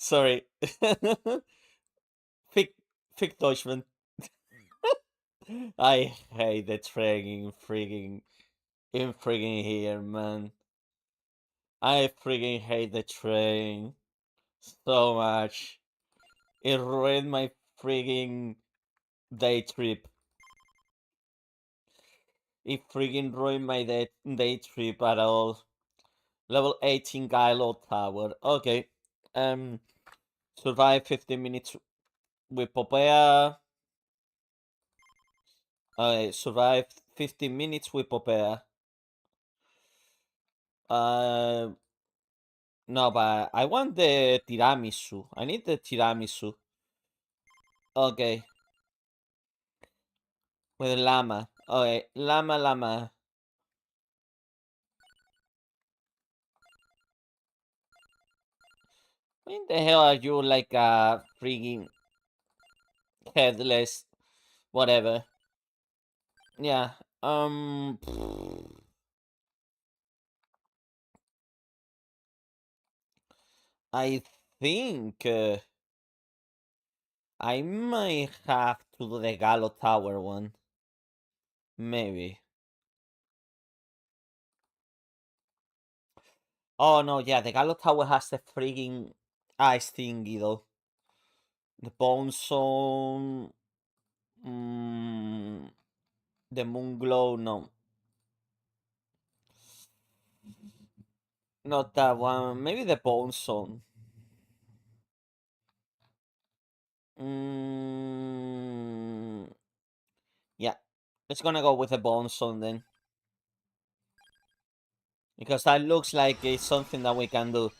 Sorry. Fick, fick Deutschman. I hate the train in frigging here, man. I frigging hate the train so much. It ruined my frigging day trip. It frigging ruined my day trip at all. Level 18 Gylo Tower. Okay. Um, survive 15 minutes with Popea. Survive 15 minutes with Popea. No, but I want the tiramisu. I need the tiramisu. Okay. With llama. Okay, llama. When the hell are you like a freaking headless whatever? Yeah. I think I might have to do the Gallo Tower one. Maybe. Oh no, yeah, the Gallo Tower has the freaking ice thingy though. The Bone Zone. The Moon Glow, no. Not that one. Maybe the Bone Zone. Yeah. It's gonna go with the Bone Zone then. Because that looks like it's something that we can do.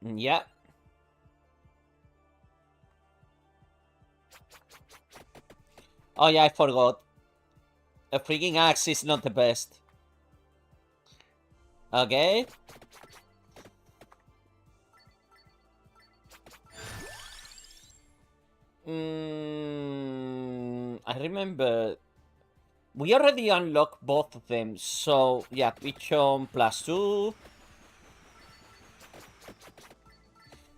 Yeah. Oh yeah, I forgot. A freaking axe is not the best. Okay. I remember we already unlocked both of them. So yeah, Pichon +2.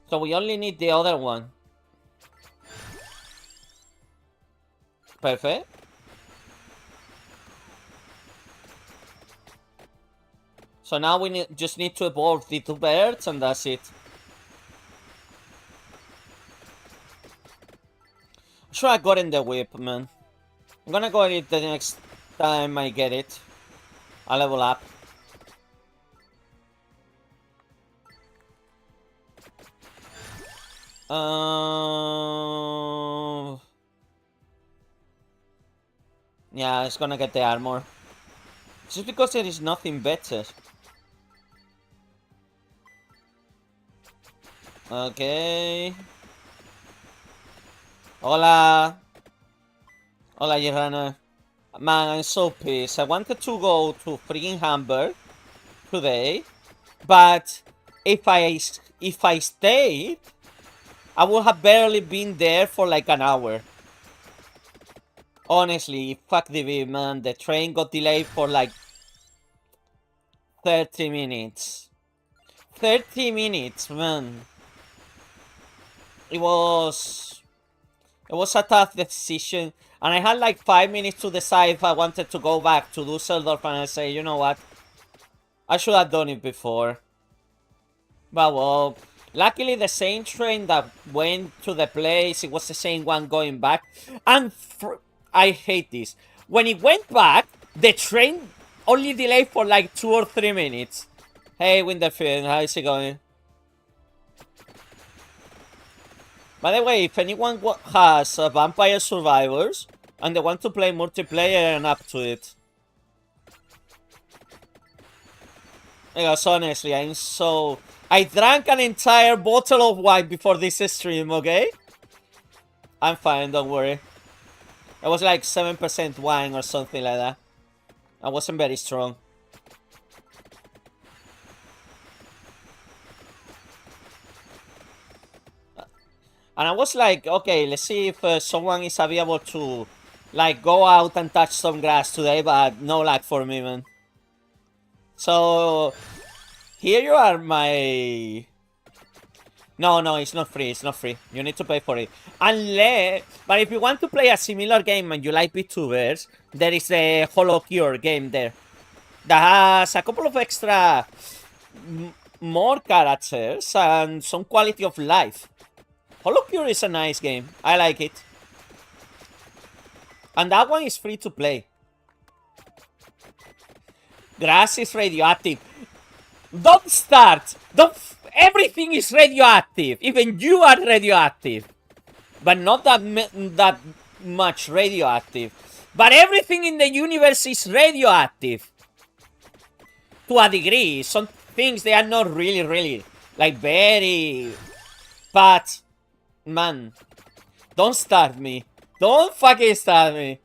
So we only need the other one. Perfect. So now we just need to evolve the two birds and that's it. Sure, I got in the whip, man. I'm gonna go get it the next time I get it. I'll level up. Yeah, it's gonna get the armor. Just because there is nothing better. Okay. Hola. Hola, Jirana. Man, I'm so pissed. I wanted to go to freaking Hamburg today, but if I stayed, I would have barely been there for like an hour. Honestly, fuck the V, man. The train got delayed for like 30 minutes. 30 minutes, man. It was a tough decision. And I had like 5 minutes to decide if I wanted to go back to Dusseldorf, and I say, you know what? I should have done it before. But well, luckily the same train that went to the place, it was the same one going back. And I hate this. When it went back, the train only delayed for like 2 or 3 minutes. Hey, Winterfield, how's it going? By the way, if anyone has Vampire Survivors and they want to play multiplayer, I'm up to it. Because honestly, I drank an entire bottle of wine before this stream, okay? I'm fine, don't worry. It was like 7% wine or something like that. I wasn't very strong. And I was like, okay, let's see if someone is able to, like, go out and touch some grass today, but no luck for me, man. So here you are, my. No, it's not free. It's not free. You need to pay for it. But if you want to play a similar game and you like VTubers, there is a Hollow Cure game there that has a couple of extra more characters and some quality of life. Hollow Cure is a nice game. I like it. And that one is free to play. Grass is radioactive. Don't start! Everything is radioactive. Even you are radioactive. But not that much radioactive. But everything in the universe is radioactive. To a degree. Some things, they are not really, like, very... But, man, don't start me. Don't fucking start me.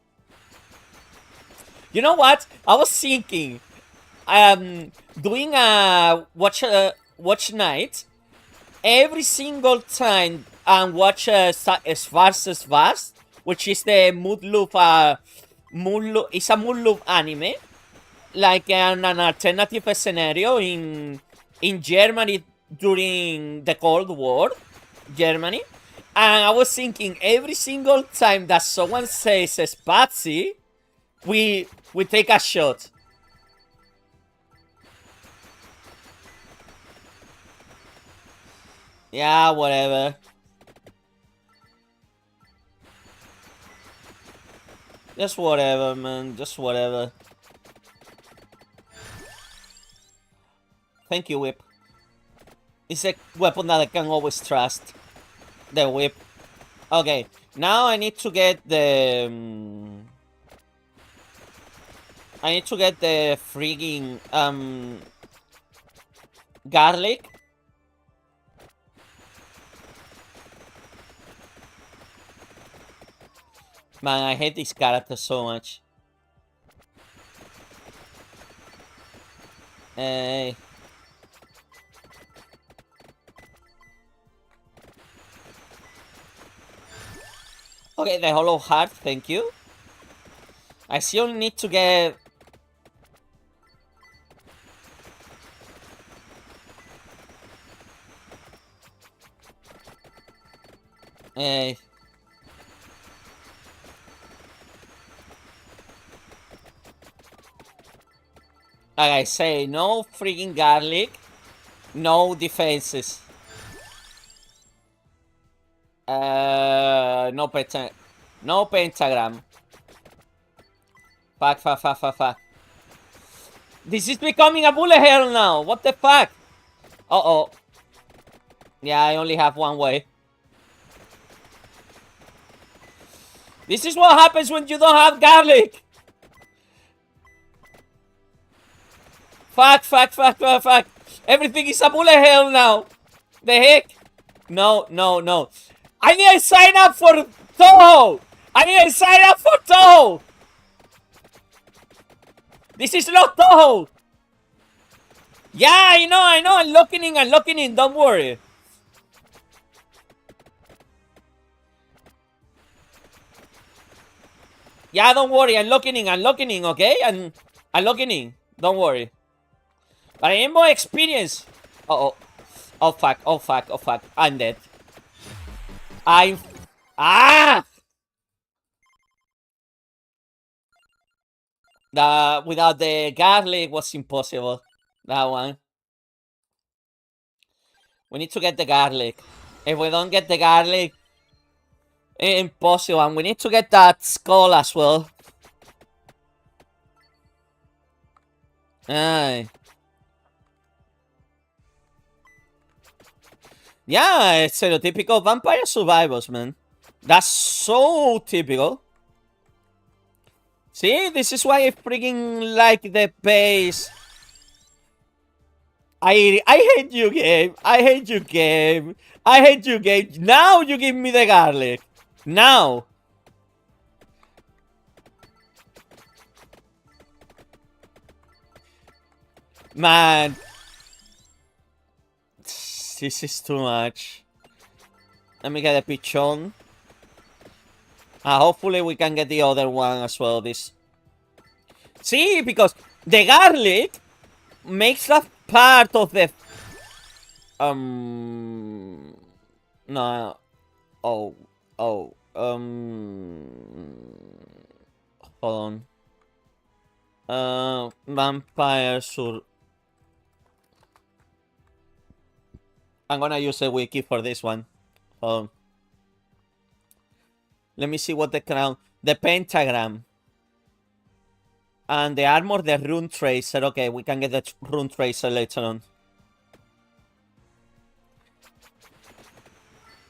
You know what? I was thinking, doing a watch night every single time and watch as fast, which is the mood loop. It's a mood loop anime, like an alternative scenario in Germany during the Cold War, Germany. And I was thinking, every single time that someone says Spazi, we take a shot. Yeah, whatever. Just whatever, man. Just whatever. Thank you, Whip. It's a weapon that I can always trust. The Whip. Okay, now I need to get the... I need to get the frigging, garlic. Man, I hate this character so much. Hey. Okay, the hollow heart, thank you. I still need to get... Hey. Like I say, no freaking garlic, no defenses. No pentagram. Fuck. This is becoming a bullet hell now. What the fuck? Uh-oh. Yeah, I only have one way. This is what happens when you don't have garlic. Fuck. Everything is a bullet hell now. The heck? No. I need to sign up for Toho. This is not Toho. Yeah, I know. I'm locking in. Don't worry. Yeah, don't worry. I'm locking in, okay? I'm locking in. Don't worry. But I need more experience. Uh-oh. Oh, fuck. I'm dead. Without the garlic was impossible. That one. We need to get the garlic. If we don't get the garlic, impossible. And we need to get that skull as well. Aye. Yeah, it's stereotypical vampire survivors, man. That's so typical. See, this is why I freaking like the pace. I hate you, game. Now you give me the garlic. Now. Man. This is too much. Let me get a pichon. Hopefully we can get the other one as well. See, because the garlic makes that part of the no. Oh, hold on. Vampires or I'm gonna use a wiki for this one. Let me see what the crown, the pentagram, and the armor, the rune tracer. Okay, we can get the rune tracer later on.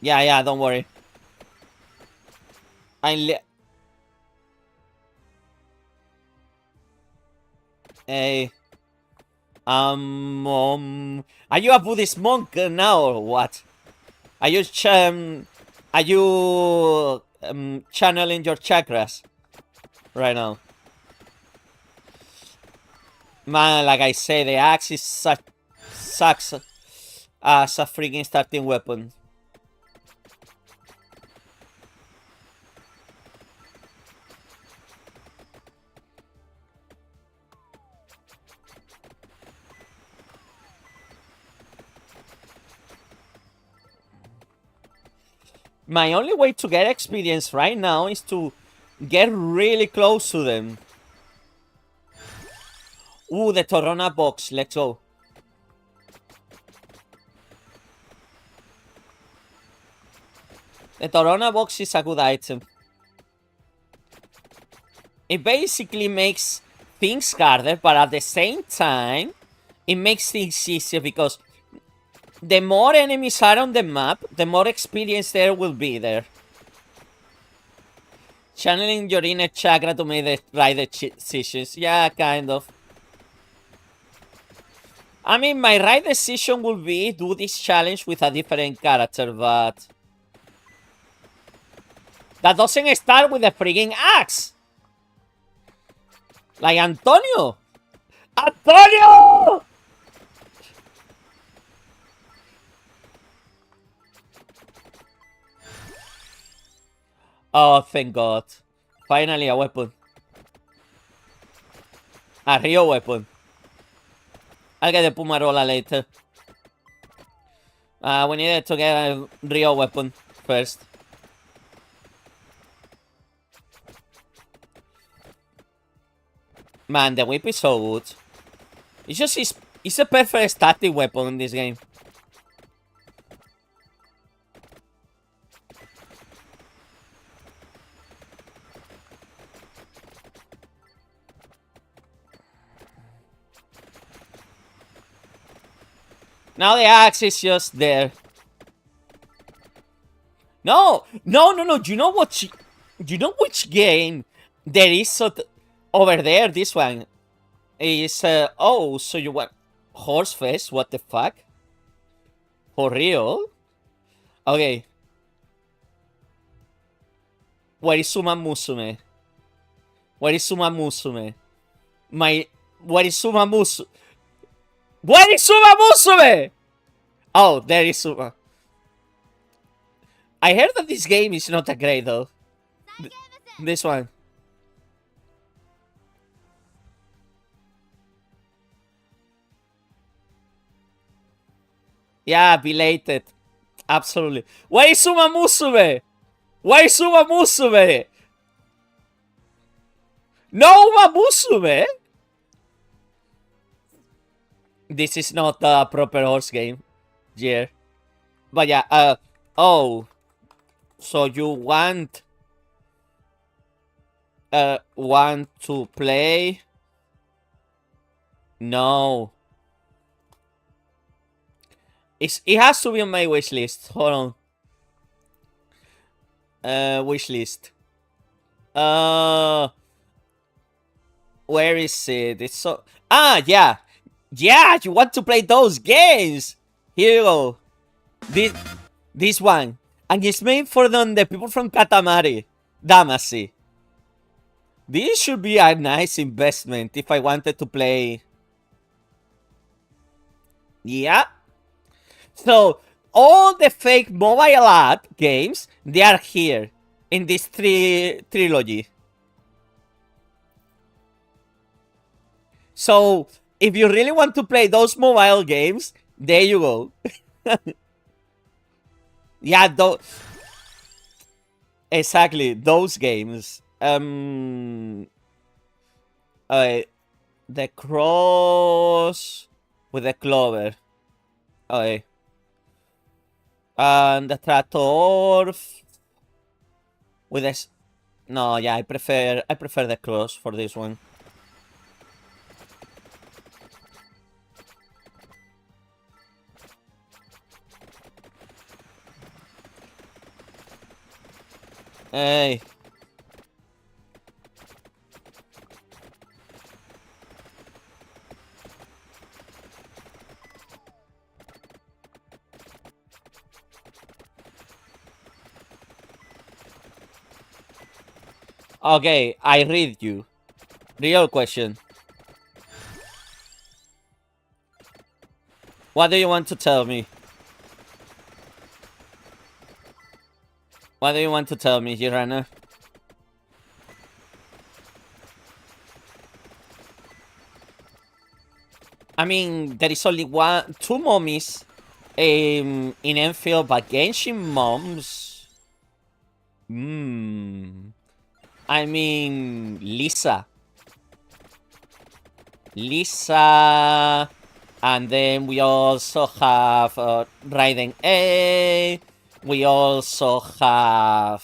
Yeah, don't worry. Hey, are you a Buddhist monk now or what? Are you channeling your chakras right now? Man, like I say, the axe is sucks as a freaking starting weapon. My only way to get experience right now is to get really close to them. Ooh, the Torona box. Let's go. The Torona box is a good item. It basically makes things harder, but at the same time, it makes things easier because the more enemies are on the map, the more experience there will be there. Channeling your inner chakra to make the right decisions. Yeah, kind of. I mean, my right decision would be do this challenge with a different character, but that doesn't start with a freaking axe. Like Antonio. Antonio! Oh, thank God. Finally a weapon. A real weapon. I'll get the Pumarola later. We needed to get a real weapon first. Man, the whip is so good. It's a perfect static weapon in this game. Now the axe is just there. No. Do you know what? Do you know which game there is over there? This one is. Oh, so you want Horseface? What the fuck? For real? Okay. Where is Suma Musume? Where is Suma Musume? Where is Suma Musume? Where is Suma Musume? Oh, there is Suma. I heard that this game is not that great though. This one. Yeah, belated. Absolutely. Where is Suma Musume? Where is Suma Musume? No Uma Musume? This is not a proper horse game. Yeah. But yeah, oh. So you want to play? No. It has to be on my wish list. Hold on. Wish list. Where is it? It's so... Ah, yeah. Yeah, you want to play those games. Here you go. This one. And it's made for the people from Katamari. Damacy. This should be a nice investment if I wanted to play. Yeah. So, all the fake mobile app games, they are here in this trilogy. So, if you really want to play those mobile games, there you go. Yeah, exactly those games. Uh, the cross with the clover. Okay. And the tractor with this. No, yeah, I prefer the cross for this one. Hey. Okay, I read you. Real question. What do you want to tell me? What do you want to tell me, Girana? I mean, there is only two mummies in Enfield, but Genshin moms. I mean, Lisa, and then we also have Raiden A. We also have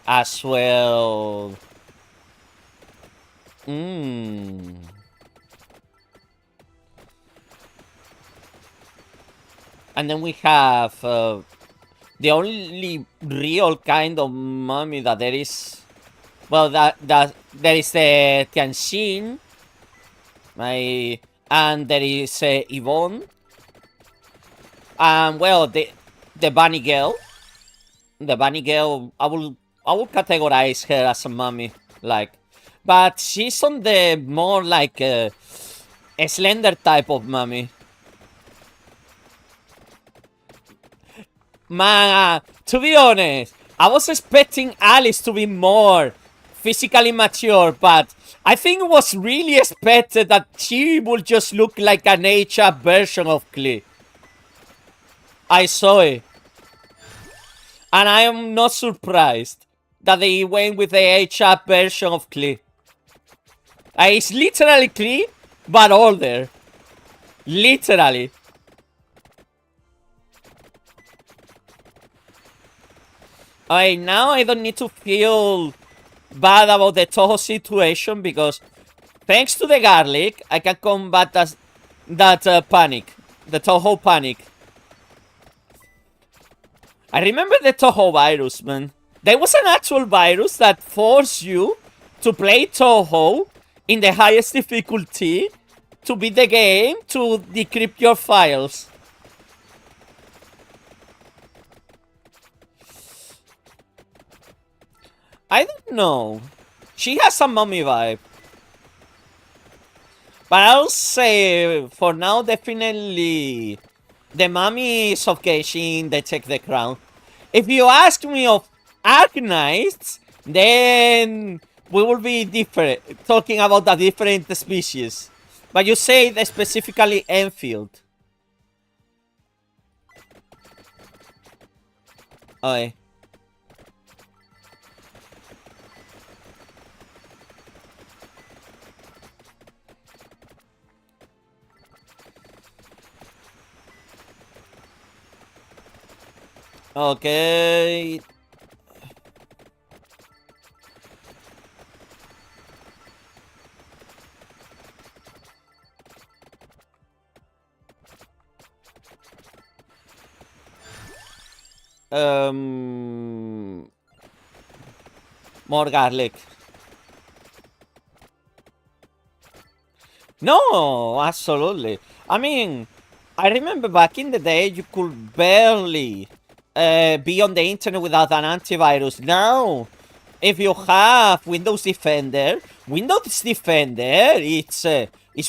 as well. And then we have the only real kind of mummy that there is. Well, that there is the Tianxin, and there is Yvonne, and well, the bunny girl. The bunny girl, I will categorize her as a mummy, like, but she's on the more like a slender type of mummy. Man, to be honest, I was expecting Alice to be more physically mature, but I think it was really expected that she would just look like an aged version of Klee. I saw it. And I am not surprised that they went with the aged version of Klee. It's literally Klee, but older. Literally. Now I don't need to feel bad about the Toho situation because thanks to the garlic, I can combat that panic. The Toho panic. I remember the Toho virus, man. There was an actual virus that forced you to play Toho in the highest difficulty to beat the game to decrypt your files. I don't know. She has a mummy vibe. But I'll say, for now, definitely the mummies of Genshin, they take the crown. If you ask me of Arknights, then we will be different, talking about the different species. But you say that specifically Enfield. Okay. Okay. More garlic. No, absolutely. I mean, I remember back in the day you could barely be on the internet without an antivirus. Now, if you have Windows Defender, it's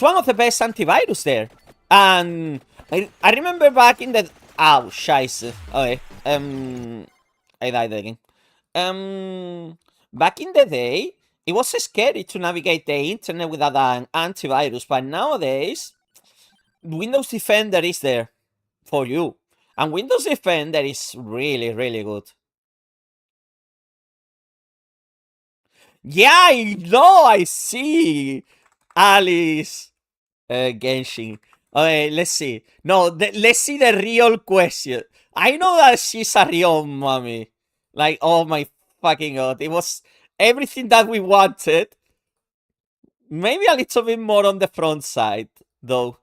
one of the best antivirus there. And I remember back in the scheiße. Okay. I died again. Back in the day, It was scary to navigate the internet without an antivirus, but nowadays, Windows Defender is there for you. And Windows Defender is really, really good. Yeah, I know, I see. Alice Genshin. Okay, let's see. No, let's see the real question. I know that she's a real mommy. Like, oh my fucking god. It was everything that we wanted. Maybe a little bit more on the front side, though.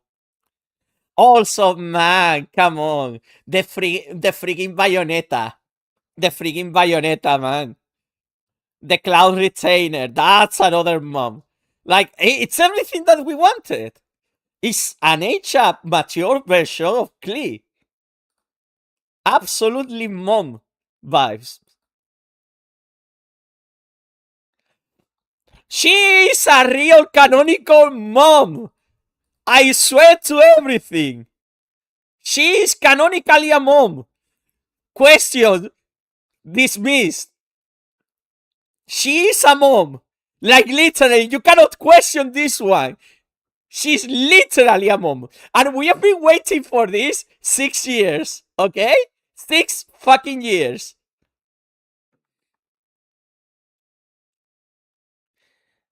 Also, man, come on. The freaking Bayonetta. The freaking Bayonetta, man. The Cloud Retainer. That's another mom. Like, it's everything that we wanted. It's an age-up, mature version of Klee. Absolutely mom vibes. She's a real canonical mom. I swear to everything. She is canonically a mom. Question dismissed. She is a mom. Like literally, you cannot question this one. She's literally a mom. And we have been waiting for this 6 years. Okay? 6 fucking years.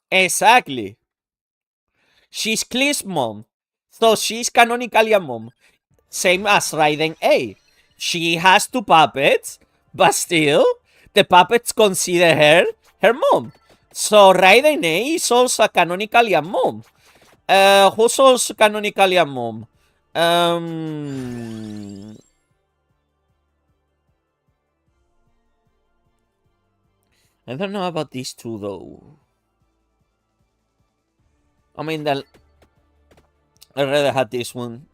Exactly. She's Klee's mom. So she's canonically a mom. Same as Raiden A. She has 2 puppets, but still, the puppets consider her mom. So Raiden A is also canonically a mom. Who's also canonically a mom? I don't know about these two though. I mean, I rather had this one.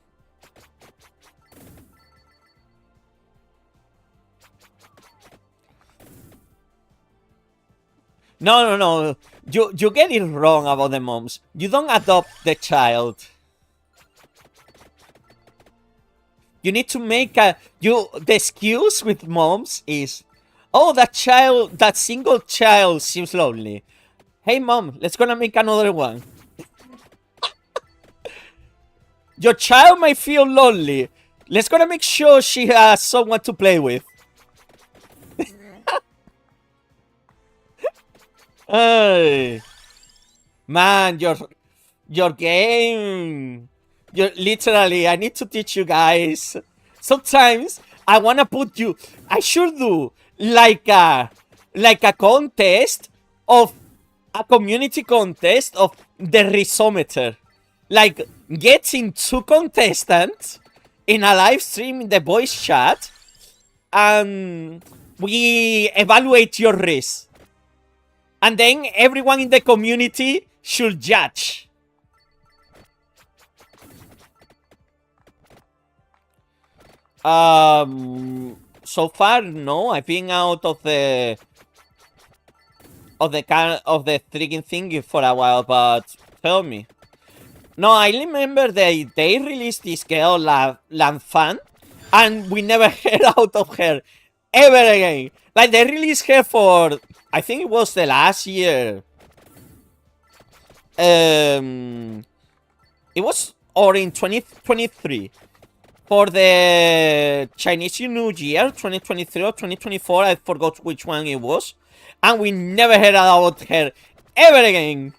No. You get it wrong about the moms. You don't adopt the child. You need to make the excuse with moms is, oh, that single child seems lonely. Hey mom, let's gonna make another one. Your child might feel lonely. Let's gonna make sure she has someone to play with. Hey. Man, your game. You're literally, I need to teach you guys. Sometimes I wanna put you. I should do like a contest of a community contest of the rhizometer. Like getting 2 contestants in a live stream in the voice chat, and we evaluate your risk. And then everyone in the community should judge. So far, no. I've been out of the freaking thingy for a while, but tell me. No, I remember they released this girl, Lanfan, and we never heard out of her ever again. Like, they released her for, I think it was the last year. It was, or in 2023. For the Chinese New Year, 2023 or 2024, I forgot which one it was. And we never heard about her ever again.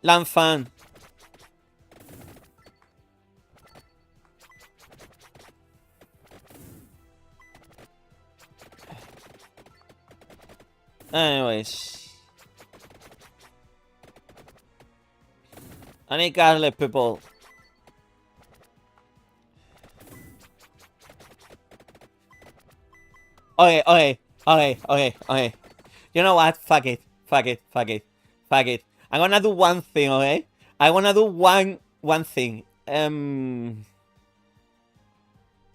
Lanfan. Anyways. I need garlic, people. Okay. You know what? Fuck it. I'm gonna do one thing, okay? I wanna do one thing.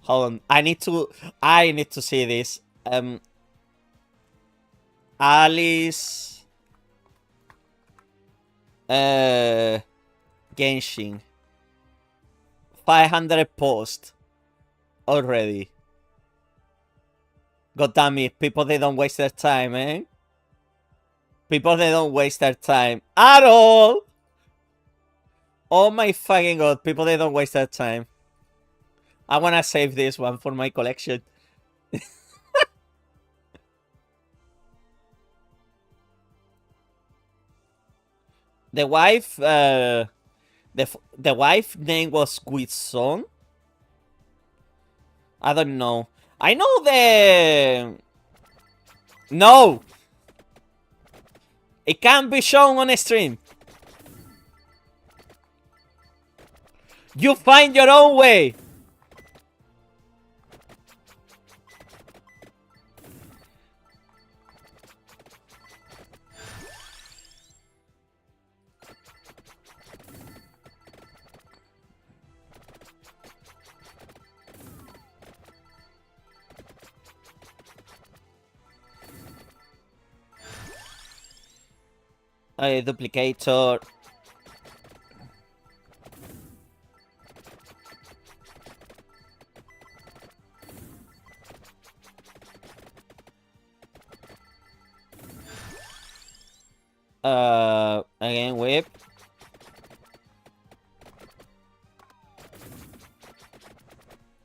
Hold on. I need to see this. Alice. Genshin. 500 post already. God damn it, people, they don't waste their time, eh? People, they don't waste their time at all. Oh my fucking god, people, they don't waste their time. I wanna save this one for my collection. The wife, the wife name was Guizon. I don't know. I know the... No! It can't be shown on a stream. You find your own way. A duplicator. Again, whip.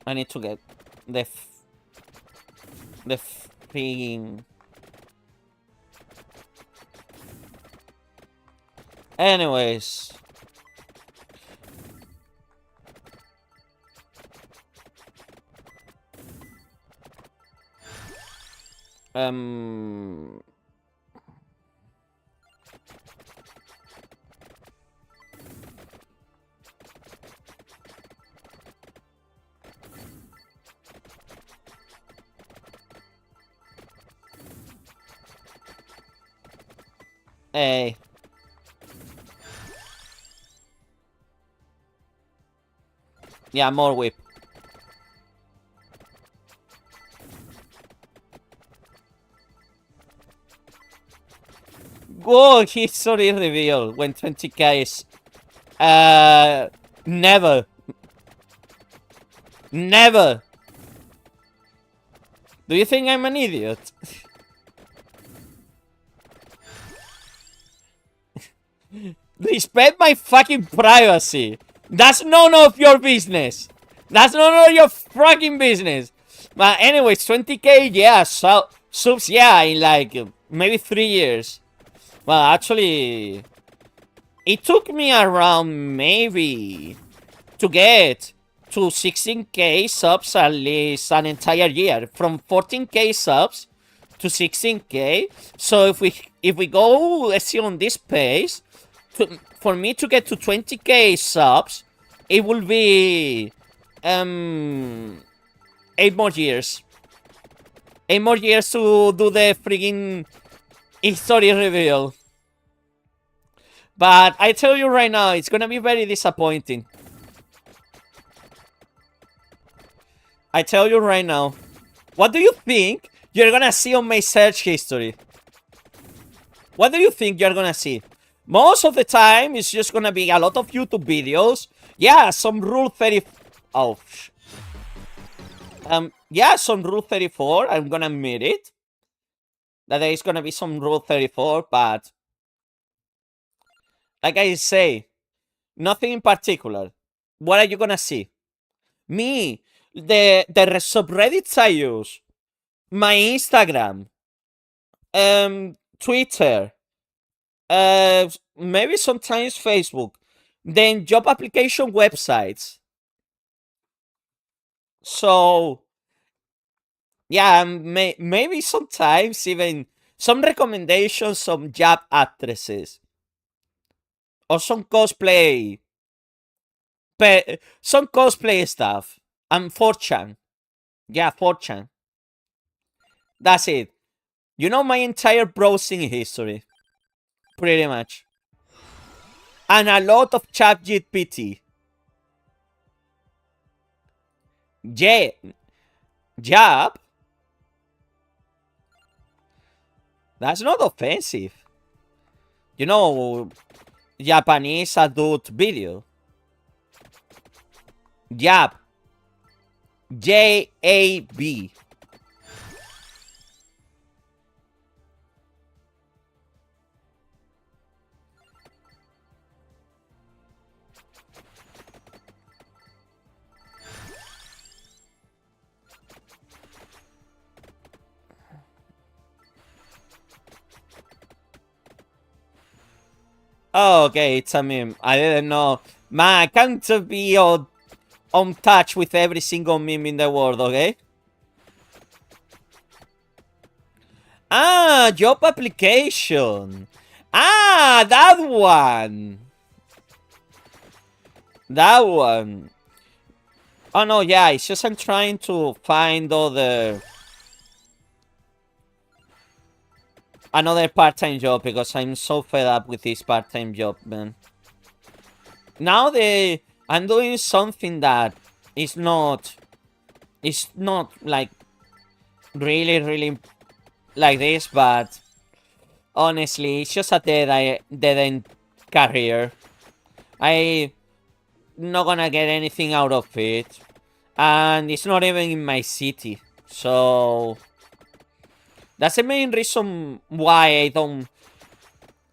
I need to get the freaking... Anyways. Hey. Yeah, more whip. Whoa, history reveal when 20k is... Never. Never. Do you think I'm an idiot? Respect my fucking privacy. That's none of your business. That's none of your fucking business. But anyways, 20k, yeah, subs, yeah, in like maybe 3 years. Well, actually, it took me around maybe to get to 16k subs at least an entire year. From 14k subs to 16k. So if we go, let's see, on this pace, for me to get to 20k subs, it will be 8 more years. 8 more years to do the friggin' history reveal. But I tell you right now, it's gonna be very disappointing. I tell you right now. What do you think you're gonna see on my search history? What do you think you're gonna see? Most of the time, it's just gonna be a lot of YouTube videos. Yeah, some Rule 30... Oh, yeah, some Rule 34. I'm gonna admit it. That there is gonna be some Rule 34, but... Like I say, nothing in particular. What are you gonna see? Me, the subreddits I use, my Instagram, Twitter, maybe sometimes Facebook, then job application websites. So, yeah, maybe sometimes even some recommendations, some job addresses, or some cosplay, some cosplay stuff, and 4chan. Yeah, 4chan. That's it. You know my entire browsing history. Pretty much. And a lot of ChatGPT. Yeah. Job? That's not offensive. You know, Japanese adult video. Jab. J-A-B. Oh, okay, it's a meme. I didn't know. Man, I can't be on touch with every single meme in the world, okay? Ah, job application. Ah, that one. That one. Oh no, yeah, it's just I'm trying to find another part-time job because I'm so fed up with this part-time job, man. Now I'm doing something that is not like really like this, but honestly, it's just a dead end career. I not gonna get anything out of it, and it's not even in my city. So that's the main reason why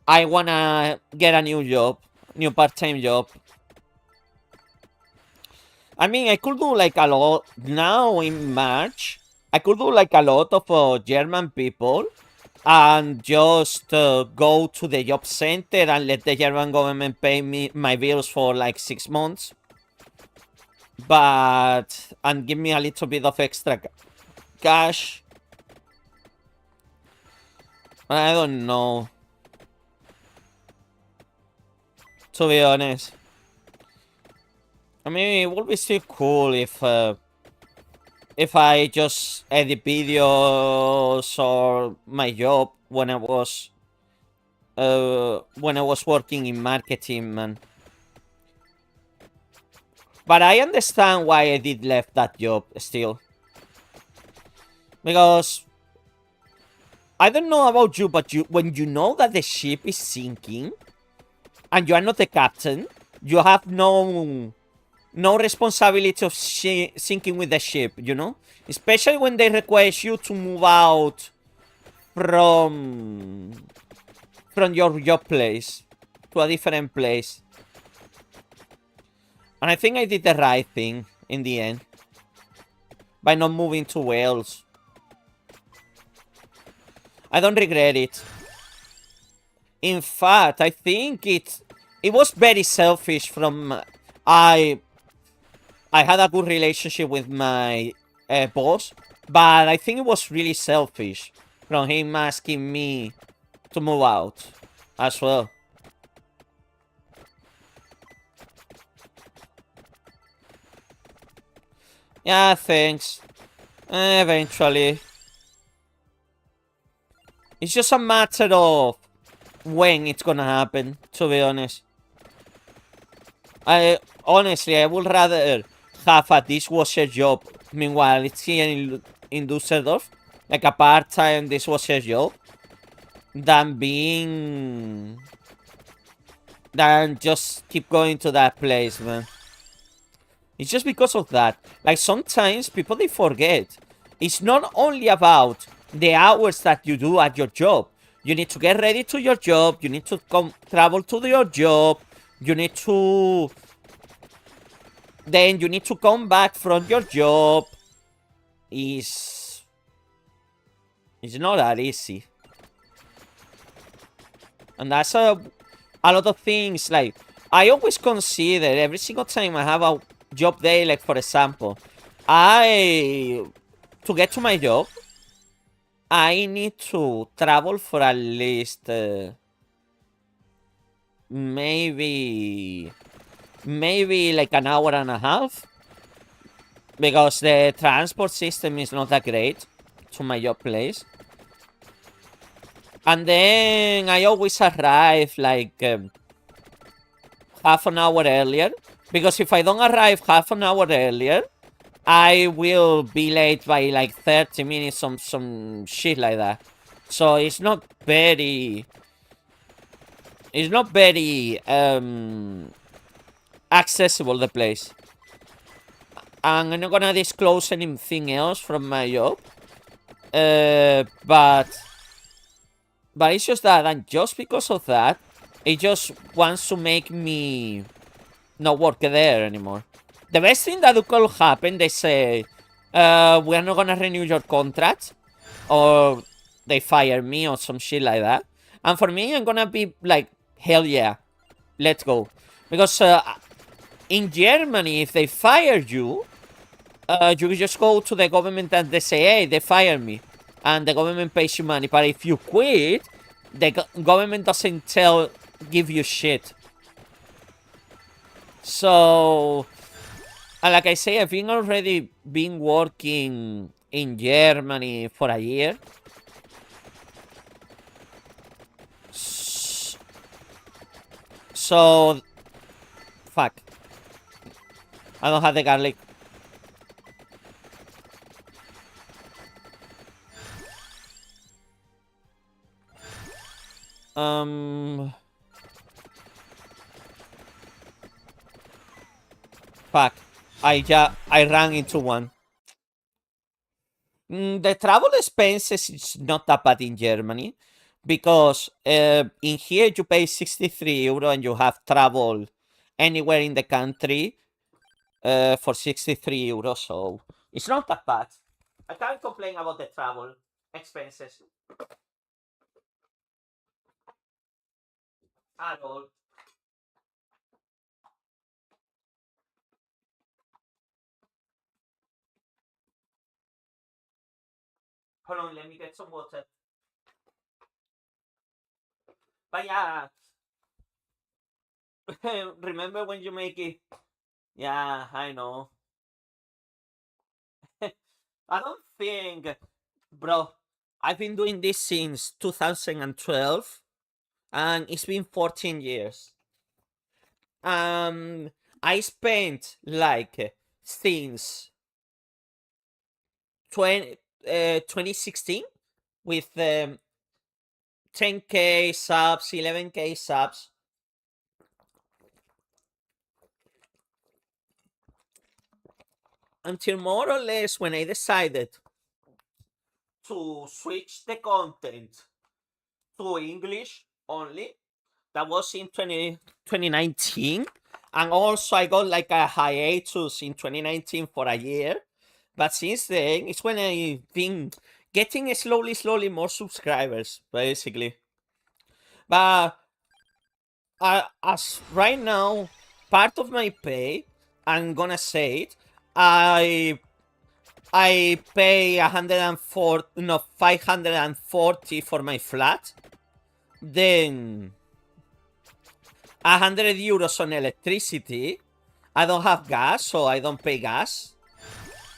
I wanna get a new job, new part-time job. I mean, I could do like a lot now in March. I could do like a lot of German people and just go to the job center and let the German government pay me my bills for like 6 months. And give me a little bit of extra cash. I don't know. To be honest. I mean, it would be still cool if I just edit videos or my job when I was working in marketing, man. But I understand why I did left that job still. Because I don't know about you, but when you know that the ship is sinking and you are not the captain, you have no responsibility of sinking with the ship, you know? Especially when they request you to move out from your job place to a different place. And I think I did the right thing in the end by not moving to Wales. I don't regret it. In fact, I think it was very selfish from I had a good relationship with my boss, but I think it was really selfish from him asking me to move out as well. Yeah, thanks. Eventually. It's just a matter of when it's gonna happen, to be honest. Honestly, I would rather have a dishwasher job. Meanwhile, it's here in Düsseldorf, like a part-time dishwasher job, than just keep going to that place, man. It's just because of that. Like, sometimes people, they forget. It's not only about the hours that you do at your job. You need to get ready to your job. You need to travel to your job. You need to... Then you need to come back from your job. It's not that easy. And that's a lot of things. Like, I always consider every single time I have a job day, like, for example, to get to my job, I need to travel for at least maybe like an hour and a half, because the transport system is not that great to my job place. And then I always arrive like half an hour earlier, because if I don't arrive half an hour earlier, I will be late by like 30 minutes, some shit like that. So it's not very accessible, the place. And I'm not gonna disclose anything else from my job. But it's just that, and just because of that, it just wants to make me not work there anymore. The best thing that could happen, they say, we're not gonna renew your contract, or they fire me or some shit like that. And for me, I'm gonna be like, hell yeah, let's go. Because in Germany, if they fire you, you just go to the government and they say, hey, they fired me. And the government pays you money. But if you quit, the government doesn't give you shit. So, like I say, I've already been working in Germany for a year. So, fuck. I don't have the garlic. Fuck. I ran into one. The travel expenses is not that bad in Germany. Because in here you pay 63 euro and you have travel anywhere in the country for 63 euros. So it's not that bad. I can't complain about the travel expenses at all. Hold on, let me get some water. But yeah, remember when you make it? Yeah, I know. I don't think, bro. I've been doing this since 2012, and it's been 14 years. I spent like since 2016 with 10k subs, 11k subs. Until more or less when I decided to switch the content to English only. That was in 2019. And also I got like a hiatus in 2019 for a year. But since then, it's when I've been getting slowly more subscribers, basically. But as right now, part of my pay, I'm gonna say it, I pay 140, no, 540 for my flat. Then 100 euros on electricity. I don't have gas, so I don't pay gas.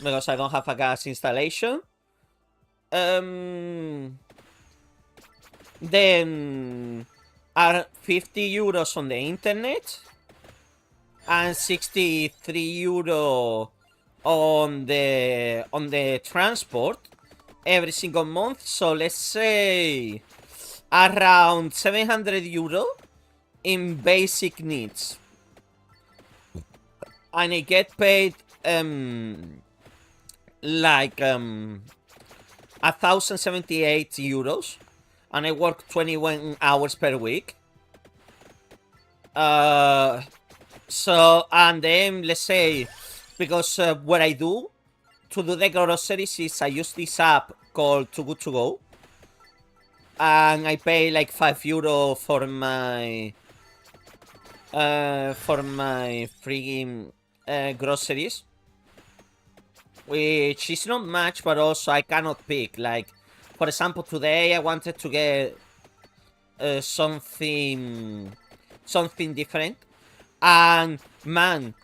Because I don't have a gas installation. Then are 50 euros on the internet. And 63 euro on the transport every single month. So let's say around 700 euro in basic needs. And I get paid like 1,078 euros, and I work 21 hours per week. So, and then let's say, because what I do to do the groceries is I use this app called Too Good To Go, and I pay like 5 euro for my freaking groceries, which is not much, but also I cannot pick. Like, for example, today I wanted to get something different, and man,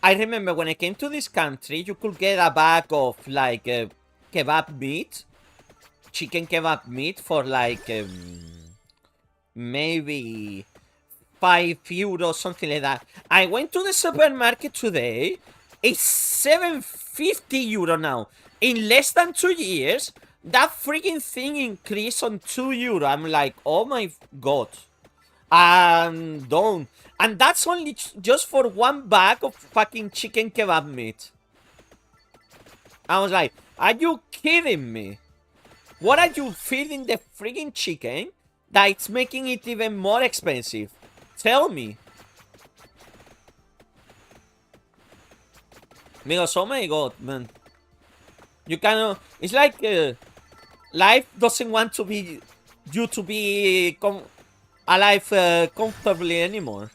I remember when I came to this country, you could get a bag of like kebab meat, chicken kebab meat for like maybe 5 euros, something like that. I went to the supermarket today. It's 750 euro now. In less than 2 years, that freaking thing increased on 2 euro. I'm like, oh my god. And don't. And that's only just for one bag of fucking chicken kebab meat. I was like, are you kidding me? What are you feeding the freaking chicken that it's making it even more expensive? Tell me. Because, oh my god, man. You cannot... It's like life doesn't want to be... you to be alive comfortably anymore.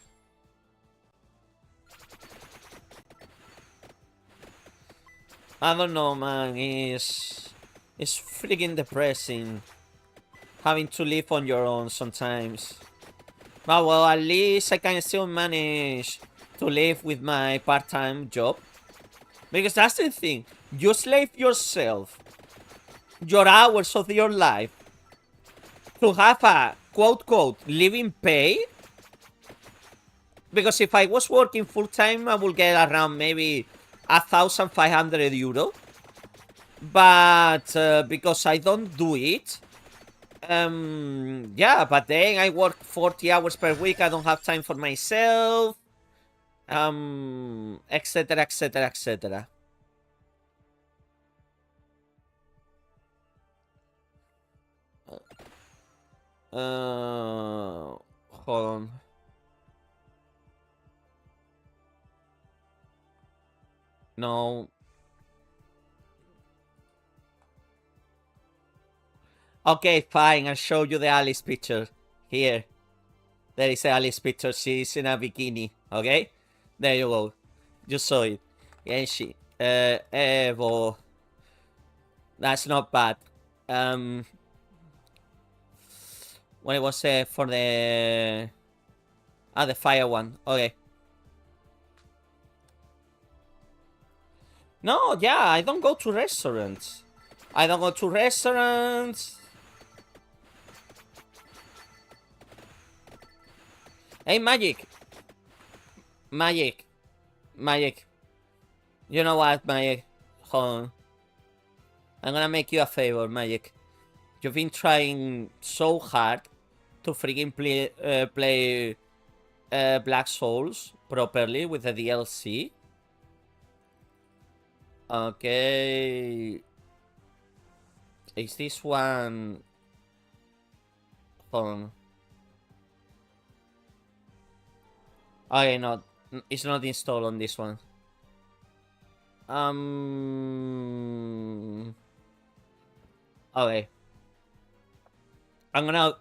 I don't know, man. It's freaking depressing having to live on your own sometimes. But well, at least I can still manage to live with my part-time job. Because that's the thing. You slave yourself, your hours of your life, to have a quote-quote living pay. Because if I was working full-time, I would get around maybe 1,500 euro. But because I don't do it, yeah, but then I work 40 hours per week. I don't have time for myself, etc, etc, etc. Hold on. No. Okay, fine. I'll show you the Alice picture. Here. There is Alice picture. She's in a bikini. Okay? There you go. You saw it. Yeah, she. Evo. That's not bad. What it was for the... Ah, the fire one. Okay. No, yeah, I don't go to restaurants. I don't go to restaurants. Hey, Magic. Magic. Magic. You know what, Magic? Hold on. I'm gonna make you a favor, Magic. You've been trying so hard to freaking play Black Souls properly with the DLC. Okay. Is this one... Hold on. Okay, no. It's not installed on this one. Okay. I'm gonna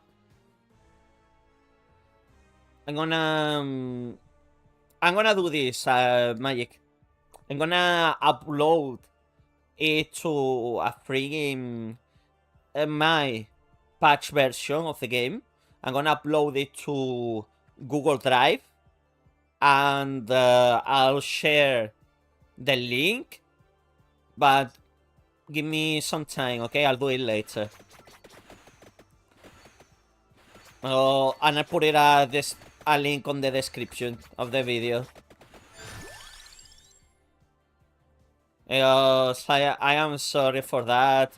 do this, Magic. I'm gonna upload it to a freaking my patch version of the game. I'm gonna upload it to Google Drive, and I'll share the link. But give me some time, okay? I'll do it later. Oh, and I'll put it a link on the description of the video. Yes, I am sorry for that.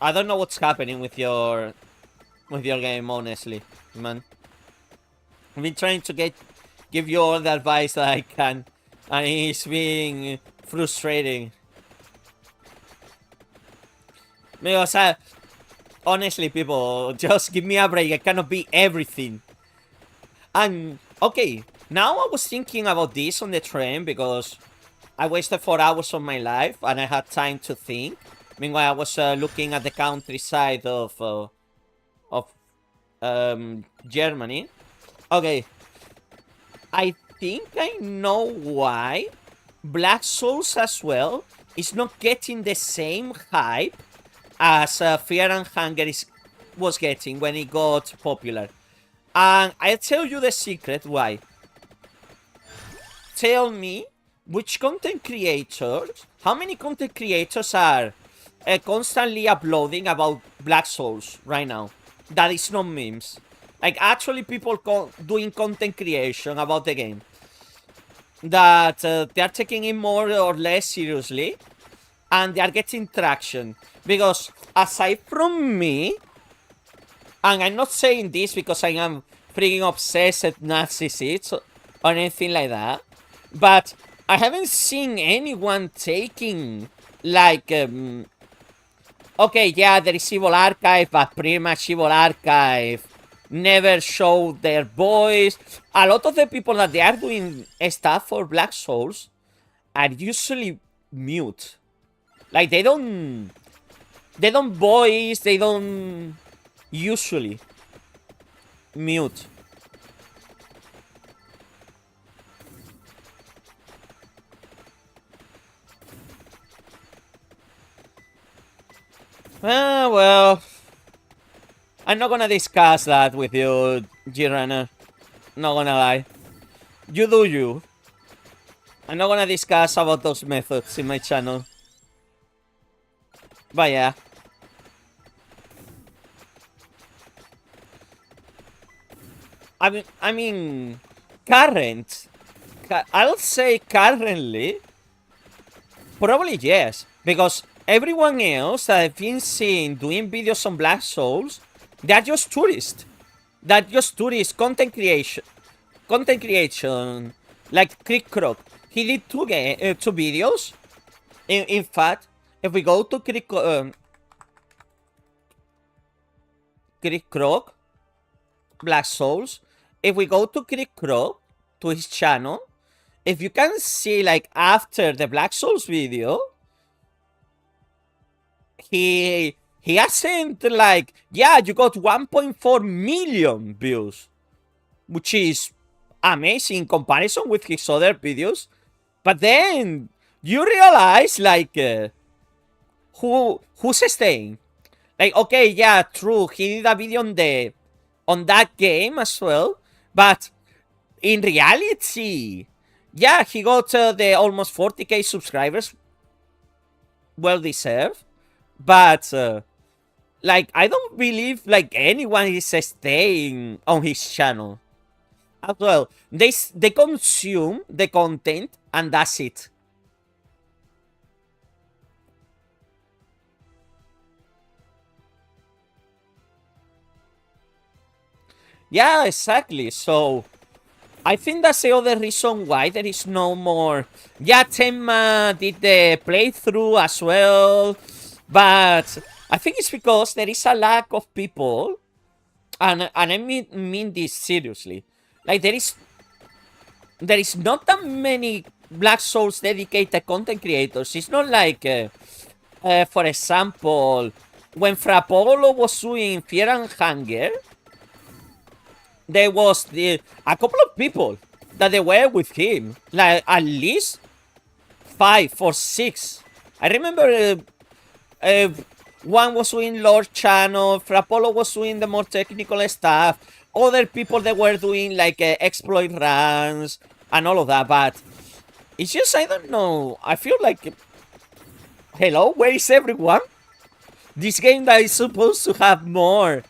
I don't know what's happening with your game, honestly, man. I've been trying to give you all the advice that I can, and it's being frustrating. Because honestly, people, just give me a break. I cannot be everything. And okay, now I was thinking about this on the train because I wasted 4 hours of my life and I had time to think. Meanwhile, I was looking at the countryside of Germany. Okay, I think I know why Black Souls as well is not getting the same hype as Fear and Hunger was getting when it got popular. And I'll tell you the secret why. Tell me which content creators, how many content creators are constantly uploading about Black Souls right now? That is not memes. Like, actually people doing content creation about the game. That they are taking it more or less seriously. And they are getting traction. Because aside from me, and I'm not saying this because I am freaking obsessed narcissist or anything like that, but I haven't seen anyone taking, like, okay, yeah, there is Evil Archive, but pretty much Evil Archive never showed their voice. A lot of the people that they are doing stuff for Black Souls are usually mute. Like, they don't voice, they don't usually mute. Well, I'm not gonna discuss that with you, G-Runner. Not gonna lie. You do you. I'm not gonna discuss about those methods in my channel. But yeah. I mean, current. I'll say currently, probably yes. Because everyone else that I've been seeing doing videos on Black Souls, they're just tourists. They're just tourist content creation. Content creation. Like Crick Croc. He did two videos. In fact, if we go to Crick Croc, Black Souls, if we go to Crick Croc, to his channel, if you can see, like, after the Black Souls video, he hasn't, like, yeah, you got 1.4 million views, which is amazing in comparison with his other videos. But then you realize, like, who's staying? Like, okay, yeah, true, he did a video on that game as well, but in reality, yeah, he got the almost 40k subscribers. Well deserved. But, like, I don't believe, like, anyone is staying on his channel. As well, they consume the content, and that's it. Yeah, exactly. So, I think that's the other reason why there is no more. Yeah, Temma did the playthrough as well, but I think it's because there is a lack of people, and I mean this seriously. Like, there is not that many Black Souls dedicated content creators. It's not like, for example, when Frapolo was doing Fear and Hunger, there was a couple of people that they were with him, like at least 5 or 6. I remember one was doing Lord Channel, Frapolo was doing the more technical stuff, other people that were doing like exploit runs and all of that, but it's just, I don't know, I feel like, hello, where is everyone? This game that is supposed to have more.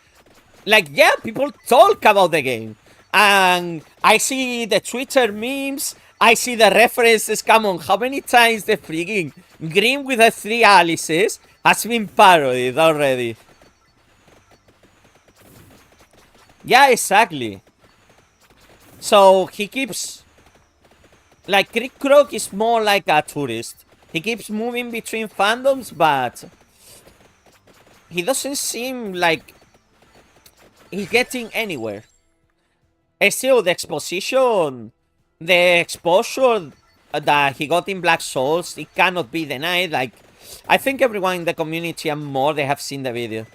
Like, yeah, people talk about the game. And I see the Twitter memes. I see the references. Come on, how many times the freaking Green with the 3 Alices has been parodied already? Yeah, exactly. So, he keeps... Like, Crick Croc is more like a tourist. He keeps moving between fandoms, but... he doesn't seem like he's getting anywhere. Still, the exposure that he got in Black Souls, it cannot be denied. Like, I think everyone in the community and more, they have seen the video.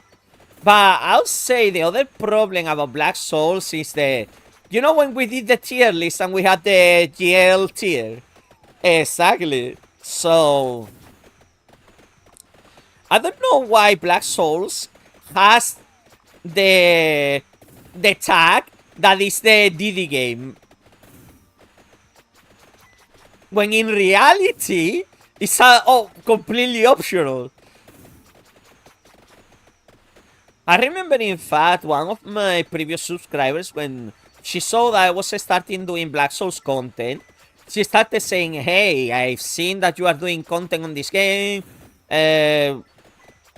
But I'll say the other problem about Black Souls is the... You know when we did the tier list and we had the GL tier? Exactly. So... I don't know why Black Souls has the tag that is the Diddy game, when in reality it's completely optional. I remember, in fact, one of my previous subscribers, when she saw that I was starting doing Black Souls content, she started saying, hey, I've seen that you are doing content on this game,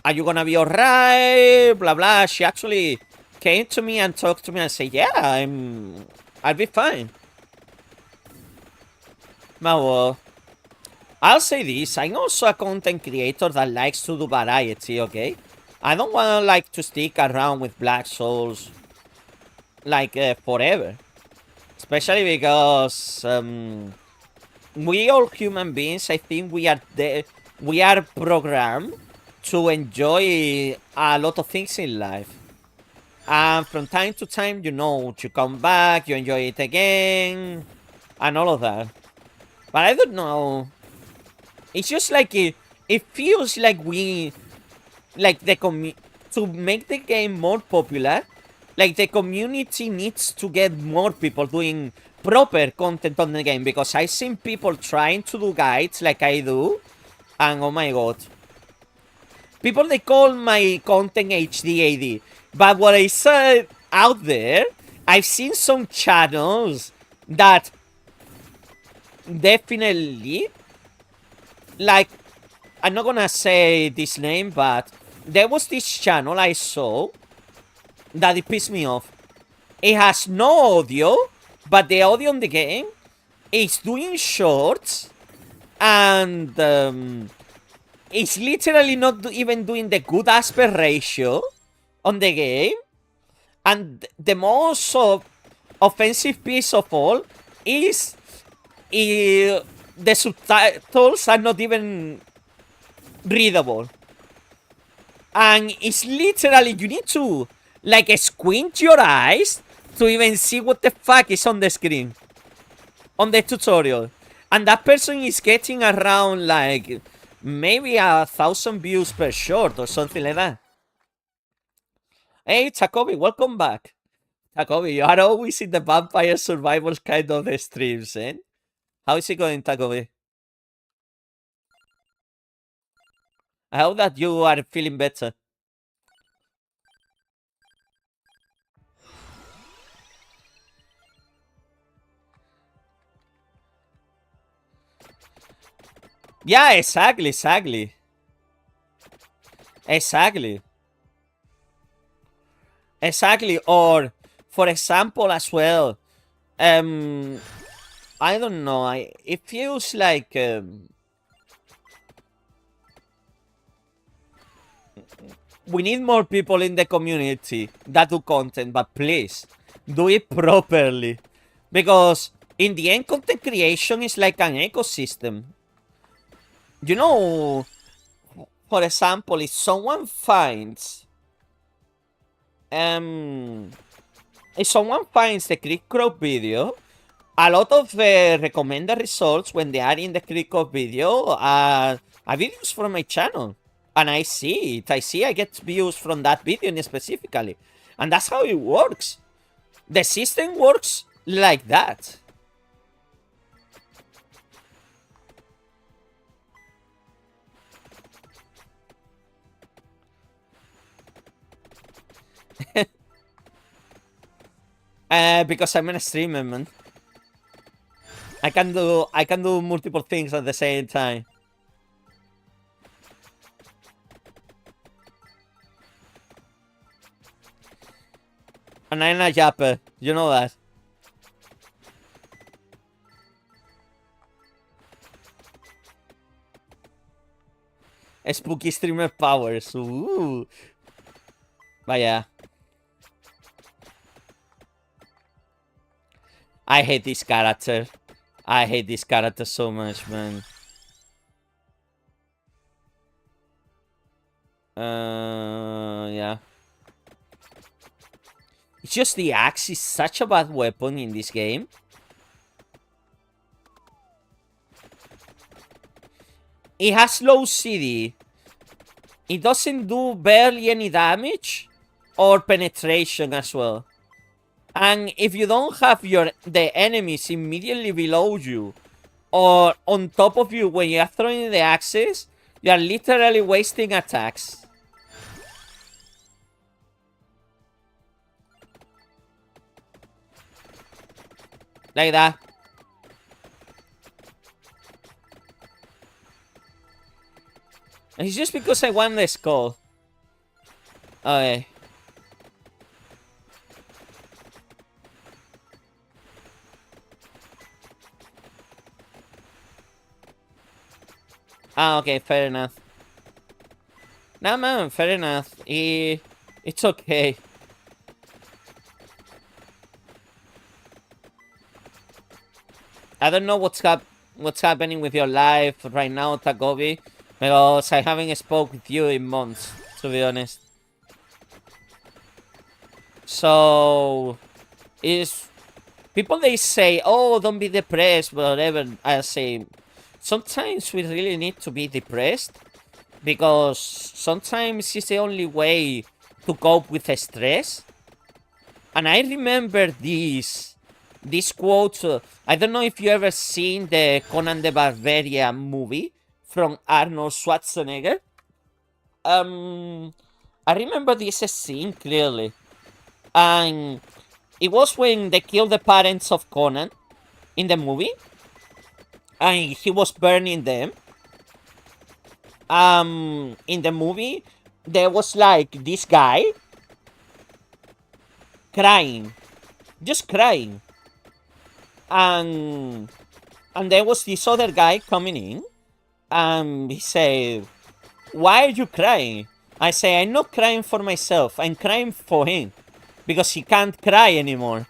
are you gonna be alright, blah blah. She actually came to me and talked to me and said, yeah, I'll be fine. Well, I'll say this, I'm also a content creator that likes to do variety, okay? I don't want like to stick around with Black Souls like forever. Especially because we all human beings, I think we are programmed to enjoy a lot of things in life. And from time to time, you know, you come back, you enjoy it again, and all of that. But I don't know. It's just like it feels like like to make the game more popular, like the community needs to get more people doing proper content on the game, because I've seen people trying to do guides like I do, and oh my god. People, they call my content HDAD, but what I said out there, I've seen some channels that definitely, like, I'm not gonna say this name, but there was this channel I saw that it pissed me off. It has no audio, but the audio in the game is doing shorts, and it's literally not even doing the good aspect ratio on the game. And the most offensive piece of all is the subtitles are not even readable. And it's literally, you need to, like, squint your eyes to even see what the fuck is on the screen. On the tutorial. And that person is getting around, like, maybe 1,000 views per short or something like that. Hey, Takobi, welcome back. Takobi, you are always in the vampire survival kind of the streams, eh? How is it going, Takobi? I hope that you are feeling better. Yeah, exactly. Exactly. Or, for example, as well, I don't know. It feels like we need more people in the community that do content, but please do it properly, because in the end, content creation is like an ecosystem. You know, for example, if someone finds the Creek Crop video, a lot of the recommended results when they are in the Creek Crop video are videos from my channel. And I see it. I get views from that video specifically. And that's how it works. The system works like that. Because I'm a streamer, man. I can do multiple things at the same time. And I'm a yapper. You know that. Spooky streamer powers. Ooh. But yeah. I hate this character. I hate this character so much, man. Yeah. It's just the axe is such a bad weapon in this game. It has low CD. It doesn't do barely any damage or penetration as well. And if you don't have the enemies immediately below you or on top of you when you are throwing the axes, you are literally wasting attacks. Like that. It's just because I want the skull. Okay. Ah, okay, fair enough. Nah, man, fair enough. It's okay. I don't know what's happening with your life right now, Tagobi, because I haven't spoke with you in months, to be honest. So, people, they say, oh, don't be depressed, whatever. I say, sometimes we really need to be depressed because sometimes it's the only way to cope with stress. And I remember this quote. I don't know if you ever seen the Conan the Barbarian movie from Arnold Schwarzenegger. Um, I remember this scene clearly, and it was when they killed the parents of Conan in the movie, and he was burning them. In the movie, there was like this guy crying, just crying, and there was this other guy coming in, and he said, "Why are you crying?" I say, "I'm not crying for myself. I'm crying for him, because he can't cry anymore."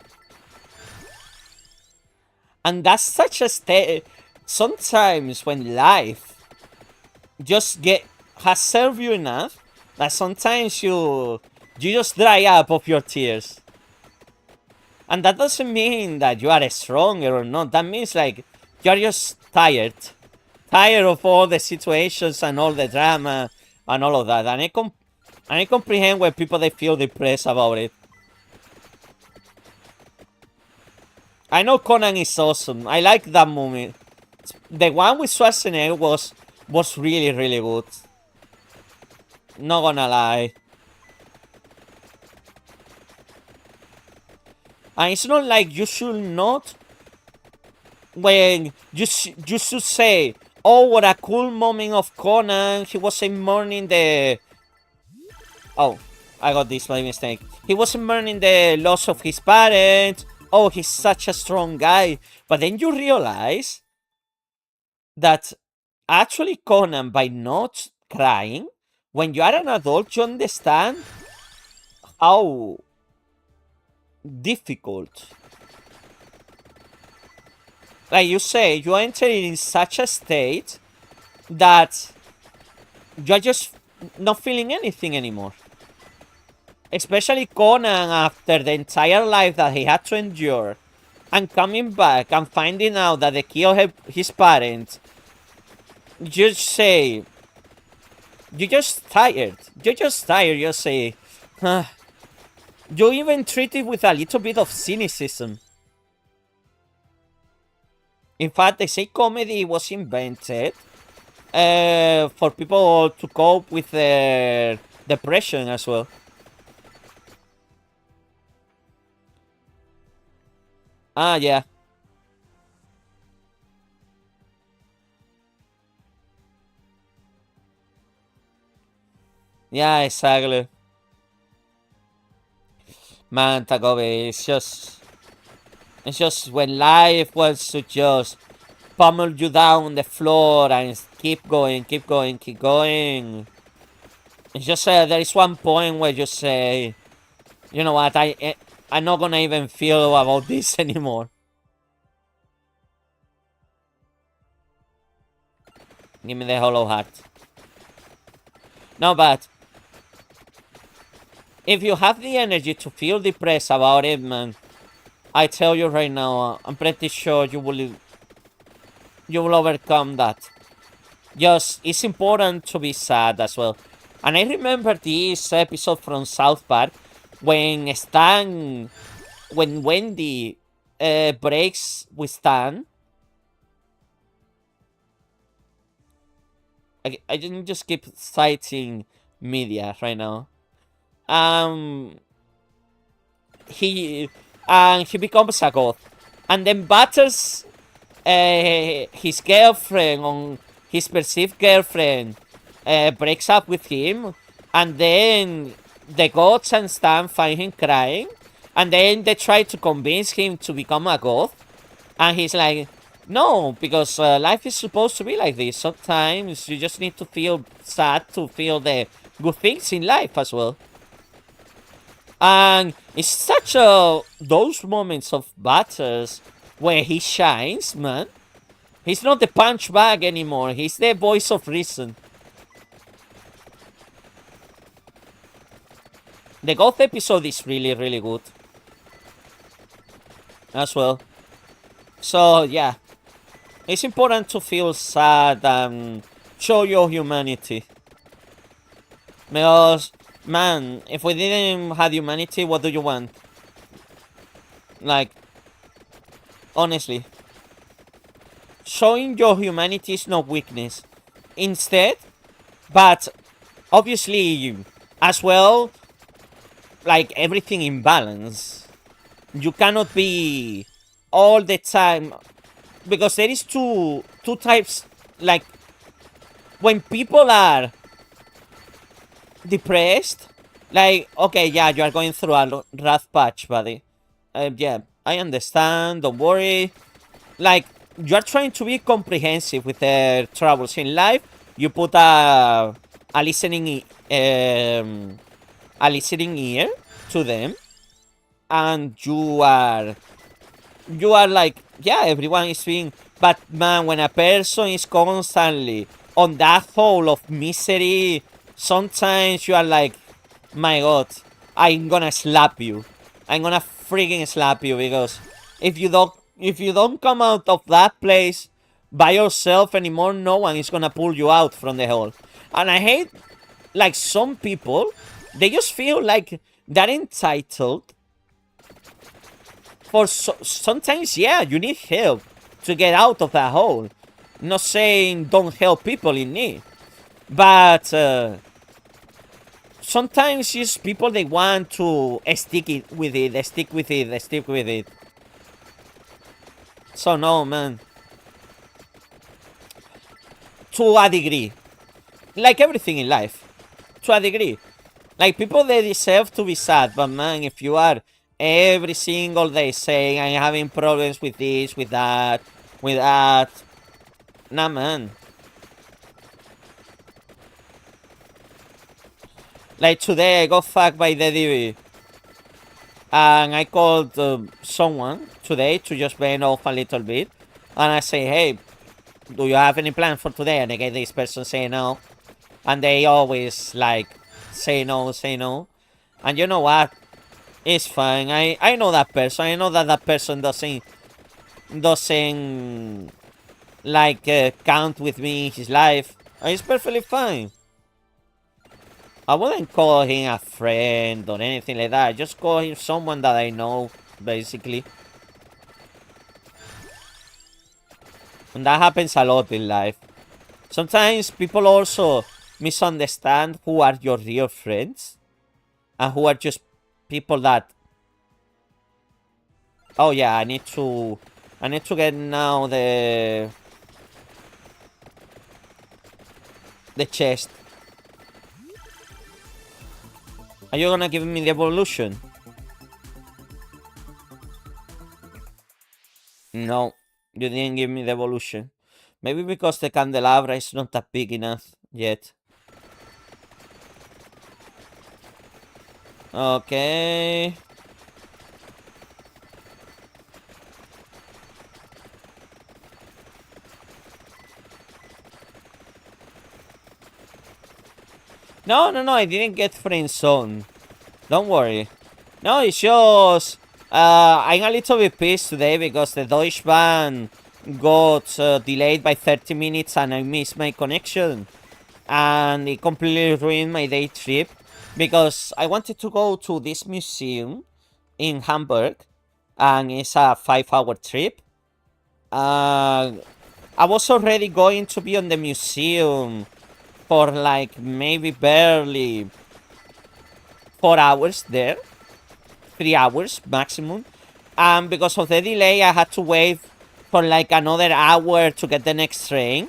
And that's such a state. Sometimes when life just has served you enough, that sometimes you just dry up of your tears. And that doesn't mean that you are stronger or not. That means like you're just tired. Tired of all the situations and all the drama and all of that. And I comprehend when people they feel depressed about it. I know Conan is awesome. I like that movie. The one with Schwarzenegger was really, really good. Not gonna lie. And it's not like you should not, when you should say, "Oh, what a cool moment of Conan. He wasn't mourning the..." Oh, I got this by mistake. He wasn't mourning the loss of his parents. Oh, he's such a strong guy. But then you realize that actually Conan, by not crying, when you are an adult, you understand how difficult. Like you say, you enter in such a state that you're just not feeling anything anymore. Especially Conan, after the entire life that he had to endure, and coming back and finding out that they killed his parents, you say, you're just tired. You're just tired. You say, you even treat it with a little bit of cynicism. In fact, they say comedy was invented for people to cope with their depression as well. Ah, yeah. Yeah, exactly. Man, Tagobe, it's just when life wants to just pummel you down on the floor and keep going, keep going, keep going. It's just there is one point where you say, you know what, I'm not gonna even feel about this anymore. Give me the hollow heart. No, but if you have the energy to feel depressed about it, man, I tell you right now, I'm pretty sure you will overcome that. Just, it's important to be sad as well. And I remember this episode from South Park when when Wendy breaks with Stan. I didn't just keep citing media right now. Um, he he becomes a god, and then batters his girlfriend, on his perceived girlfriend, breaks up with him, and then the gods and Stan find him crying, and then they try to convince him to become a god, and he's like, "No, because life is supposed to be like this. Sometimes you just need to feel sad to feel the good things in life as well." And it's such those moments of battles where he shines, man. He's not the punch bag anymore. He's the voice of reason. The Goth episode is really, really good as well. So, yeah. It's important to feel sad and show your humanity. Because, man, if we didn't have humanity, what do you want? Like, honestly, showing your humanity is no weakness. Instead, but obviously, as well, like everything in balance. You cannot be all the time because there is two types. Like when people are depressed, like okay, yeah, you are going through a rough patch, buddy. Yeah, I understand. Don't worry. Like you are trying to be comprehensive with their troubles in life. You put a listening a listening ear to them, and you are like, yeah, everyone is being, but man, when a person is constantly on that hole of misery, sometimes you are like, my god, I'm gonna slap you. I'm gonna freaking slap you because if you don't come out of that place by yourself anymore, no one is gonna pull you out from the hole. And I hate like some people, they just feel like they're entitled for sometimes, yeah, you need help to get out of that hole. Not saying don't help people in need, but sometimes it's people they want to stick with it, stick with it. So no, man. To a degree, like everything in life, to a degree. Like people they deserve to be sad, but man, if you are every single day saying I'm having problems with this, with that, nah, man. Like today, I got fucked by the DB, and I called someone today to just vent off a little bit, and I say, hey, do you have any plan for today? And I get this person saying no, and they always like say no, say no, and you know what? It's fine. I know that person. I know that that person doesn't like count with me in his life. It's perfectly fine. I wouldn't call him a friend or anything like that. I just call him someone that I know, basically. And that happens a lot in life. Sometimes people also misunderstand who are your real friends and who are just people that. Oh yeah, I need to get now the chest. Are you gonna give me the evolution? No, you didn't give me the evolution. Maybe because the candelabra is not that big enough yet. Okay. No, no, no, I didn't get friend zone. Don't worry. No, it's just I'm a little bit pissed today because the Deutchebahn got delayed by 30 minutes and I missed my connection. And it completely ruined my day trip because I wanted to go to this museum in Hamburg and it's a 5-hour trip. Uh, I was already going to be on the museum for like maybe barely 4 hours there, 3 hours maximum. And because of the delay, I had to wait for like another hour to get the next train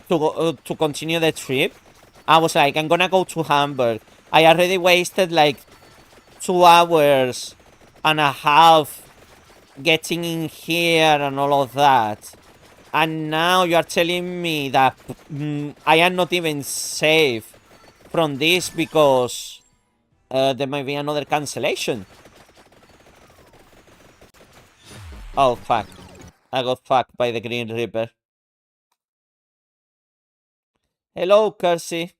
to continue the trip. I was like, I'm gonna go to Hamburg. I already wasted like 2 hours and a half getting in here and all of that. And now you are telling me that I am not even safe from this because there might be another cancellation. Oh, fuck. I got fucked by the Green Reaper. Hello, Kersey.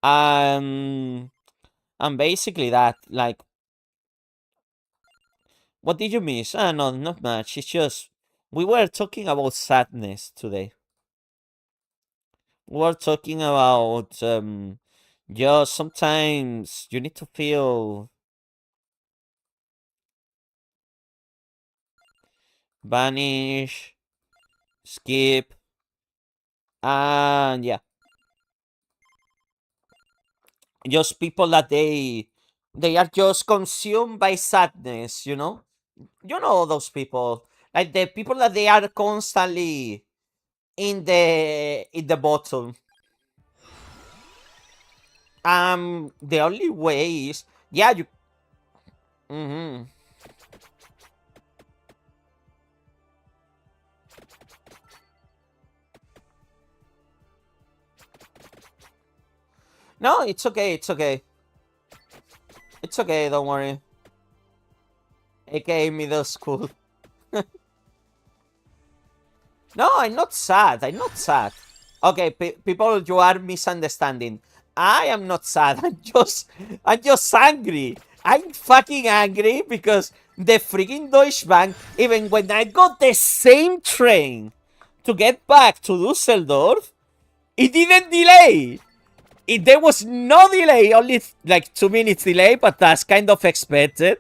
Um, and basically that, like, what did you miss? No, not much. It's just, we were talking about sadness today. We were talking about, Just sometimes you need to feel vanish, skip, and yeah, just people that they are just consumed by sadness. You know those people, like the people that they are constantly in the bottom. The only way is, yeah, you. hmm No, it's okay. It's okay. It's okay. Don't worry. AKA middle school. No, I'm not sad. I'm not sad. Okay, people, you are misunderstanding. I am not sad. I'm just angry. I'm fucking angry because the freaking Deutschbahn, even when I got the same train to get back to Dusseldorf, it didn't delay. There was no delay, only like 2 minutes delay, but that's kind of expected.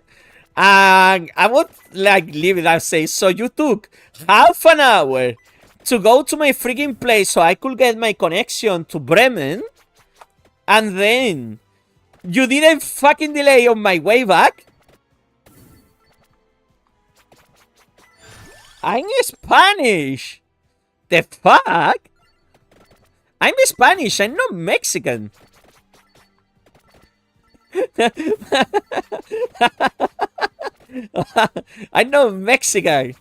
And I would like leave it and say, so you took half an hour to go to my freaking place so I could get my connection to Bremen, and then you didn't fucking delay on my way back? I'm Spanish. The fuck? I'm Spanish. I'm not Mexican. I'm not Mexican.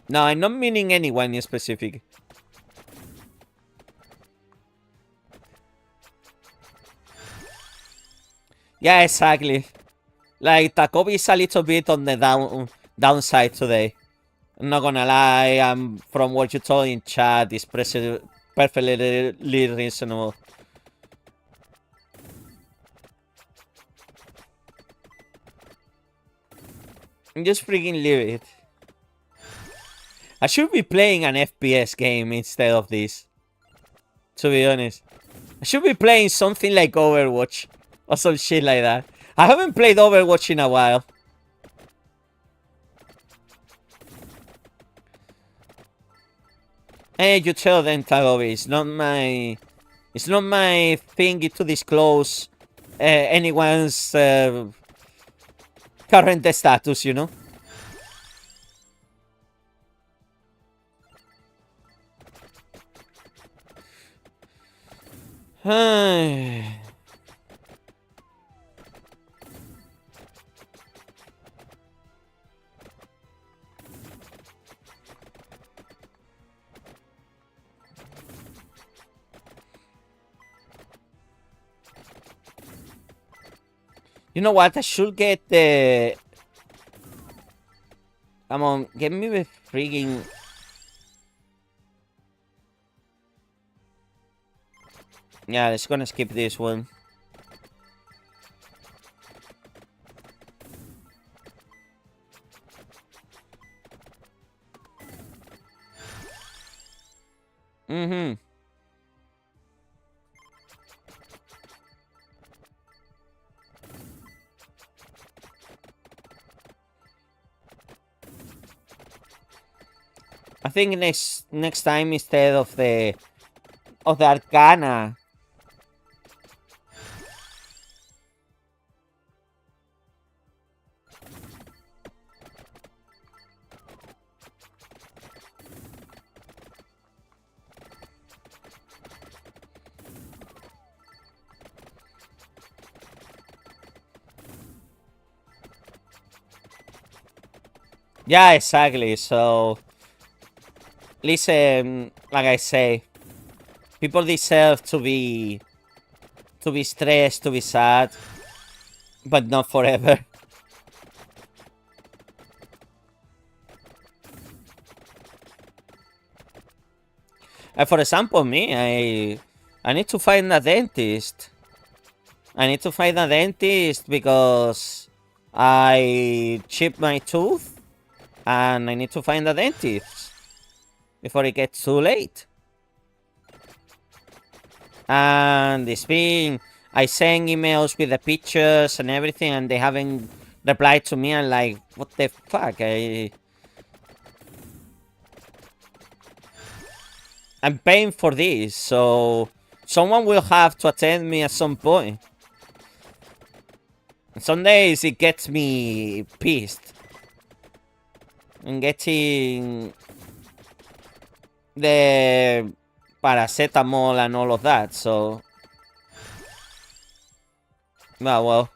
No, I'm not meaning anyone in specific. Yeah, exactly. Like, Takobi is a little bit on the downside today. I'm not gonna lie, from what you told in chat, it's perfectly reasonable. Just freaking leave it. I should be playing an FPS game instead of this. To be honest. I should be playing something like Overwatch. Or some shit like that. I haven't played Overwatch in a while. Hey, you tell them, Tagobi. It's not my thing to disclose anyone's current status, you know? You know what? I should get the... Come on, get me the freaking... Yeah, let's gonna skip this one. Mm-hmm. I think next time instead of the Arcana. Yeah, exactly. So, listen, like I say, people deserve to be stressed, to be sad, but not forever. For example, me, I need to find a dentist. I need to find a dentist because I chipped my tooth, and I need to find a dentist. before it gets too late. And it's been, I send emails with the pictures and everything, and they haven't replied to me. And like, what the fuck? I'm paying for this, so someone will have to attend me at some point. Some days it gets me pissed. And getting the paracetamol and all of that, so... well.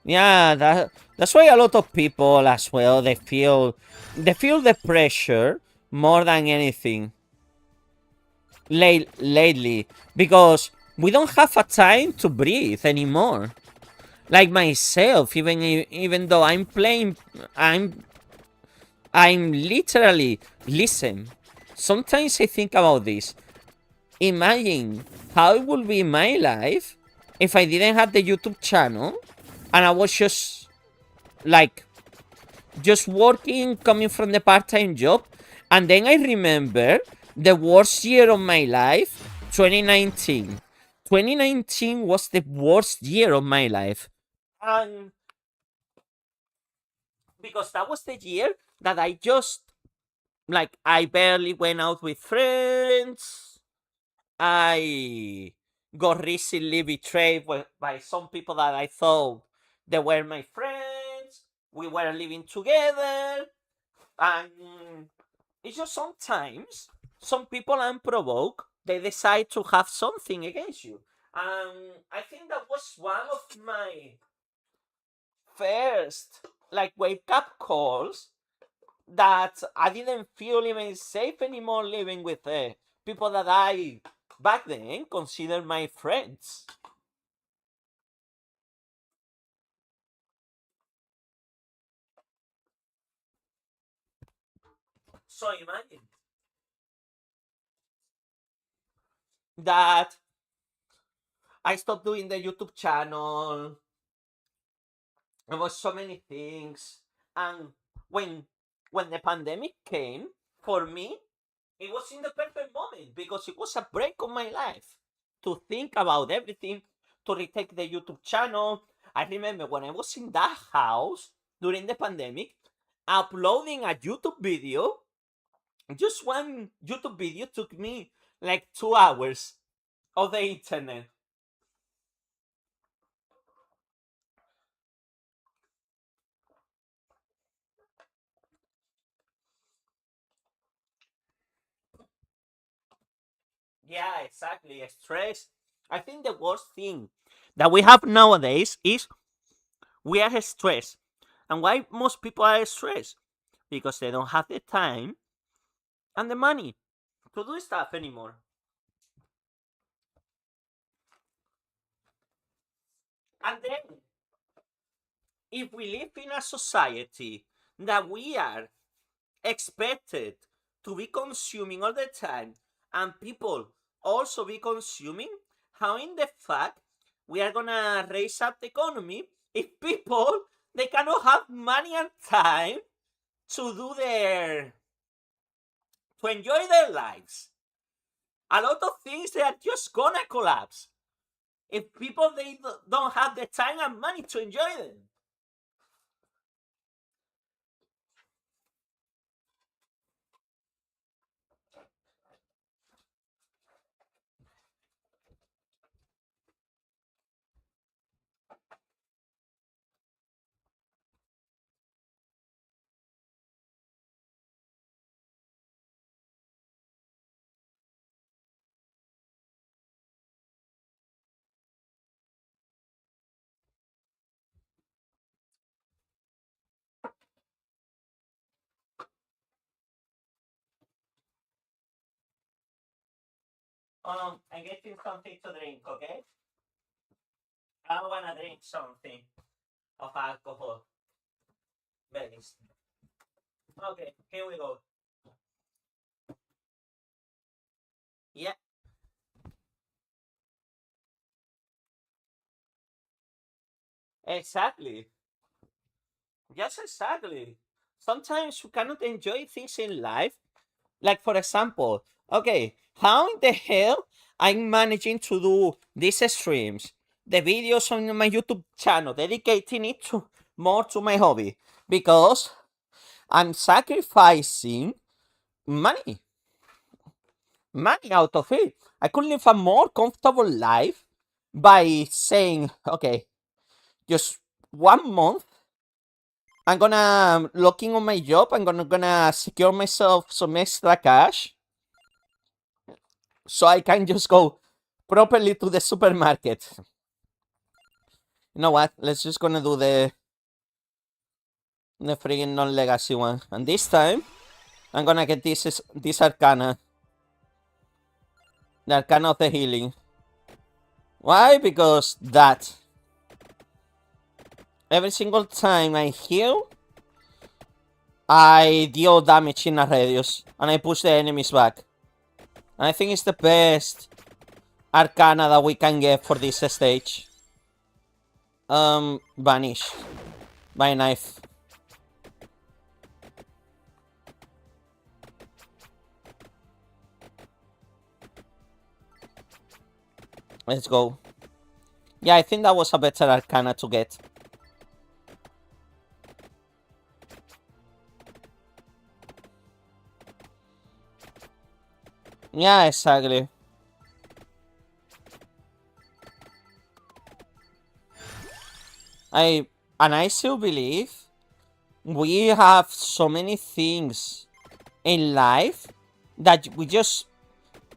Yeah, that's why a lot of people as well, they feel the pressure more than anything lately, because we don't have a time to breathe anymore. Like myself, even though I'm playing, I'm literally, listen. Sometimes I think about this. Imagine how it would be my life if I didn't have the YouTube channel and I was just working, coming from the part-time job. And then I remember the worst year of my life, 2019. 2019 was the worst year of my life. And because that was the year that I barely went out with friends. I got recently betrayed by some people that I thought they were my friends. We were living together. And it's just sometimes some people unprovoked, they decide to have something against you. I think that was one of my first wake up calls, that I didn't feel even safe anymore living with people that I back then considered my friends. So imagine that I stopped doing the YouTube channel. There was so many things, and when when the pandemic came, for me, it was in the perfect moment because it was a break of my life to think about everything, to retake the YouTube channel. I remember when I was in that house during the pandemic, uploading a YouTube video. Just one YouTube video took me like 2 hours of the internet. Yeah, exactly. Stress. I think the worst thing that we have nowadays is we are stressed. And why most people are stressed? Because they don't have the time and the money to do stuff anymore. And then, if we live in a society that we are expected to be consuming all the time, and people also be consuming, how in the fact we are gonna raise up the economy if people they cannot have money and time to do to enjoy their lives? A lot of things they are just gonna collapse if people they don't have the time and money to enjoy them. I'm getting something to drink, okay? I wanna drink something of alcohol. Base. Okay, here we go. Yeah, exactly. Yes, exactly. Sometimes we cannot enjoy things in life. Like, for example, okay, how in the hell I'm managing to do these streams, the videos on my YouTube channel, dedicating it to more to my hobby? Because I'm sacrificing money, money out of it. I could live a more comfortable life by saying, okay, just 1 month I'm gonna looking on my job. I'm gonna secure myself some extra cash so I can just go properly to the supermarket. You know what? Let's just gonna do the friggin' non-legacy one, and this time I'm gonna get this Arcana, the Arcana of the Healing. Why? Because that every single time I heal, I deal damage in a radius, and I push the enemies back. And I think it's the best Arcana that we can get for this stage. Vanish. By knife. Let's go. Yeah, I think that was a better Arcana to get. Yeah, exactly. And I still believe we have so many things in life that we just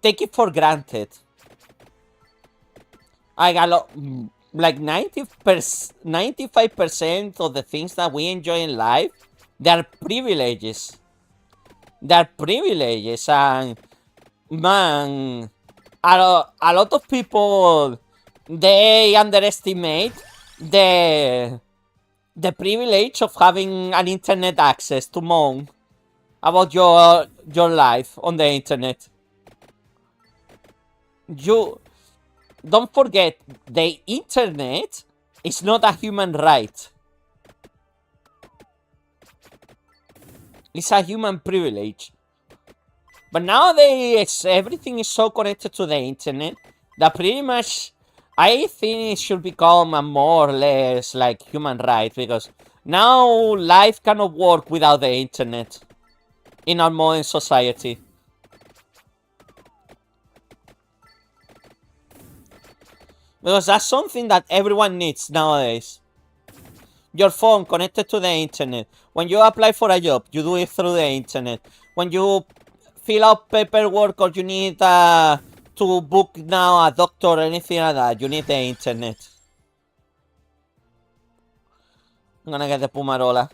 take it for granted. I got like 95% of the things that we enjoy in life, they're privileges. They're privileges, and man, a lot of people, they underestimate the privilege of having an internet access to moan about your life on the internet. You don't forget, the internet is not a human right. It's a human privilege. But nowadays, everything is so connected to the internet that pretty much I think it should become a more or less like human right, because now life cannot work without the internet in our modern society. Because that's something that everyone needs nowadays. Your phone connected to the internet. When you apply for a job, you do it through the internet. When you fill out paperwork, or you need to book now a doctor or anything like that, you need the internet. I'm gonna get the Pumarola.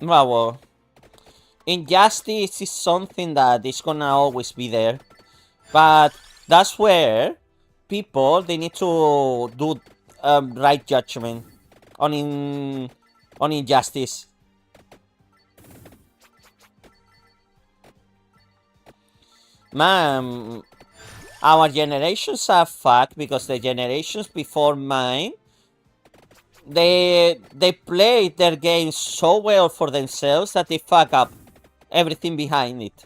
Well, injustice is something that is gonna always be there. But that's where people, they need to do right judgment on injustice. Man, our generations are fucked because the generations before mine, they played their games so well for themselves that they fuck up everything behind it.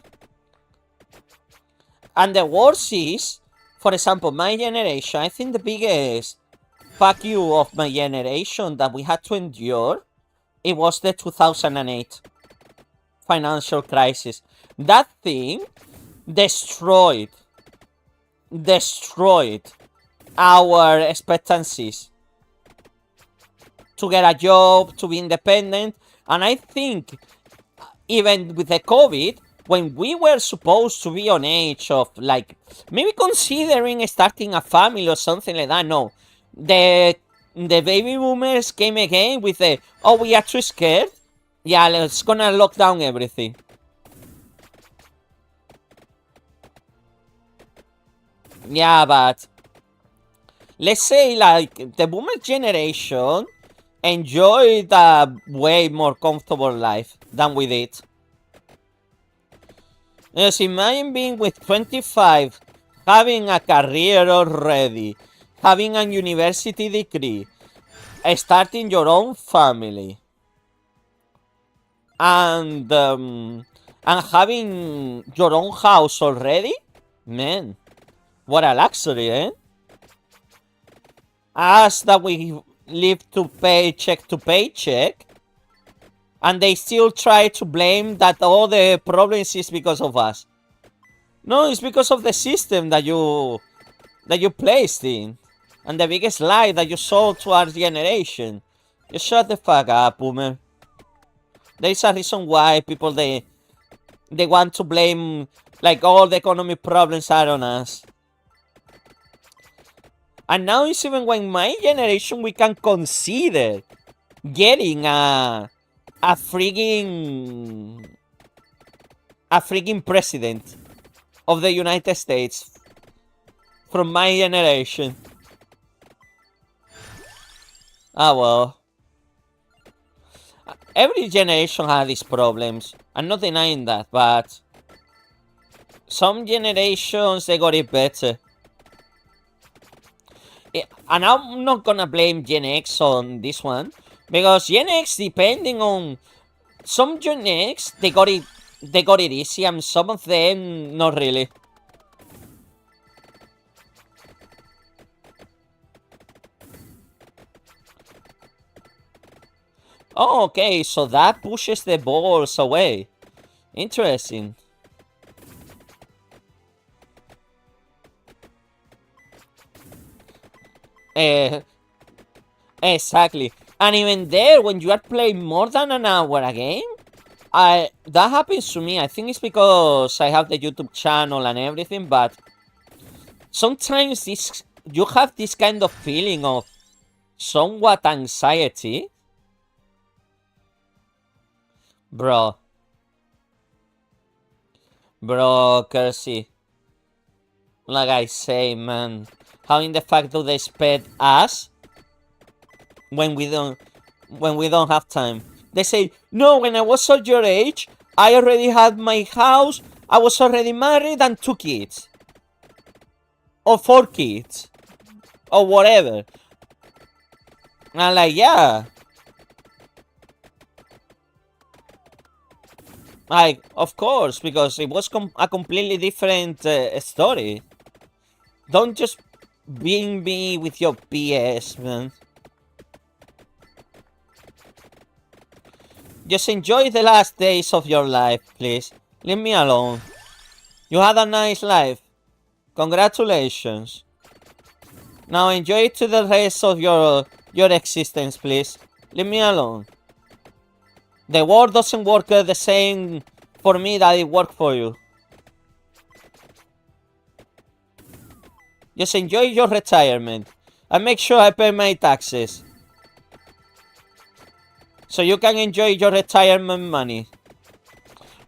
And the worst is, for example, my generation, I think the biggest fuck you of my generation that we had to endure, it was the 2008 financial crisis. That thing destroyed our expectancies to get a job, to be independent. And I think even with the COVID, when we were supposed to be on age of, like, maybe considering starting a family or something like that. No, the baby boomers came again with the, oh, we are too scared. Yeah, let's gonna lock down everything. Yeah, but let's say, like, the boomer generation enjoyed a way more comfortable life than we did. Just imagine being with 25, having a career already, having a university degree, starting your own family, and having your own house already. Man, what a luxury, eh? Us that we live to paycheck to paycheck, and they still try to blame that all the problems is because of us. No, it's because of the system that you placed in, and the biggest lie that you sold to our generation. You shut the fuck up, boomer. There is a reason why people they want to blame, like, all the economic problems are on us. And now it's even when my generation we can consider getting a freaking president of the United States from my generation. Ah, well. Every generation has these problems. I'm not denying that, but some generations, they got it better. And I'm not gonna blame Gen X on this one, because Gen X, depending on some Gen X, they got it easy, and some of them not really. Oh, okay, so that pushes the balls away. Interesting. Exactly. And even there, when you are playing more than an hour a game, that happens to me. I think it's because I have the YouTube channel and everything, but sometimes you have this kind of feeling of somewhat anxiety. Bro, Kersey, like I say, man, how in the fact do they expect us when we don't have time? They say, no, when I was at your age, I already had my house, I was already married, and 2 kids. Or 4 kids. Or whatever. And I'm like, yeah. Like, of course, because it was a completely different story. Don't just bring me with your BS, man. Just enjoy the last days of your life, please. Leave me alone. You had a nice life. Congratulations. Now enjoy it to the rest of your existence, please. Leave me alone. The world doesn't work the same for me that it worked for you. Just enjoy your retirement. And make sure I pay my taxes. So you can enjoy your retirement money.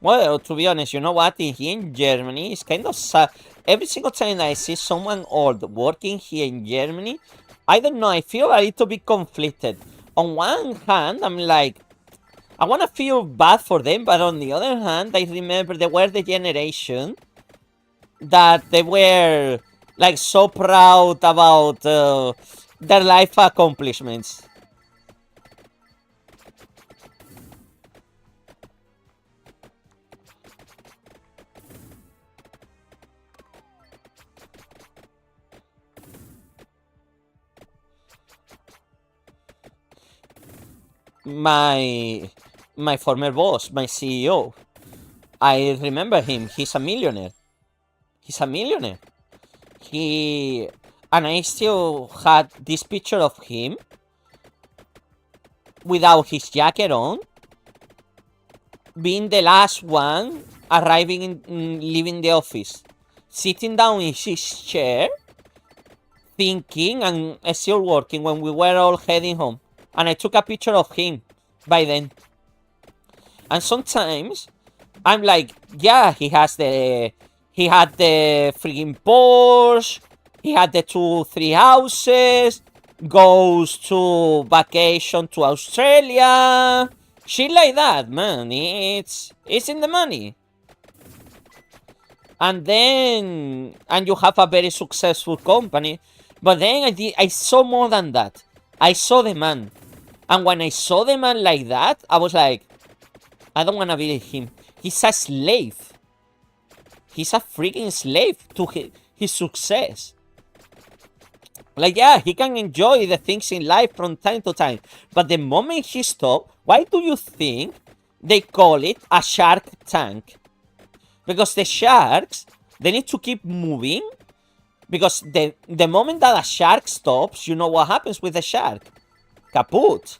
Well, to be honest, you know what? Here in Germany, it's kind of sad. Every single time I see someone old working here in Germany, I don't know, I feel a little bit conflicted. On one hand, I'm like, I want to feel bad for them, but on the other hand, I remember they were the generation that they were, like, so proud about their life accomplishments. My former boss, my CEO, I remember him. He's a millionaire. He's a millionaire. And I still had this picture of him without his jacket on, being the last one arriving leaving the office, sitting down in his chair, thinking and still working when we were all heading home. And I took a picture of him by then. And sometimes I'm like, yeah, he had the freaking Porsche, he had the 2-3 houses, goes to vacation to Australia, shit like that, man. It's in the money. And then you have a very successful company. But then I saw more than that. I saw the man. And when I saw the man like that, I was like, I don't want to be him. He's a slave. He's a freaking slave to his success. Like, yeah, he can enjoy the things in life from time to time. But the moment he stops, why do you think they call it a shark tank? Because the sharks, they need to keep moving. Because the moment that a shark stops, you know what happens with the shark? Kaput.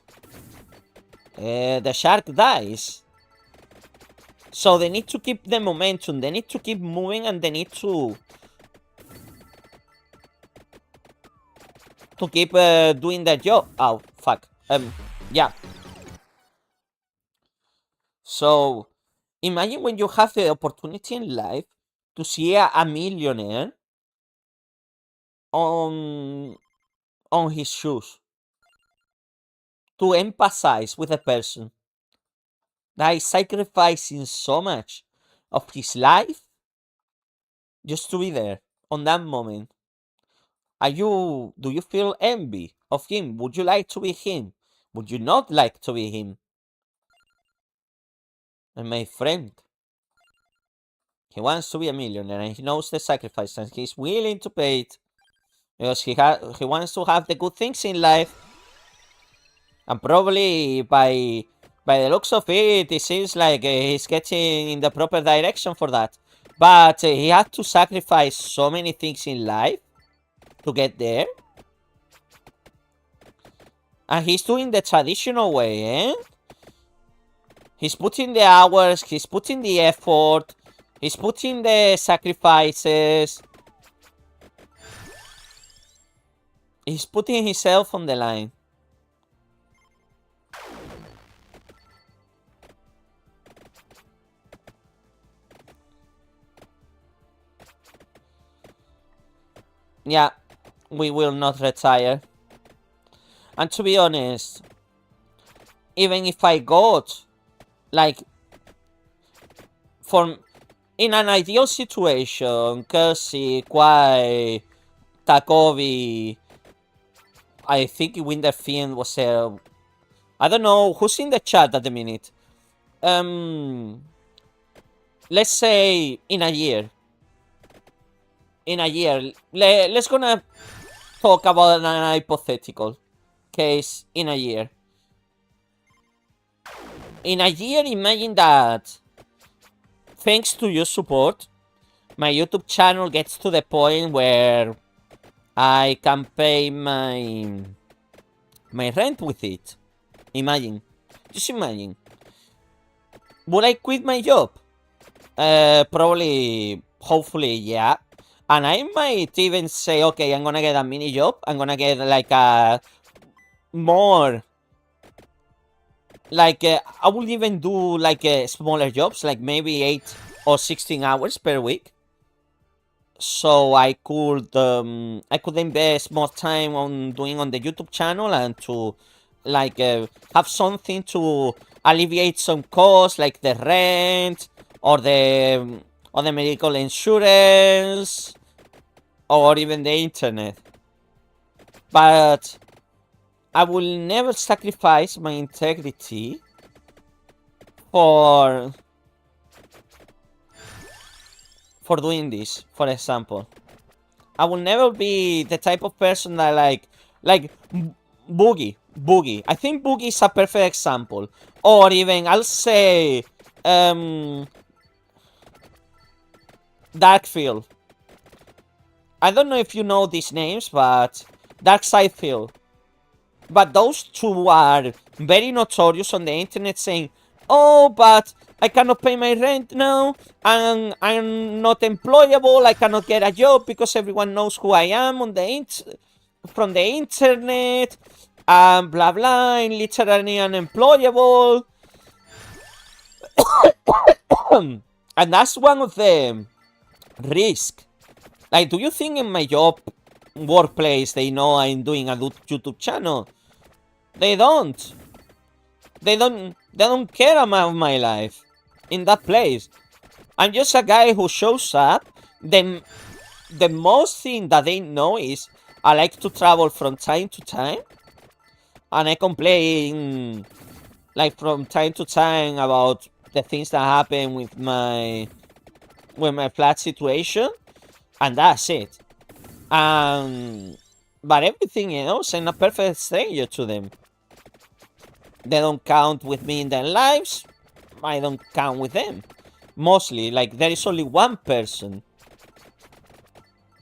The shark dies. So they need to keep the momentum. They need to keep moving, and they need to keep doing their job. Oh, fuck. Yeah. So imagine when you have the opportunity in life to see a millionaire on his shoes, to empathize with a person that is sacrificing so much of his life just to be there on that moment. Do you feel envy of him? Would you like to be him? Would you not like to be him? And my friend, he wants to be a millionaire, and he knows the sacrifice, and he's willing to pay it because he wants to have the good things in life. And probably by the looks of it, it seems like he's getting in the proper direction for that. But he had to sacrifice so many things in life to get there. And he's doing the traditional way, eh? He's putting the hours, he's putting the effort, he's putting the sacrifices. He's putting himself on the line. Yeah, we will not retire. And to be honest, even if I got, like, in an ideal situation, Kersey, Kwai, Takovi, I think Winterfiend was I don't know who's in the chat at the minute. Let's say in a year. Let's gonna talk about an hypothetical case in a year. In a year, imagine that thanks to your support, my YouTube channel gets to the point where I can pay my rent with it. Imagine. Just imagine. Would I quit my job? Probably, hopefully, yeah. And I might even say, okay, I'm gonna get a mini job. I'm gonna get like a more, like, I would even do like smaller jobs, like maybe 8 or 16 hours per week. So I could invest more time on doing on the YouTube channel and to like have something to alleviate some costs, like the rent or the medical insurance or even the internet. But I will never sacrifice my integrity for doing this. For example, I will never be the type of person that like Boogie. I think Boogie is a perfect example. Or even I'll say Darkfield. I don't know if you know these names, but Darksidefield. But those two are very notorious on the internet saying, oh, but I cannot pay my rent now, and I'm not employable, I cannot get a job because everyone knows who I am on the from the internet, and blah blah, I'm literally unemployable. And that's one of the risks. Like, do you think in my job workplace they know I'm doing a YouTube channel? They don't. They don't care about my life in that place. I'm just a guy who shows up. The most thing that they know is I like to travel from time to time, and I complain like from time to time about the things that happen with my flat situation, and that's it. But everything else, I'm a perfect stranger to them. They don't count with me in their lives. I don't count with them. Mostly, like, there is only one person.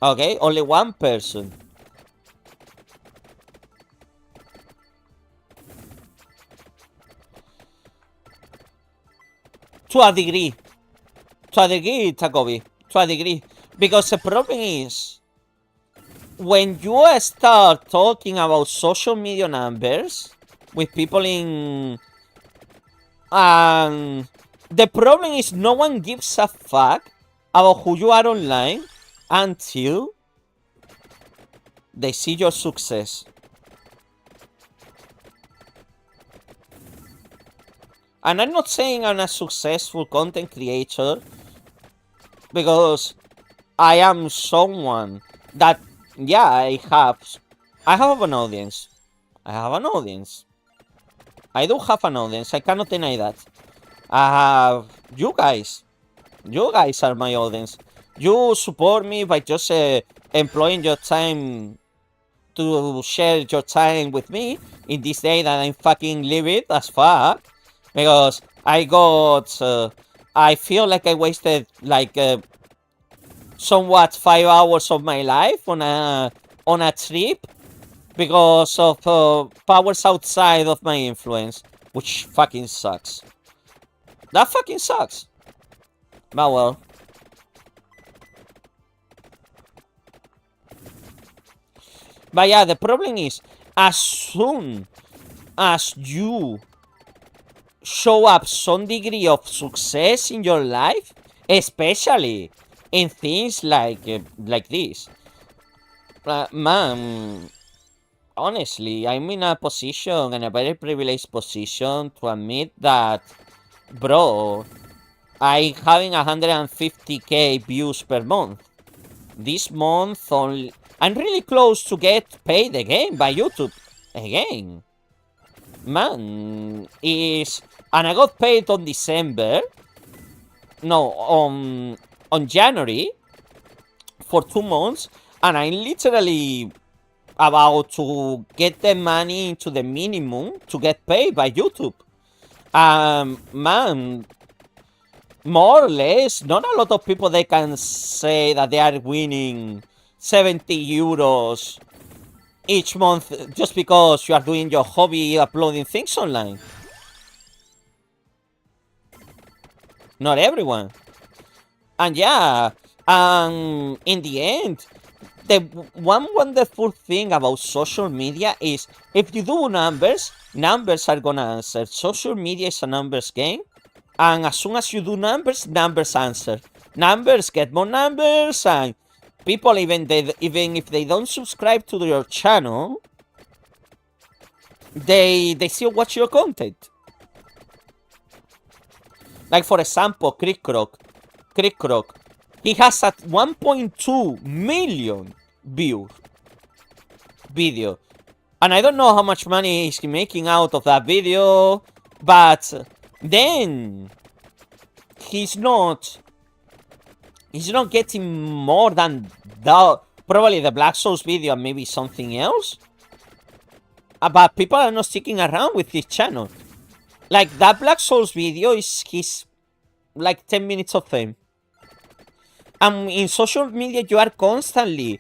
Okay? Only one person. To a degree. To a degree, Takobi. To a degree. Because the problem is, when you start talking about social media numbers with people in... the problem is no one gives a fuck about who you are online until they see your success. And I'm not saying I'm a successful content creator, because I am someone that, yeah, I have an audience. I have an audience. I do have an audience. I cannot deny that. I have you guys. You guys are my audience. You support me by just employing your time to share your time with me in this day that I'm fucking livid as fuck. Because I feel like I wasted like somewhat 5 hours of my life on a trip because of powers outside of my influence, which fucking sucks. That fucking sucks. But well. But yeah, the problem is, as soon as you show up some degree of success in your life, especially in things like this, man, honestly, I'm in a position, in a very privileged position, to admit that, bro, I'm having 150k views per month. This month, only, I'm really close to get paid again by YouTube. Again. Man, and I got paid on December. No, on January for 2 months, and I'm literally about to get the money into the minimum to get paid by YouTube. Man, more or less, not a lot of people, they can say that they are winning 70 euros each month just because you are doing your hobby uploading things online. Not everyone. And yeah, in the end, the one wonderful thing about social media is if you do numbers, numbers are gonna answer. Social media is a numbers game, and as soon as you do numbers, numbers answer. Numbers get more numbers, and people, even if they don't subscribe to your channel, they still watch your content. Like, for example, Crick Croc. He has a 1.2 million view video. And I don't know how much money he's making out of that video, but then he's not getting more than probably the Black Souls video and maybe something else. But people are not sticking around with his channel. Like, that Black Souls video is his, like, 10 minutes of fame. And in social media, you are constantly,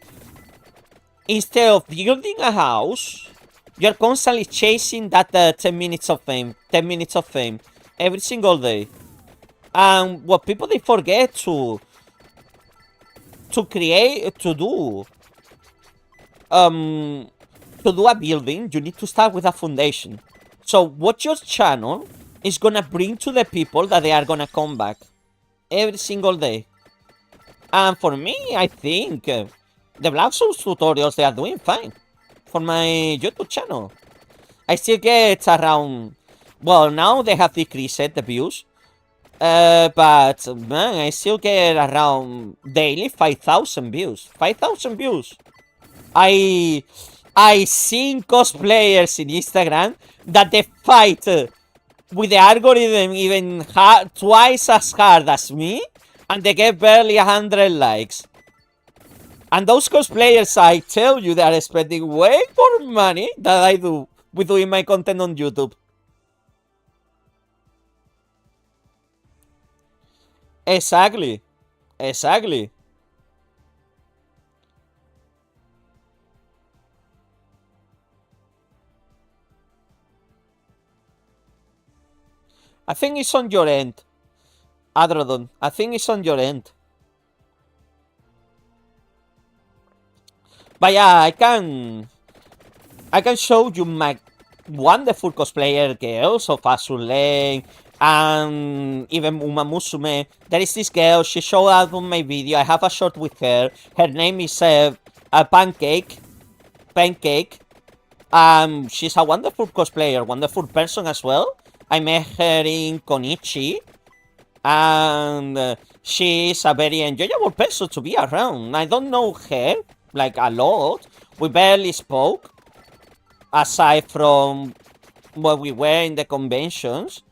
instead of building a house, you're constantly chasing that 10 minutes of fame. 10 minutes of fame. every single day. And what people they forget to create um to do a building, you need to start with a foundation. So what your channel is gonna bring to the people that they are gonna come back every single day. And for me, I think the Black Souls tutorials, they are doing fine for my YouTube channel. I still get around, well, now they have decreased the views, but man, I still get around daily 5,000 views. 5,000 views. I seen cosplayers in Instagram that they fight with the algorithm even twice as hard as me, and they get barely 100 likes. And those cosplayers, I tell you, they are spending way more money than I do with doing my content on YouTube. Exactly. Exactly. I think it's on your end, Adrodon. I think it's on your end. But yeah, I can show you my wonderful cosplayer girls of Azur Lane and even Uma Musume. There is this girl, she showed up on my video. I have a shot with her. Her name is a Pancake. Pancake. She's a wonderful cosplayer, wonderful person as well. I met her in Konichi, and she's a very enjoyable person to be around. I don't know her, like, a lot. We barely spoke, aside from when we were in the conventions.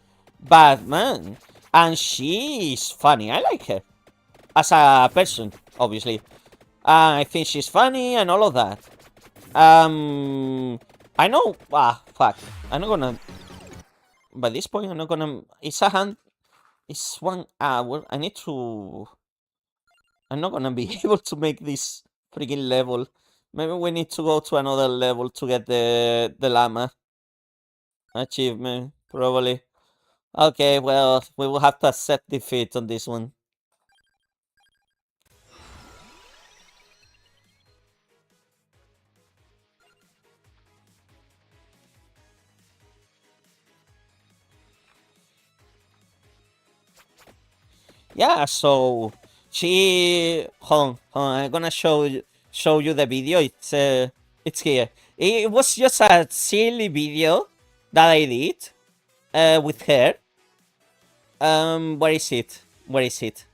But, man, and she's funny. I like her. As a person, obviously. I think she's funny and all of that. I know. Fuck. I'm not gonna. By this point, I'm not gonna. It's a hand. It's 1 hour. I need to. I'm not gonna be able to make this freaking level. Maybe we need to go to another level to get the llama achievement. Probably. Okay, well, we will have to accept defeat on this one. Yeah, so hold on, I'm gonna show you the video. It's here. It was just a silly video that I did with her. Where is it? Where is it?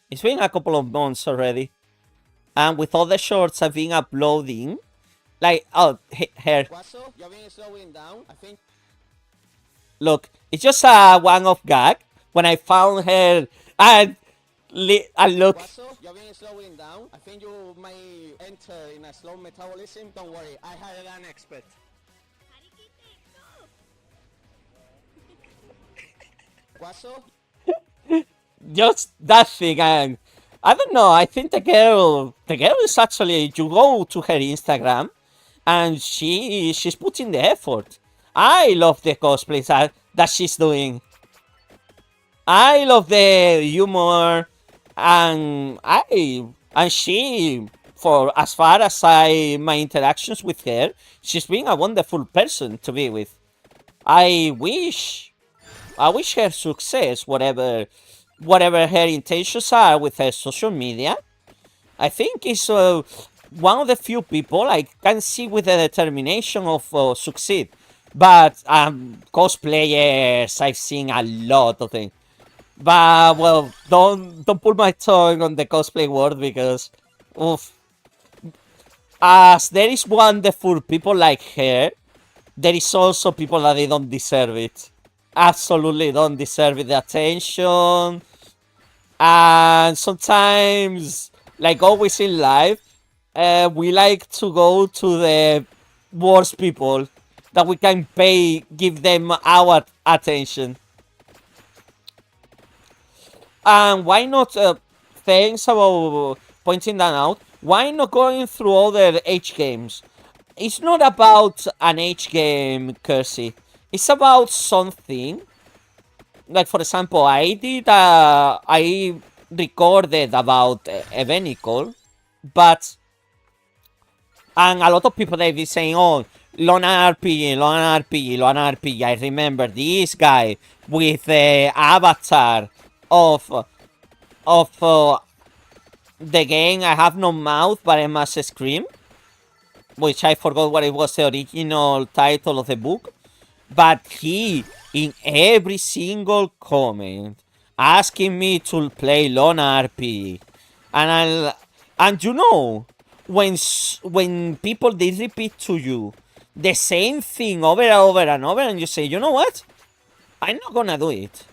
It's been a couple of months already. And with all the shorts I've been uploading, like, oh, her. Look, it's just a one-off gag. When I found her, and look. You're being slowing down. I think you may enter in a slow metabolism. Don't worry, I hired an expert. Guaso? Just that thing, and I don't know. I think the girl is actually. You go to her Instagram, and she's putting the effort. I love the cosplays that she's doing. I love the humor, and she, for as far as my interactions with her, she's been a wonderful person to be with. I wish her success, whatever her intentions are with her social media. I think it's one of the few people I can see with the determination of succeed. But cosplayers, I've seen a lot of them. But well, don't pull my tongue on the cosplay world because, oof. As there is wonderful people like her, there is also people that they don't deserve it. Absolutely don't deserve the attention. And sometimes, like always in life, we like to go to the worst people that we can give them our attention. And why not, thanks about pointing that out, why not going through other H games? It's not about an H game, Kersey. It's about something. Like, for example, I recorded about a vehicle, but, and a lot of people, they've been saying, oh, Lona RPG, Lona RPG, Lona RPG. I remember this guy with the avatar of the game. I have no mouth, but I must scream, which I forgot what it was, the original title of the book. But he, in every single comment, asking me to play Lona RP, and you know, when people, they repeat to you the same thing over and over and over, and you say, you know what, I'm not gonna do it.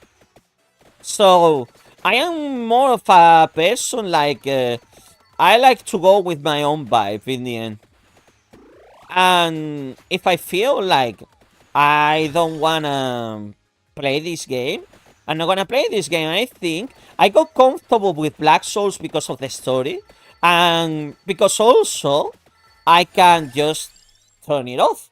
So I am more of a person like I like to go with my own vibe in the end. And if I feel like I don't wanna play this game, I'm not gonna play this game. I think I got comfortable with Black Souls because of the story, and because also I can just turn it off.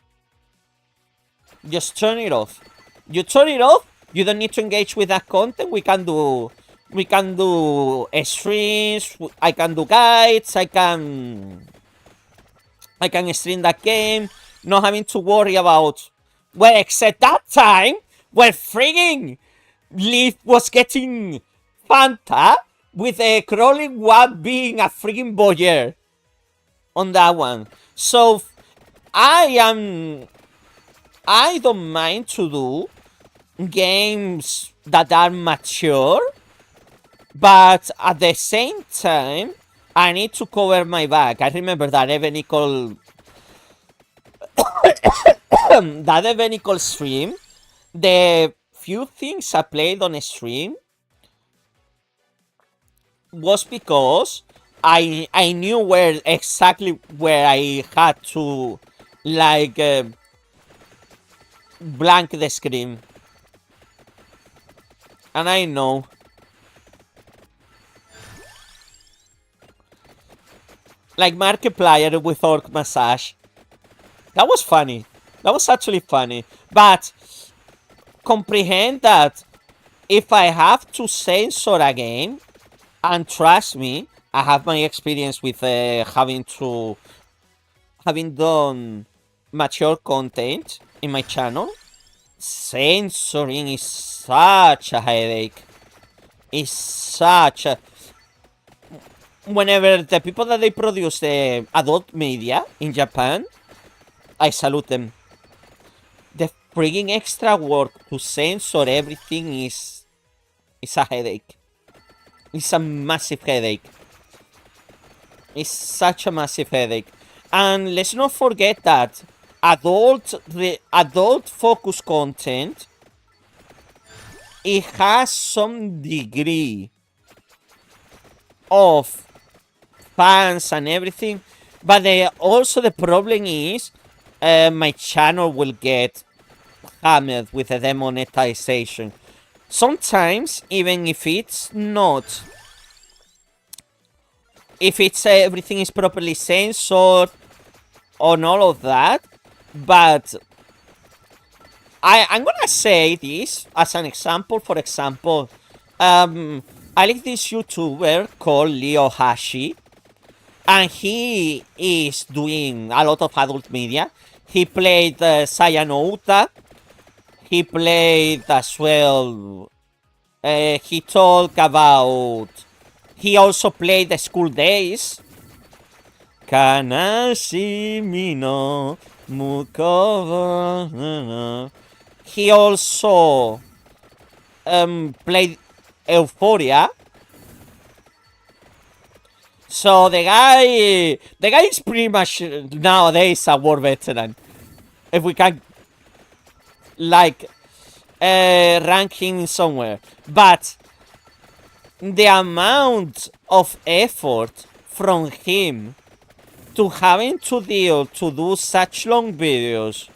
Just turn it off. You turn it off. You don't need to engage with that content. We can do streams. I can do guides. I can stream that game, not having to worry about. Well, except that time where frigging Leaf was getting Fanta with a crawling one being a frigging boyer on that one. So I don't mind to do games that are mature, but at the same time, I need to cover my back. I remember that Evenical stream, the few things I played on stream was because I knew exactly where I had to, like, blank the screen. And I know. Like Markiplier with Orc Massage. That was funny. That was actually funny. But comprehend that if I have to censor a game, and trust me, I have my experience with having done mature content in my channel. Censoring is such a headache. It's such a... Whenever the people that they produce the adult media in Japan, I salute them. The frigging extra work to censor everything is a headache. It's a massive headache. It's such a massive headache. And let's not forget that adult focus content, it has some degree of fans and everything, but also the problem is my channel will get hammered with the demonetization. Sometimes, even if it's not, if everything is properly censored on all of that, but I'm gonna say this as an example. For example, I like this YouTuber called Leo Hashi, and he is doing a lot of adult media. He played Sayanouta. He played as well. He talked about. He also played the School Days. Kanashimi no Mukova. He also played Euphoria. So the guy is pretty much nowadays a war veteran. If we can, like, rank him somewhere. But the amount of effort from him to having to do such long videos,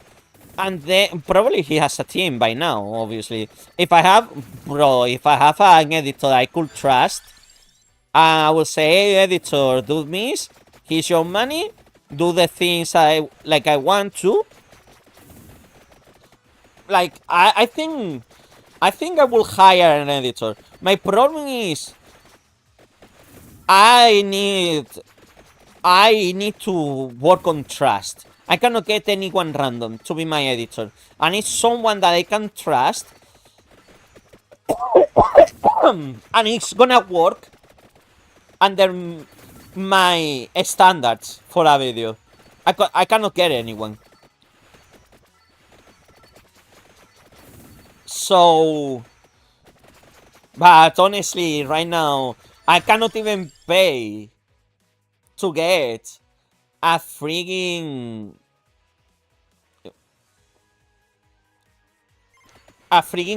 and then probably he has a team by now, obviously. If I have an editor I could trust, I will say, hey, editor, do this, here's your money, do the things I want to, like I think I will hire an editor. My problem is I need I need to work on trust. I cannot get anyone random to be my editor. I need someone that I can trust, and it's gonna work under my standards for a video. I cannot get anyone. So, but honestly, right now, I cannot even pay to get a freaking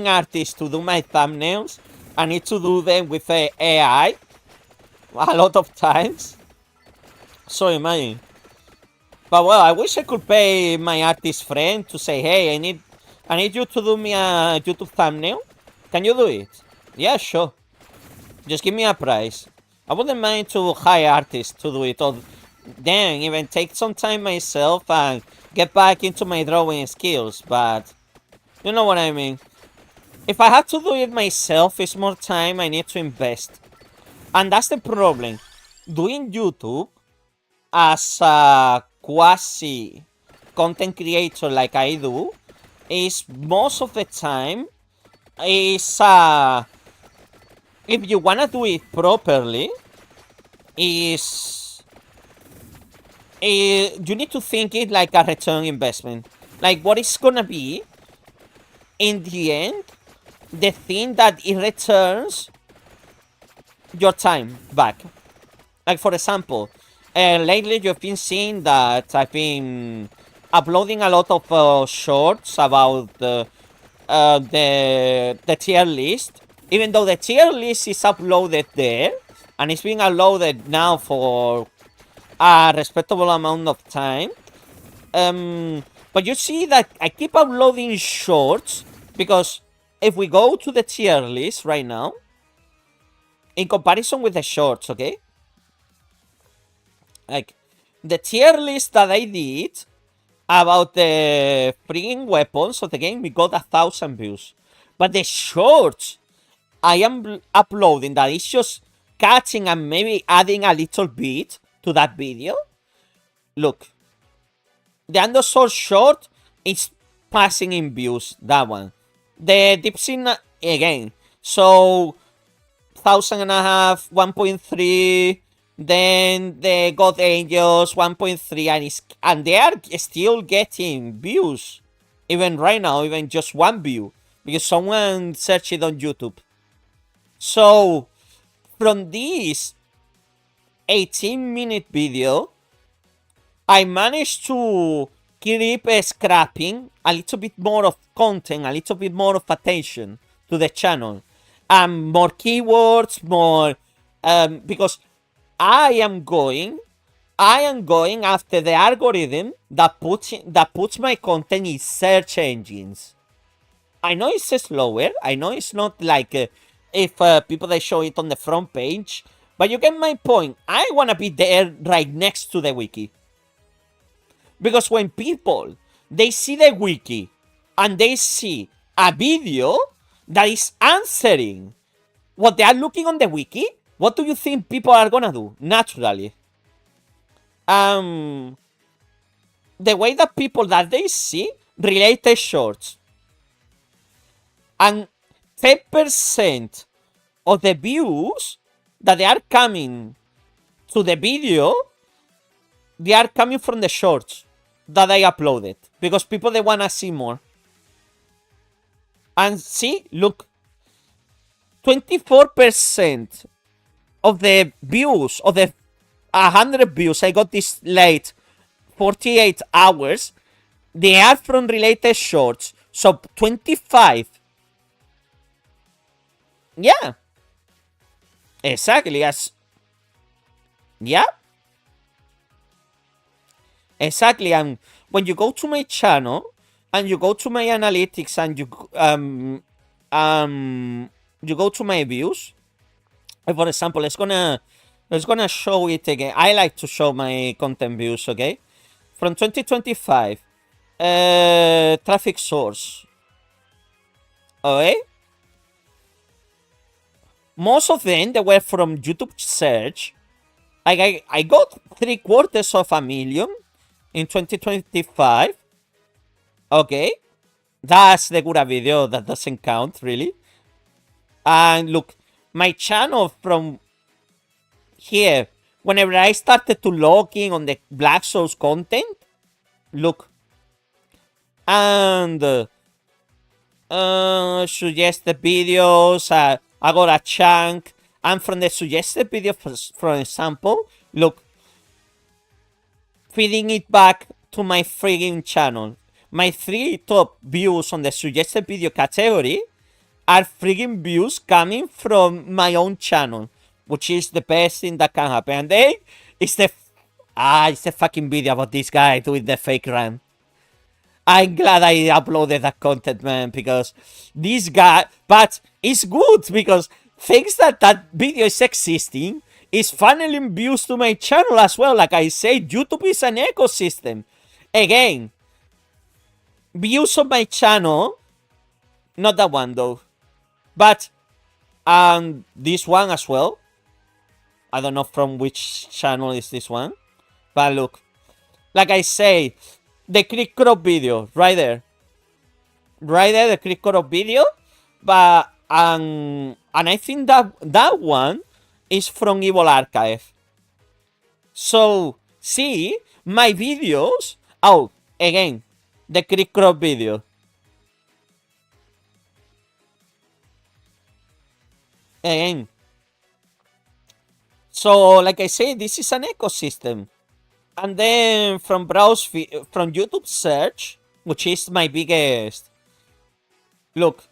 artist to do my thumbnails. I need to do them with AI a lot of times. So imagine. But well, I wish I could pay my artist friend to say, hey, I need you to do me a YouTube thumbnail. Can you do it? Yeah, sure. Just give me a price. I wouldn't mind to hire artists to do it, or then even take some time myself and get back into my drawing skills, but you know what I mean. If I had to do it myself, it's more time I need to invest. And that's the problem. Doing YouTube as a quasi content creator like I do is most of the time is if you wanna do it properly is you need to think it like a return investment. Like what is gonna be in the end the thing that it returns your time back. Like for example, lately you've been seeing that I've been uploading a lot of shorts about the tier list. Even though the tier list is uploaded there, and it's being uploaded now for a respectable amount of time. But you see that I keep uploading shorts because if we go to the tier list right now, in comparison with the shorts, okay? Like, the tier list that I did about the freaking weapons of the game, we got 1,000 views. But the shorts I am uploading that is just catching and maybe adding a little bit to that video. Look, the undersword short is passing in views, that one. The deep sea again. So 1,500, 1.3, then the God Angels 1.3, and they are still getting views. Even right now, even just one view. Because someone searched it on YouTube. So, from this 18-minute video, I managed to keep scrapping a little bit more of content, a little bit more of attention to the channel. More keywords, more... because I am going after the algorithm that puts my content in search engines. I know it's slower. I know it's not like if people they show it on the front page. But you get my point. I want to be there right next to the wiki. Because when people, they see the wiki and they see a video that is answering what they are looking on the wiki, what do you think people are gonna do? Naturally. The way that people that they see related shorts. And 10% of the views that they are coming to the video, they are coming from the shorts that I uploaded. Because people, they want to see more. And see, look. 24% of the views, of the 100 views I got this late, 48 hours, they are from related shorts. So 25. Yeah. Exactly. Yeah. Exactly. And when you go to my channel and you go to my analytics and you go to my views, for example, let's gonna show it again. I like to show my content views, okay? From 2025, traffic source. Okay? Most of them, they were from YouTube search. Like, I got 750,000 in 2025. Okay? That's the good video. That doesn't count, really. And look, my channel from here, whenever I started to log in on the Black Souls content, look, and suggested videos, I got a chunk, and from the suggested video, for example, look, feeding it back to my friggin' channel. My 3 top views on the suggested video category are friggin' views coming from my own channel, which is the best thing that can happen. And then it's the fucking video about this guy doing the fake run. I'm glad I uploaded that content, man, because this guy, but it's good because thanks that video is existing, it's funneling views to my channel as well. Like I said, YouTube is an ecosystem. Again, views on my channel, not that one though, but this one as well. I don't know from which channel is this one, but look, like I say, the click crop video right there, the click crop video, but and I think that one is from Evil Archive. So see my videos. Oh, again, the click crop video. Again. So, like I say, this is an ecosystem. And then from from YouTube search, which is my biggest. Look,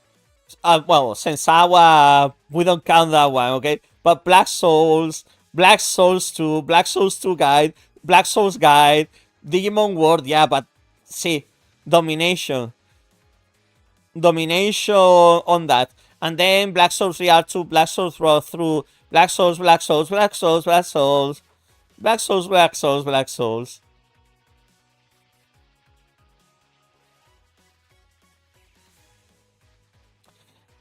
well, Sensawa, we don't count that one, okay? But Black Souls 2, Black Souls 2 guide, Black Souls guide, Digimon World, yeah, but see, domination on that. And then Black Souls Real 2, Black Souls Raw through, Black Souls, Black Souls, Black Souls, Black Souls, Black Souls, Black Souls, Black Souls.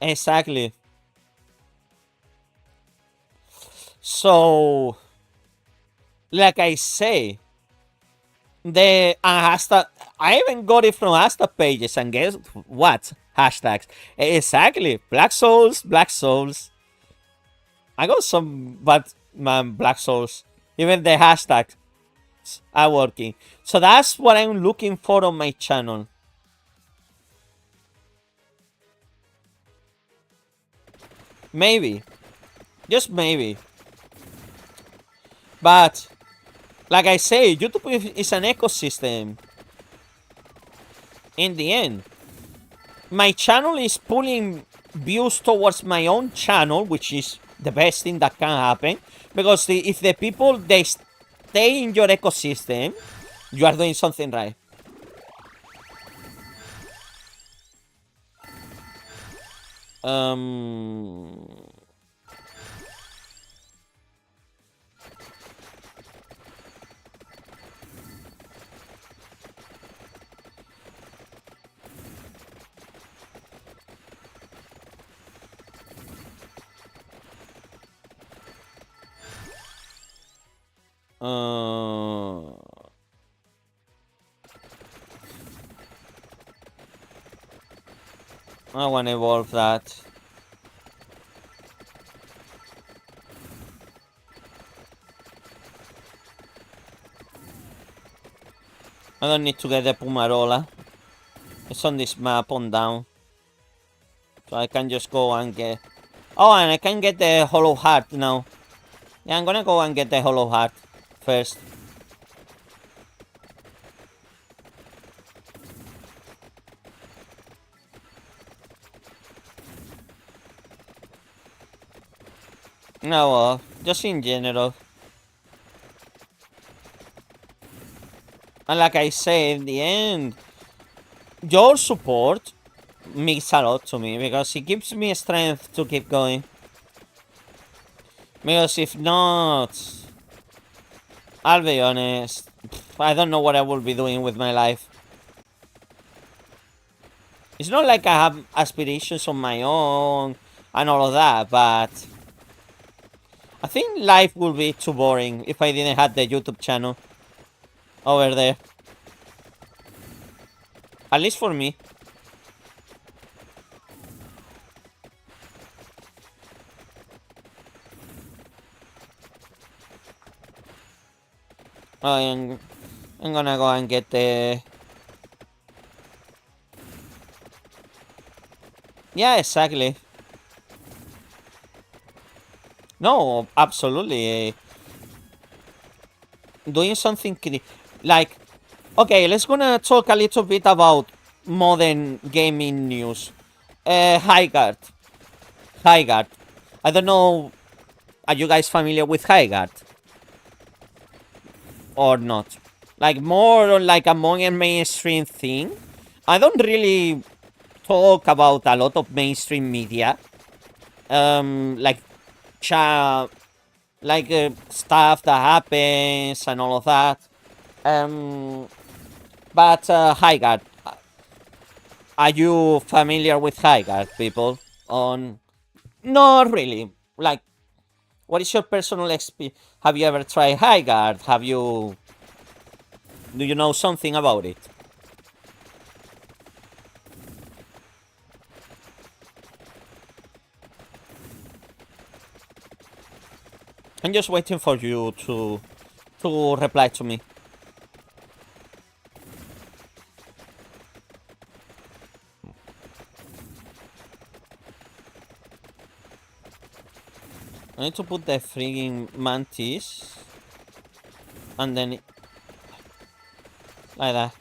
Exactly. So, like I say, the hashtag, I even got it from hashtag pages, and guess what? Hashtags. Exactly. Black Souls, Black Souls. I got some bad man Black Souls. Even the hashtags are working. So that's what I'm looking for on my channel. Maybe. Just maybe. But, like I say, YouTube is an ecosystem. In the end, my channel is pulling views towards my own channel, which is the best thing that can happen. Because if the people, they stay in your ecosystem, you are doing something right. I want to evolve that. I don't need to get the Pumarola. It's on this map on down. So I can just go and get... Oh, and I can get the Hollow Heart now. Yeah, I'm gonna go and get the Hollow Heart first. No, well, just in general. And like I say, in the end, your support means a lot to me because it gives me strength to keep going. Because if not, I'll be honest, I don't know what I will be doing with my life. It's not like I have aspirations on my own and all of that, but I think life would be too boring if I didn't have the YouTube channel over there. At least for me. I'm gonna go and get the... Yeah, exactly. No, absolutely. Doing something... Like, okay, let's gonna talk a little bit about modern gaming news. Highguard. Highguard. I don't know, are you guys familiar with Highguard? Or not? Like, more like among a mainstream thing. I don't really talk about a lot of mainstream media. Like, cha like stuff that happens and all of that. Um, but Highguard, are you familiar with Highguard, people? On Not really. Like, what is your personal experience? Have you ever tried Highguard? Do you know something about it? I'm just waiting for you to reply to me. I need to put the freaking mantis, and then like that.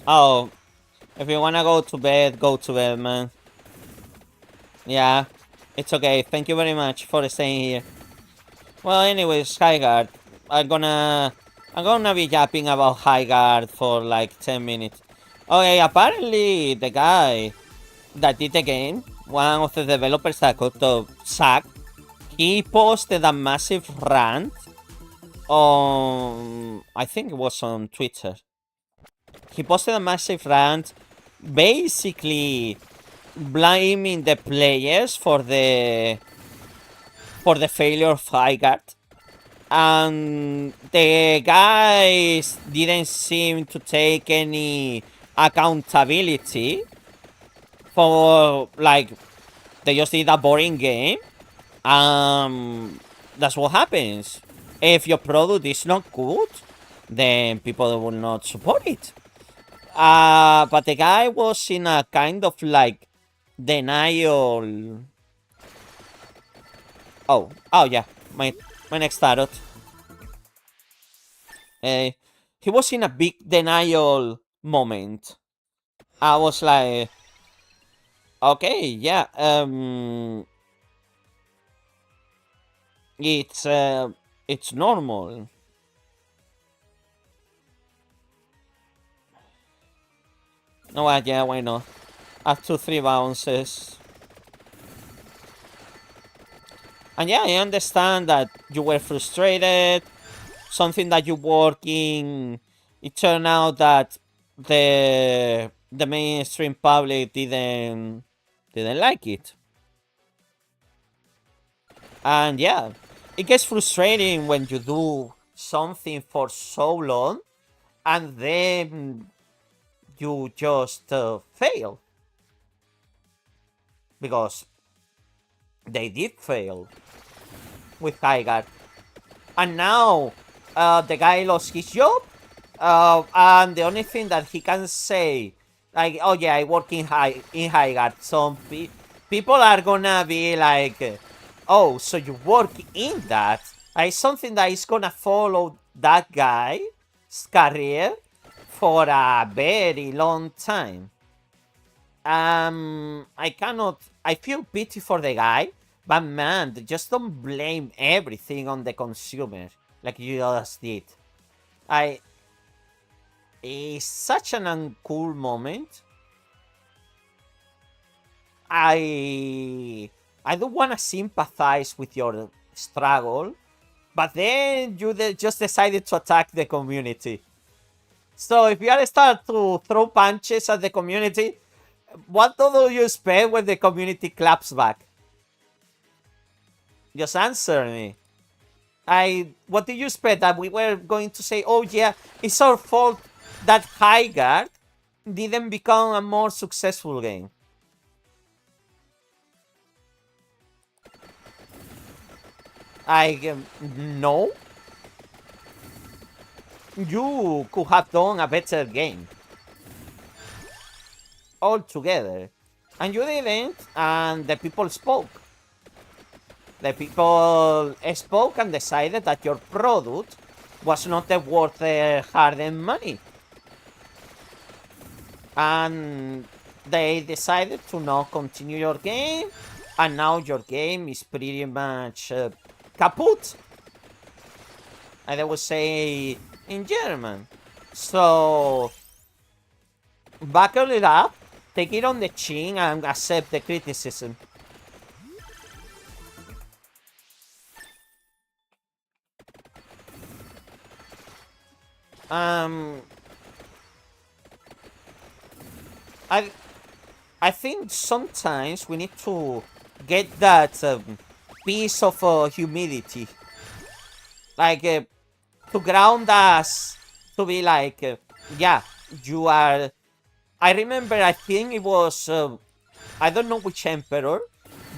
Oh, if you wanna go to bed, man. Yeah, it's okay. Thank you very much for staying here. Well, anyways, Highguard. I'm gonna be yapping about Highguard for like 10 minutes. Okay, apparently the guy that did the game, one of the developers that got the sack, he posted a massive rant on, I think it was on Twitter. He posted a massive rant basically blaming the players for the failure of Highguard. And the guys didn't seem to take any accountability for, like, they just did a boring game. That's what happens. If your product is not good, then people will not support it. But the guy was in a kind of like denial. Oh yeah, my next tarot. Uh, he was in a big denial moment. I was like, okay, yeah, it's normal. No, yeah, why not? Up to 3 bounces. And yeah, I understand that you were frustrated. Something that you work in. It turned out that the mainstream public didn't like it. And yeah, it gets frustrating when you do something for so long and then you just fail. Because they did fail with Highguard. And now the guy lost his job. And the only thing that he can say, like, oh yeah, I work in Highguard. Some people are gonna be like, oh, so you work in that? It's something that is gonna follow that guy's career for a very long time. I feel pity for the guy, but man, just don't blame everything on the consumer like you just did. I It's such an uncool moment. I don't want to sympathize with your struggle, but then you just decided to attack the community. So if you are start to throw punches at the community, what do you expect when the community claps back? Just answer me. What did you expect? That we were going to say, oh yeah, it's our fault that High Guard didn't become a more successful game. No. You could have done a better game altogether. And you didn't, and the people spoke. The people spoke and decided that your product was not worth the hard-earned money. And they decided to not continue your game, and now your game is pretty much kaput. And I would say in German. So, buckle it up, take it on the chin, and accept the criticism. Um, I I think sometimes we need to get that piece of humility, like to ground us, to be like, yeah, you are. I remember, I think it was, I don't know which emperor,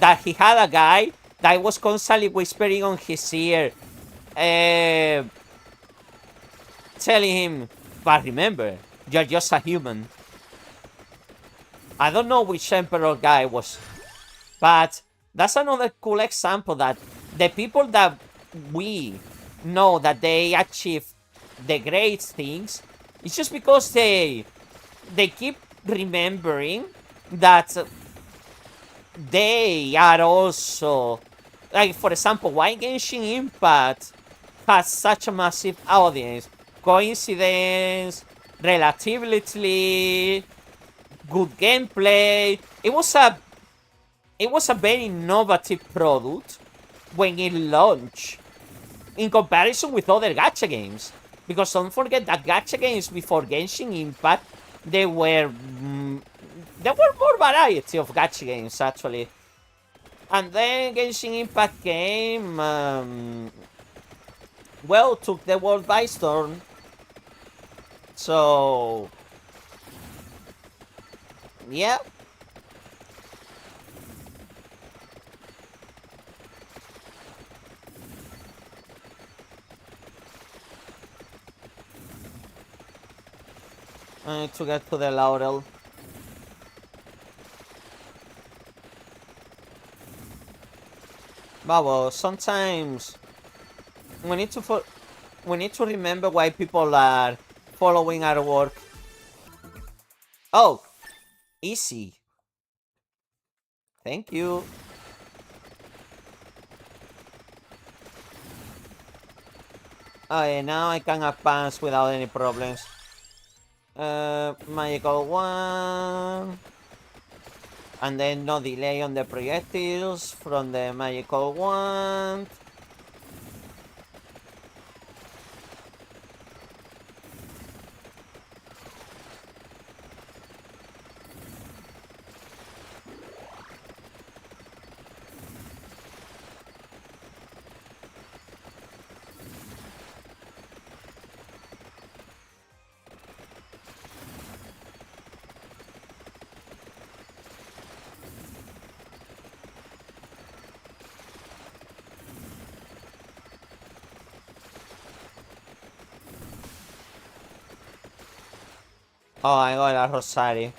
that he had a guy that was constantly whispering on his ear, uh, telling him, but remember, you're just a human. I don't know which emperor guy was, but that's another cool example that the people that we know that they achieve the great things, it's just because they keep remembering that they are also, like, for example, why Genshin Impact has such a massive audience. Coincidence, relatively good gameplay. It was a very innovative product when it launched in comparison with other gacha games. Because don't forget that gacha games before Genshin Impact, they were there were more variety of gacha games actually. And then Genshin Impact came, well, took the world by storm. So, yeah. I need to get to the laurel. But well, sometimes we need to we need to remember why people are following our work. Oh, easy. Thank you. Okay, now I can advance without any problems. Magical one. And then no delay on the projectiles from the magical wand. Oh, I got a Rosari.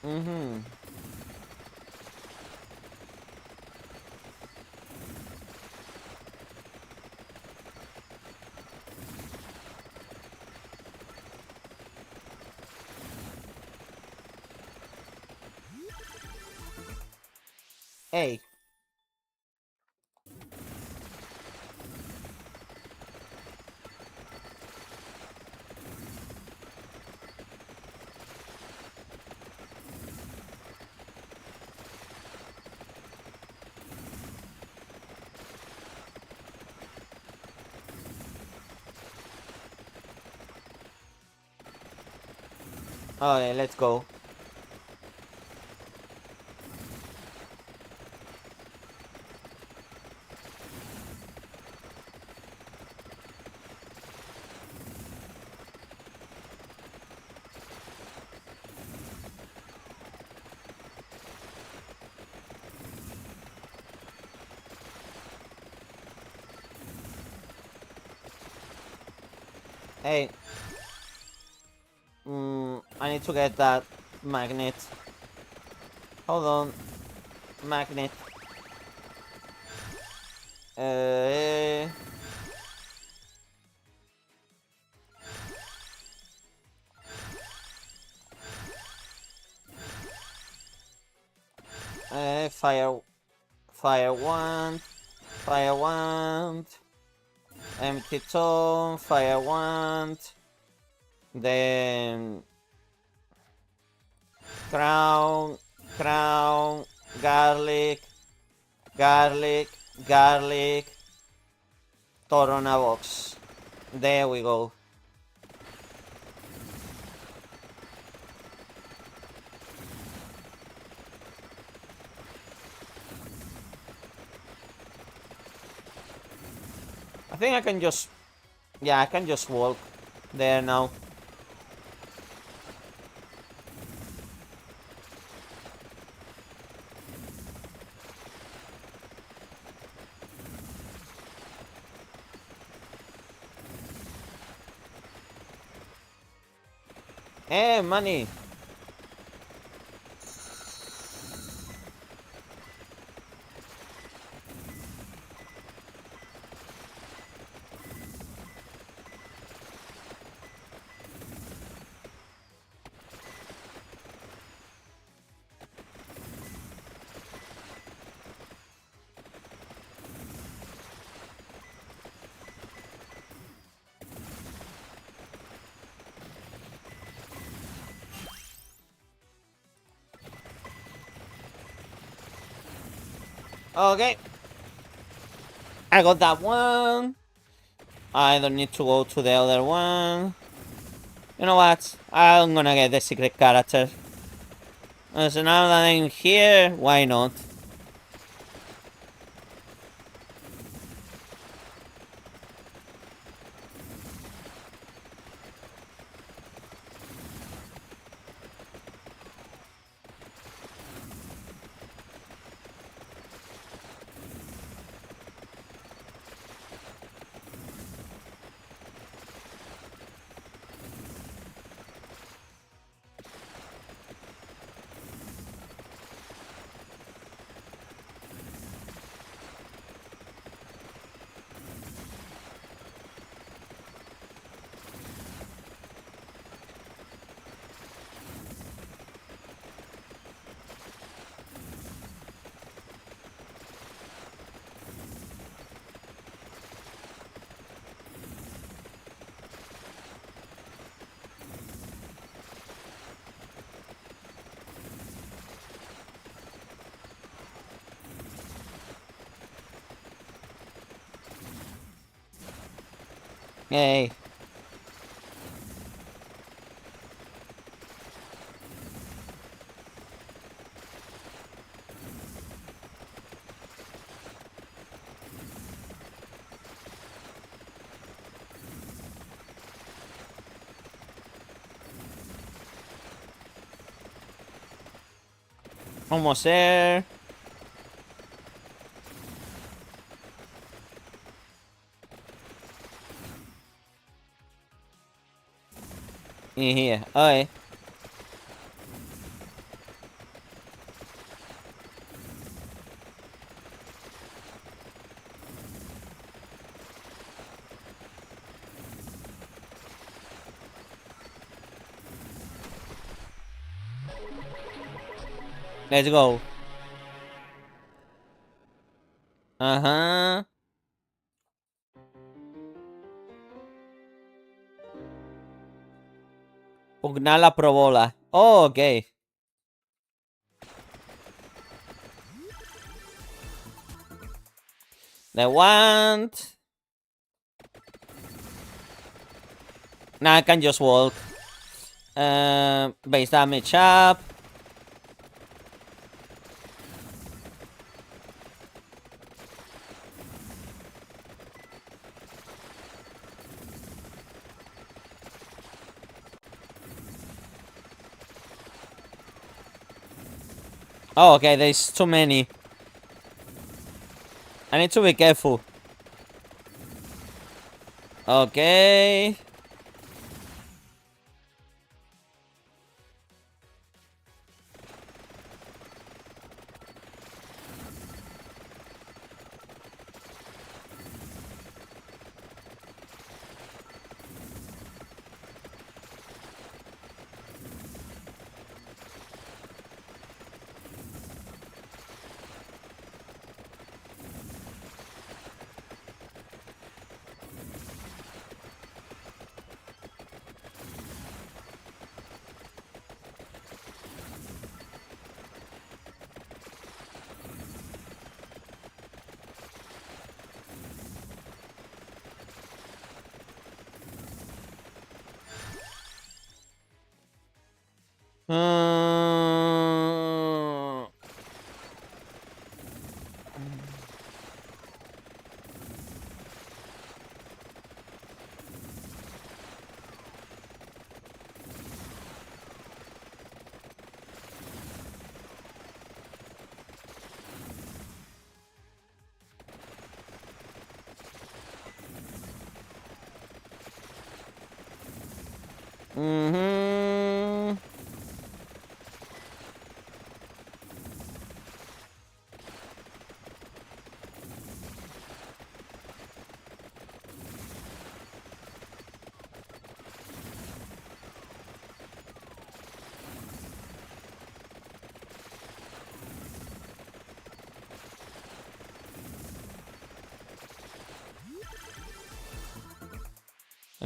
Mm-hmm. Hey. Okay, let's go. Hey. I need to get that magnet. Hold on. Magnet. Uh, fire. Fire wand. Fire wand. Empty tome. Fire wand. Then crown. Crown. Garlic. Garlic. Garlic. Torona box. There we go. I think I can just... Yeah, I can just walk there now. Hey, money. Okay. I got that one. I don't need to go to the other one. You know what? I'm gonna get the secret character. So now that I'm here, why not? Yay. Almost there. In here. Okay. Let's go. Uh-huh. Pugnar la probola. Oh, okay. The wand. Now I can just walk. Base damage up. Oh, okay, there's too many. I need to be careful. Okay. Uh, mm-hmm.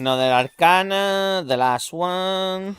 Another Arcana, the last one.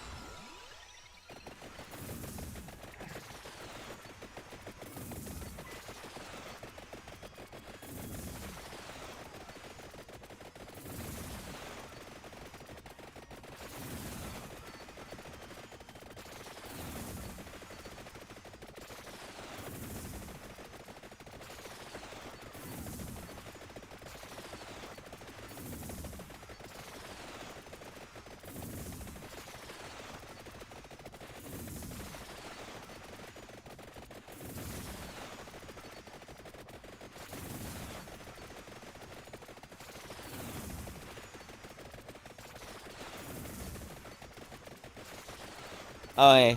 Okay.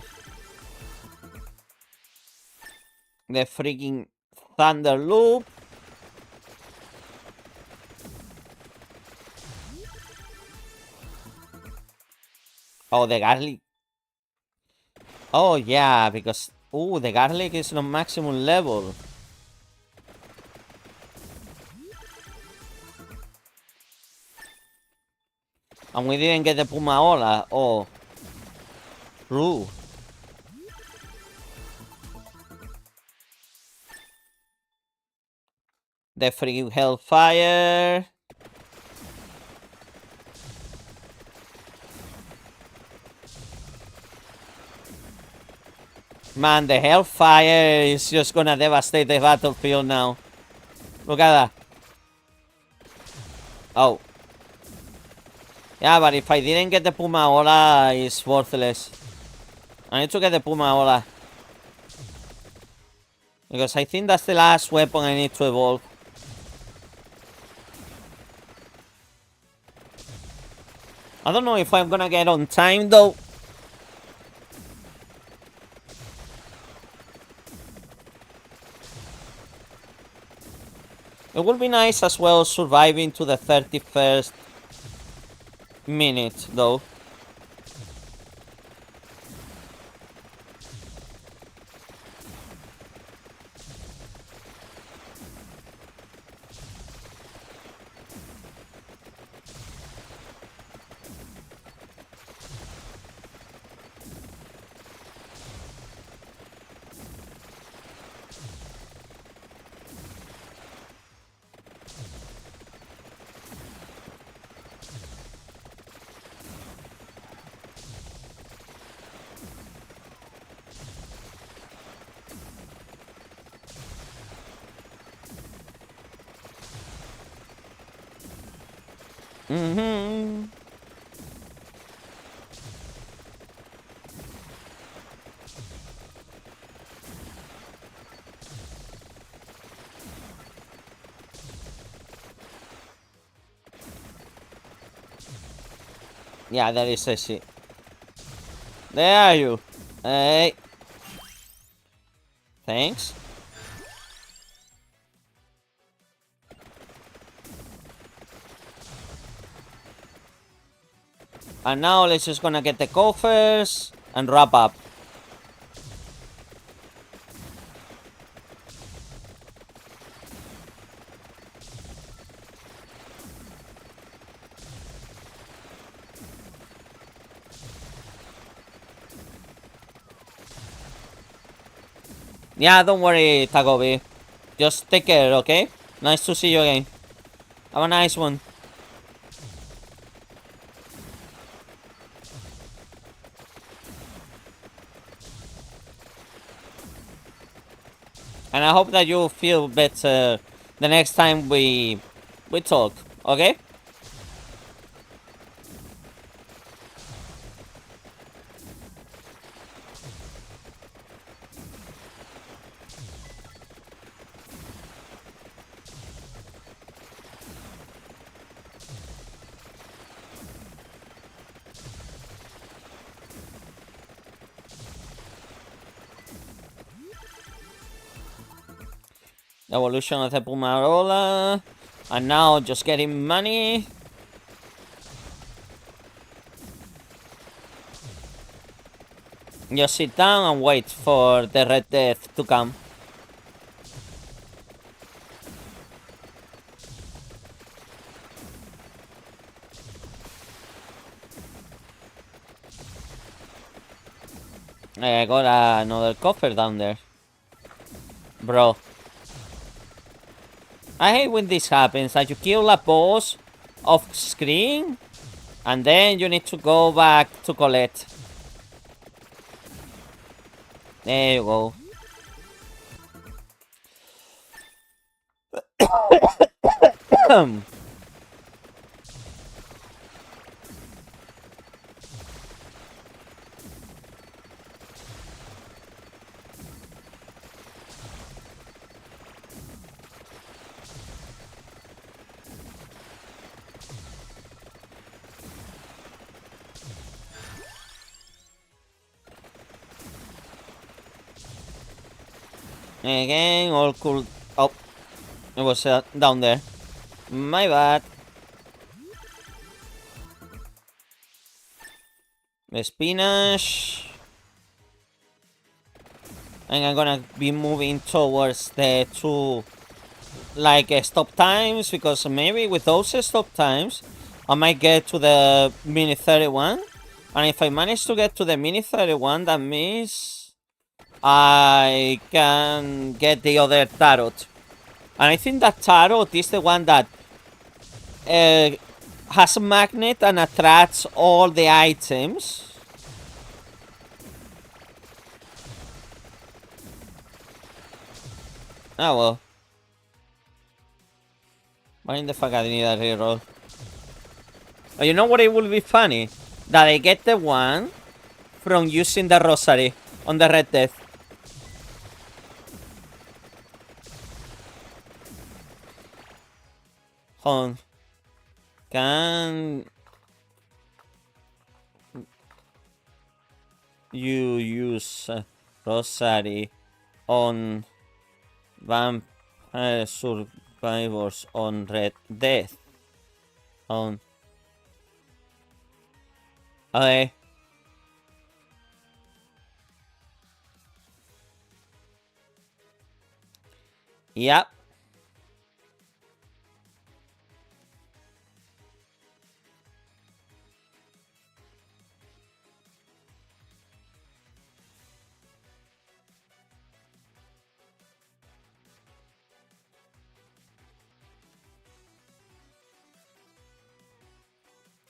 The freaking Thunder Loop. Oh, the garlic. Oh, yeah, because... Oh, the garlic is on maximum level. And we didn't get the Pumaola. Oh. Rude. The freaking Hellfire. Man, the Hellfire is just gonna devastate the battlefield now. Look at that. Oh. Yeah, but if I didn't get the Pumaola, it's worthless. I need to get the Pumaola. Because I think that's the last weapon I need to evolve. I don't know if I'm gonna get on time, though. It would be nice as well surviving to the 31st minute, though. Mm-hmm. Yeah, that is a shit. There are you. Hey. Thanks. And now let's just gonna get the coffers and wrap up. Yeah, don't worry, Tagobi. Just take care, okay? Nice to see you again. Have a nice one. And I hope that you feel better the next time we talk, okay? Evolution of the Pumarola. And now just getting money. Just sit down and wait for the Red Death to come. I got another coffer down there. Bro. I hate when this happens, that you kill a boss off screen, and then you need to go back to collect. There you go. Again, all cool. Oh, it was down there. My bad. The spinach. And I'm gonna be moving towards the two, like, stop times, because maybe with those stop times, I might get to the Mini 31. And if I manage to get to the Mini 31, that means I can get the other tarot. And I think that tarot is the one that has a magnet and attracts all the items. Oh well. Why in the fuck I need a reroll? Oh, you know what, it will be funny? That I get the one from using the rosary on the Red Death. Hold on. Can you use rosary on vampire survivors on Red Death? On. Okay. Yep.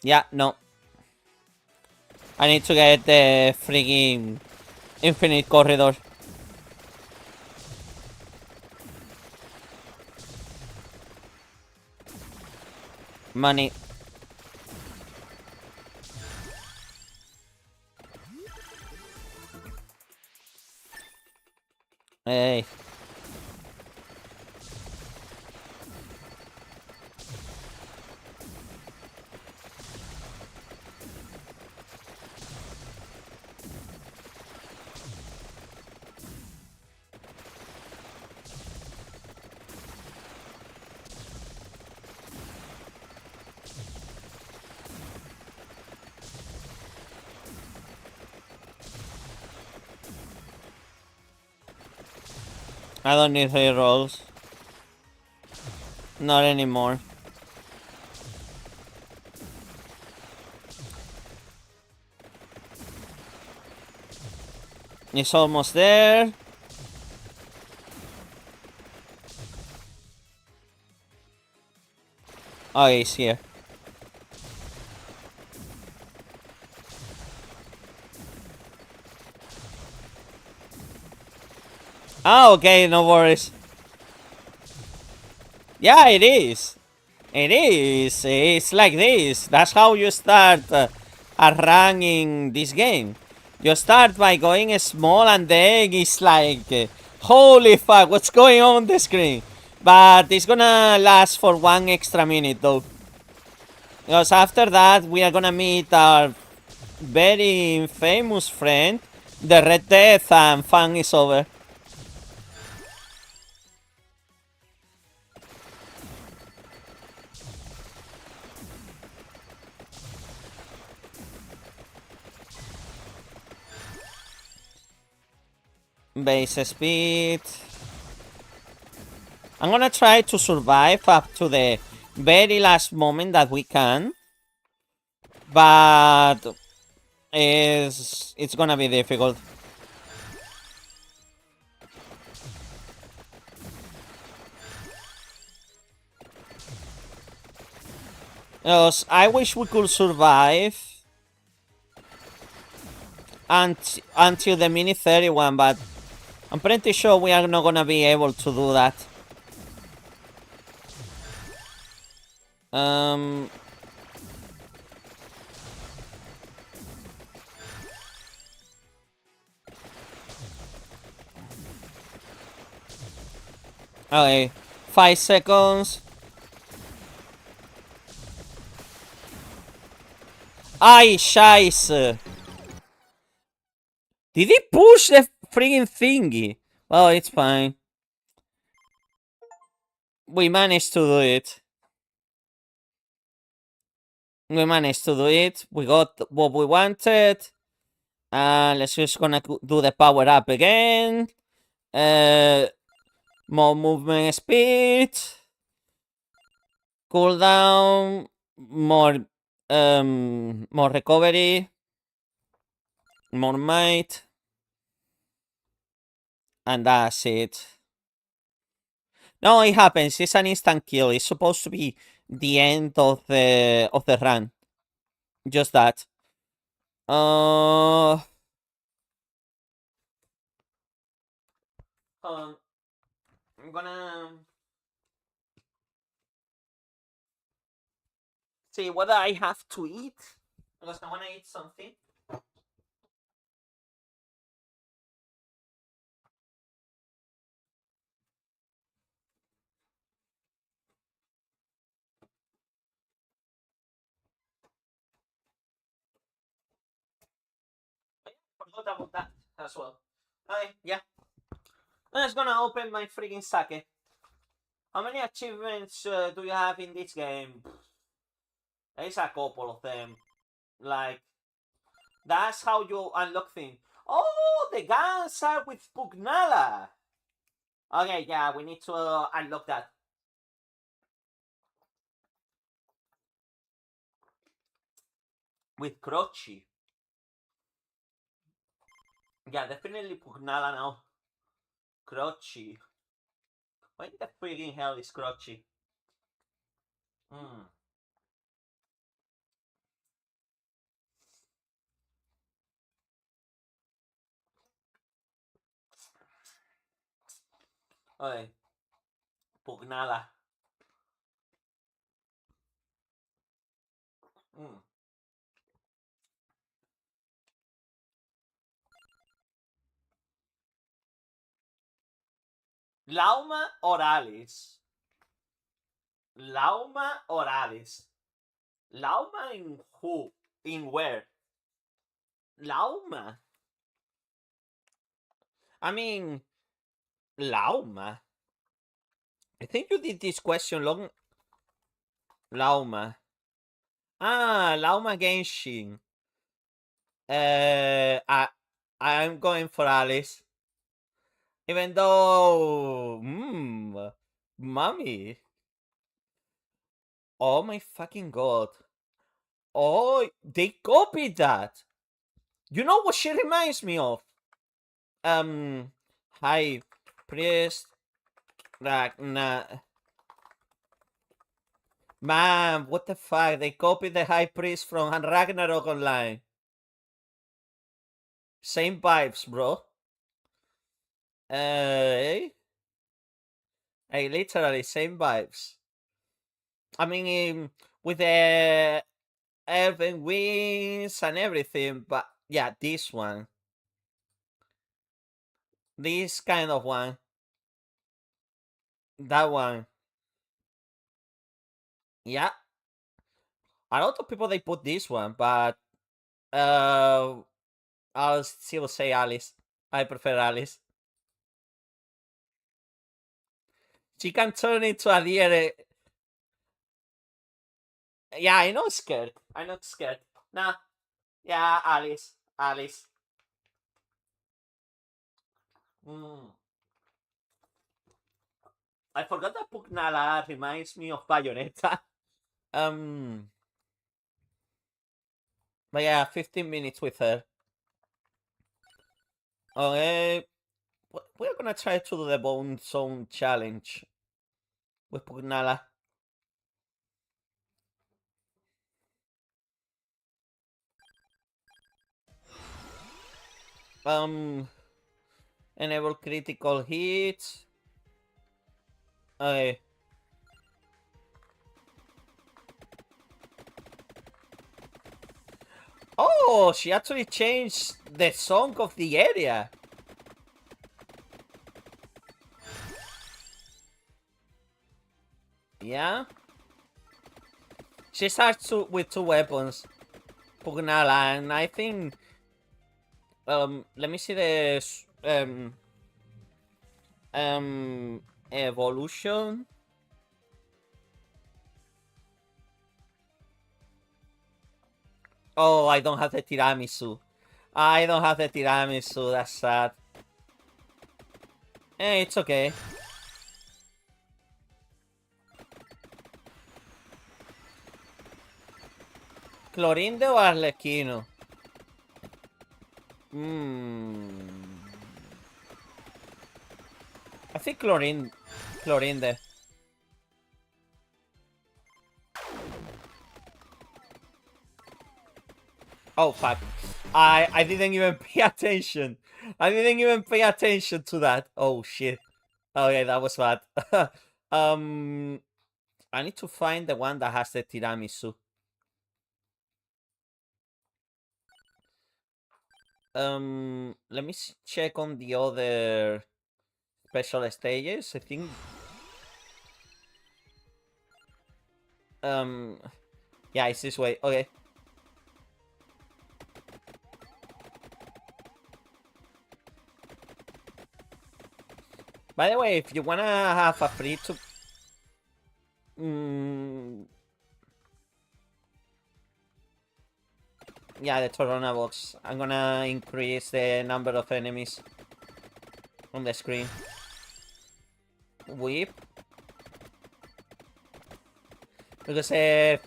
Yeah, no. I need to get the freaking infinite corridor. Money. Hey. I don't need rerolls. Not anymore. It's almost there. Oh, he's here. Oh, okay, no worries. Yeah, it is. It is. It's like this. That's how you start a run in this game. You start by going small and then it's like, holy fuck, what's going on the screen? But it's gonna last for 1 extra minute though. Because after that, we are gonna meet our very famous friend, the Red Death, and fun is over. Base speed. I'm gonna try to survive up to the very last moment that we can. But it's gonna be difficult. Because I wish we could survive until the mini 31, but I'm pretty sure we are not gonna be able to do that. Um. Okay. 5 seconds. Ay, scheiße. Did he push the friggin' thingy? Well, it's fine. We managed to do it. We managed to do it. We got what we wanted. Let's just gonna do the power up again. More movement speed. Cooldown. More recovery. More might. And that's it. No, it happens. It's an instant kill. It's supposed to be the end of the run. Just that. I'm gonna see whether I have to eat because I wanna eat something. Forgot about that as well. Okay, yeah. I'm just gonna open my freaking sake. How many achievements do you have in this game? There's a couple of them. Like, that's how you unlock things. Oh, the guns are with Pugnala. Okay, yeah, we need to unlock that. With Croci. Yeah, definitely Pugnala now. Croci. What the freaking hell is Croci? Hmm. Okay. Pugnala. Hmm. Lauma or Alice? Lauma or Alice? Lauma in who? In where? Lauma? I mean, Lauma. I think you did this question long. Lauma. Ah, Lauma Genshin. I'm going for Alice. Even though, mommy. Oh my fucking god. Oh, they copied that. You know what she reminds me of? High Priest Ragnar. Man, what the fuck? They copied the High Priest from Ragnarok Online. Same vibes, bro. Hey, literally same vibes. I mean, with the elven wings and everything, but yeah, this one, this kind of one, that one, yeah. A lot of people they put this one, but uh, I'll still say Alice. I prefer Alice. She can turn into a deer. Yeah, I'm not scared. I'm not scared. Nah. Yeah, Alice. Alice. Mm. I forgot that Pugnala reminds me of Bayonetta. Um, but yeah, 15 minutes with her. Okay, we're gonna try to do the Bone Zone challenge with Pugnala. Enable critical hits. Okay. Oh, she actually changed the song of the area. Yeah. She starts with two weapons, Pugnala, and I think. Let me see the evolution. Oh, I don't have the tiramisu. I don't have the tiramisu. That's sad. It's okay. Clorinde o Arlequino? I think Clorinde. Oh fuck. I didn't even pay attention. I didn't even pay attention to that. Oh shit. Okay, that was bad. I need to find the one that has the tiramisu. Let me check on the other special stages. I think. Yeah, it's this way. Okay. By the way, if you wanna have a free to, yeah, the Torona box. I'm gonna increase the number of enemies on the screen. Whip. Because the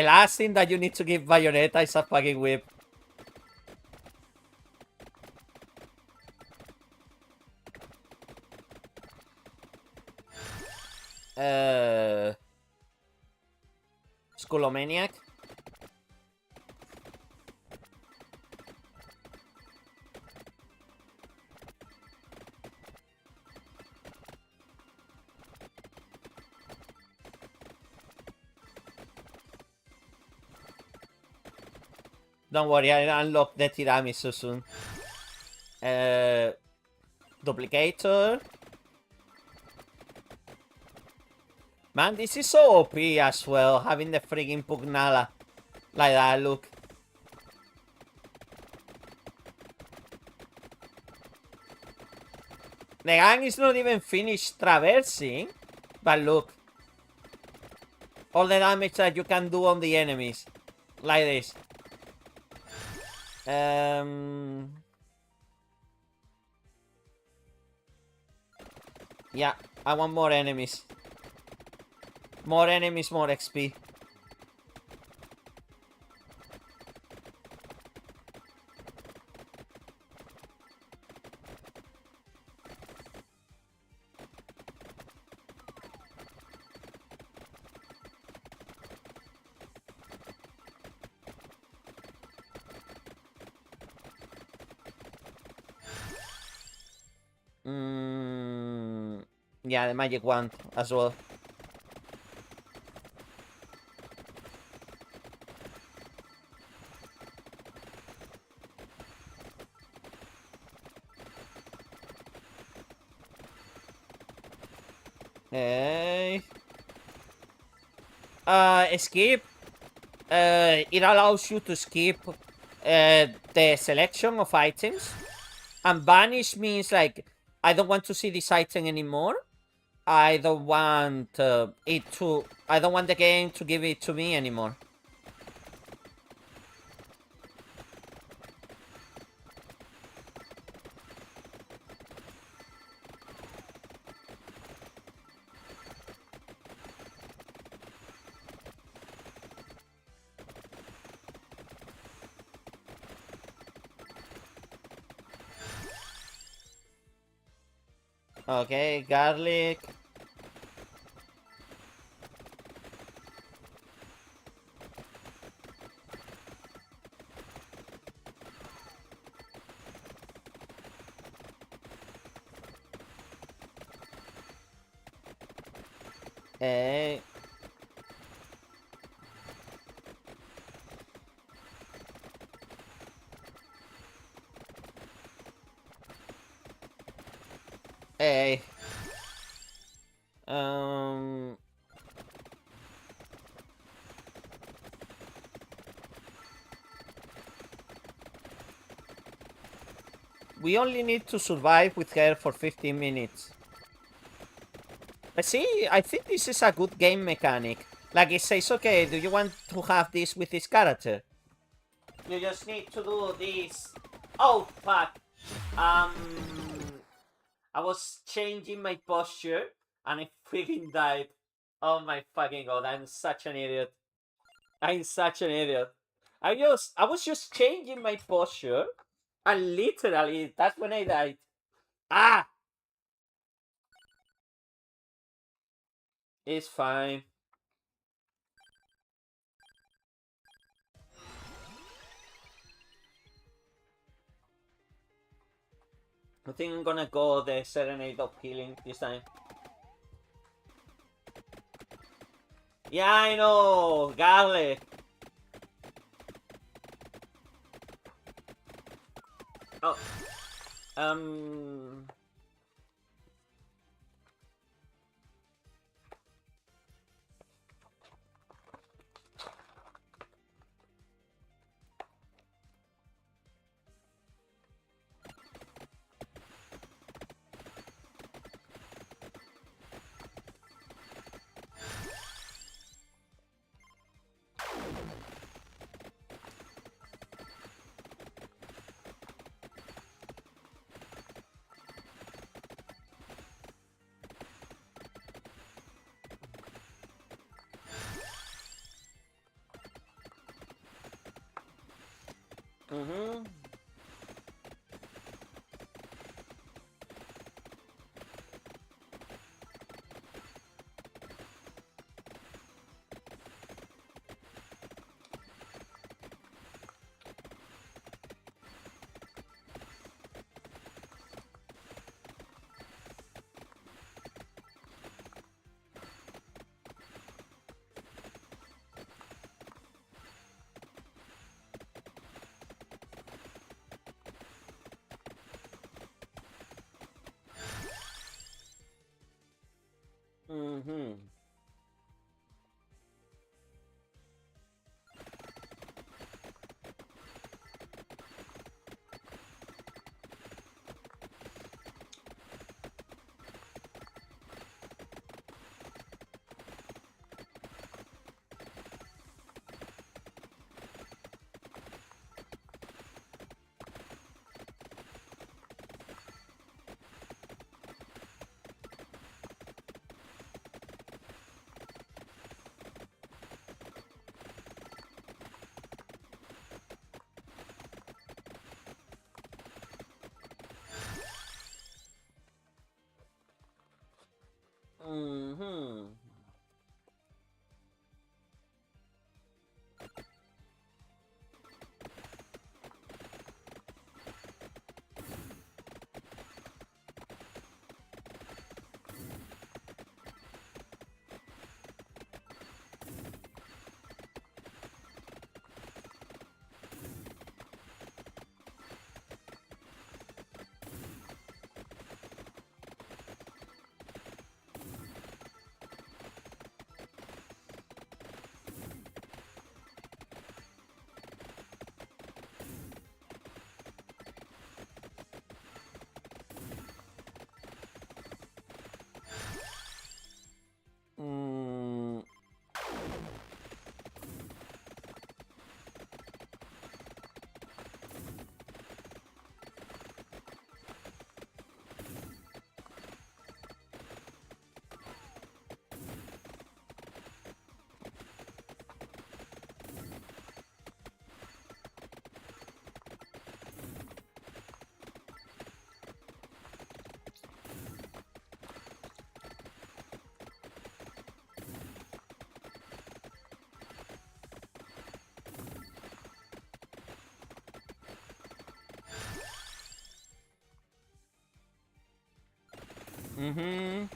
last thing that you need to give Bayonetta is a fucking whip. Skullomaniac. Don't worry, I unlock the tiramisu soon. Duplicator. Man, this is so OP as well, having the freaking Pugnala like that, look. The gang is not even finished traversing, but look. All the damage that you can do on the enemies. Like this. Yeah, I want more enemies. More enemies, more XP. Yeah, the magic wand as well. Hey. Skip. It allows you to skip the selection of items. And banish means like, I don't want to see this item anymore. I don't want I don't want the game to give it to me anymore. Okay, garlic. Hey. Hey. We only need to survive with her for 15 minutes. But see, I think this is a good game mechanic. Like, it says, okay, do you want to have this with this character? You just need to do this. Oh, fuck. I was changing my posture, and I freaking died. Oh my fucking god, I'm such an idiot. I'm such an idiot. I was just changing my posture, and literally, that's when I died. Ah! It's fine. I think I'm gonna go the Serenade of Healing this time. Yeah, I know! Garlic! Oh. Um... Mm-hmm. Mm-hmm.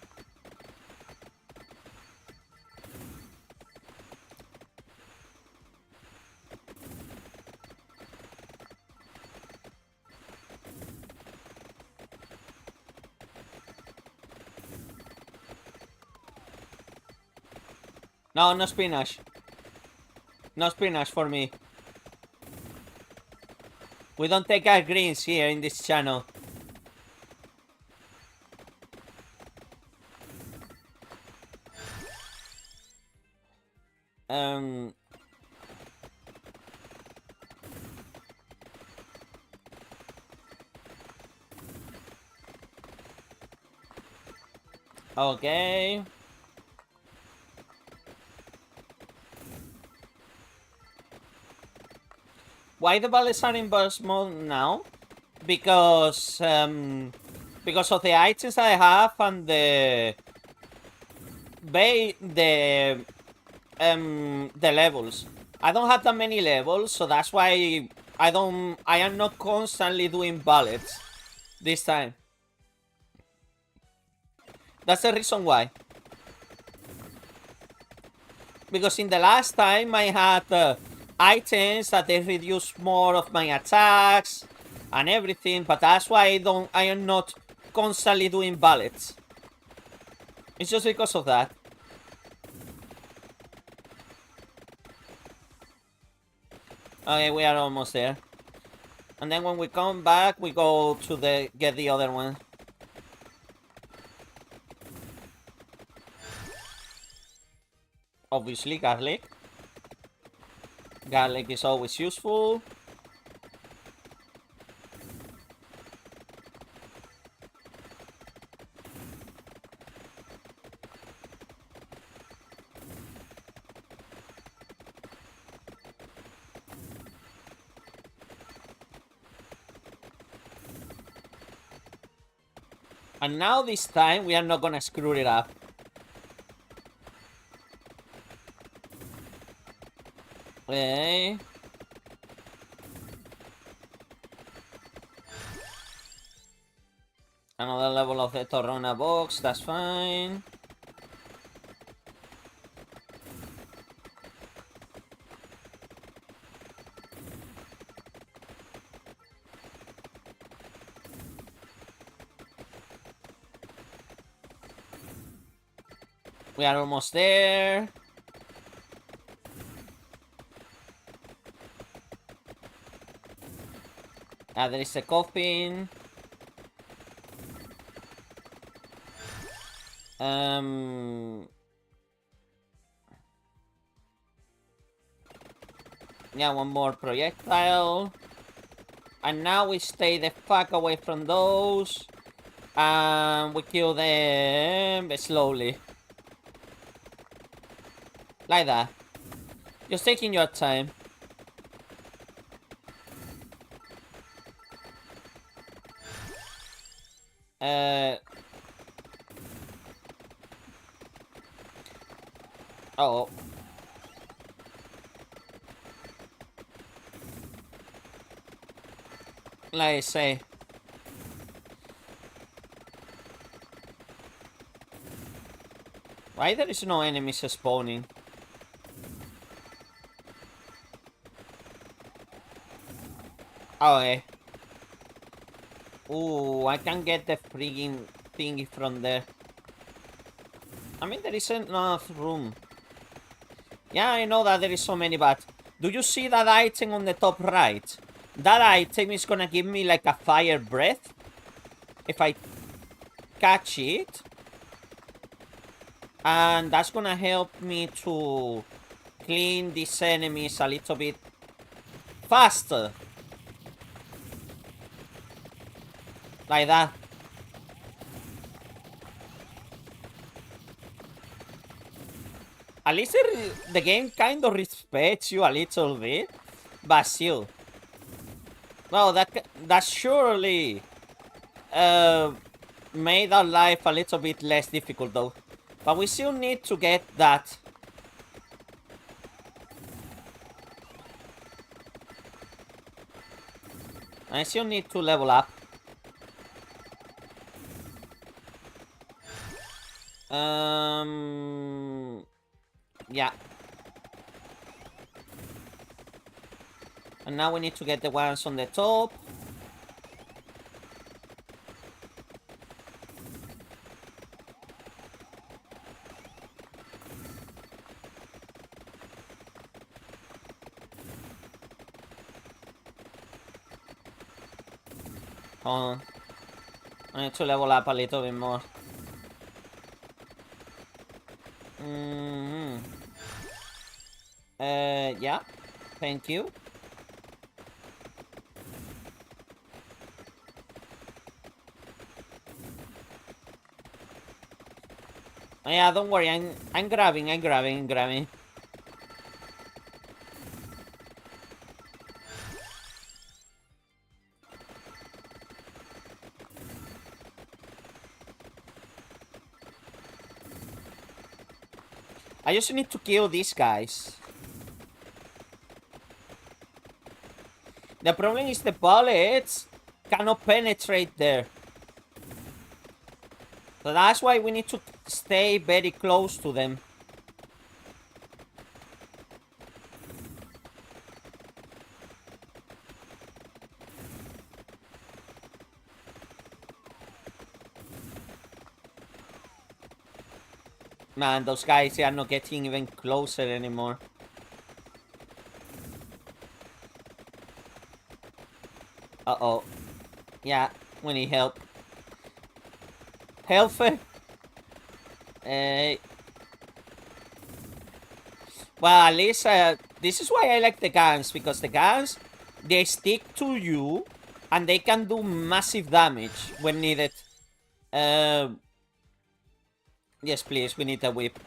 No, no spinach. No spinach for me. We don't take our greens here in this channel. Um... Okay. Why the valleys are in burst mode now? Because of the items I have and the levels. I don't have that many levels, so that's why I am not constantly doing bullets this time. That's the reason why. Because in the last time I had items that they reduce more of my attacks and everything, but that's why I am not constantly doing bullets. It's just because of that. Okay, we are almost there. And then when we come back, we go to get the other one. Obviously, garlic. Garlic is always useful. And now this time, we are not gonna screw it up. Okay. Another level of the Torrona box, that's fine. We are almost there. There is a coffin. Yeah, one more projectile. And now we stay the fuck away from those. And we kill them slowly. Like that. Just taking your time. Oh. Like I say. Why there is no enemies spawning? Oh, okay. Ooh, I can get the frigging thingy from there. I mean, there isn't enough room. Yeah, I know that there is so many, but do you see that item on the top right? That item is gonna give me like a fire breath. If I catch it. And that's gonna help me to clean these enemies a little bit faster. Like that. At least the game kind of respects you a little bit, but still. Well, that surely made our life a little bit less difficult though. But we still need to get that. I still need to level up. Yeah. And now we need to get the ones on the top. Hold on. I need to level up a little bit more. Yeah. Thank you. Yeah, don't worry. I'm grabbing. I'm grabbing. I just need to kill these guys. The problem is the bullets cannot penetrate there. So that's why we need to stay very close to them. Man, those guys are not getting even closer anymore. Uh-oh. Yeah, we need help. Help! Well, at least, this is why I like the guns, because the guns, they stick to you, and they can do massive damage when needed. Yes, please, we need a whip.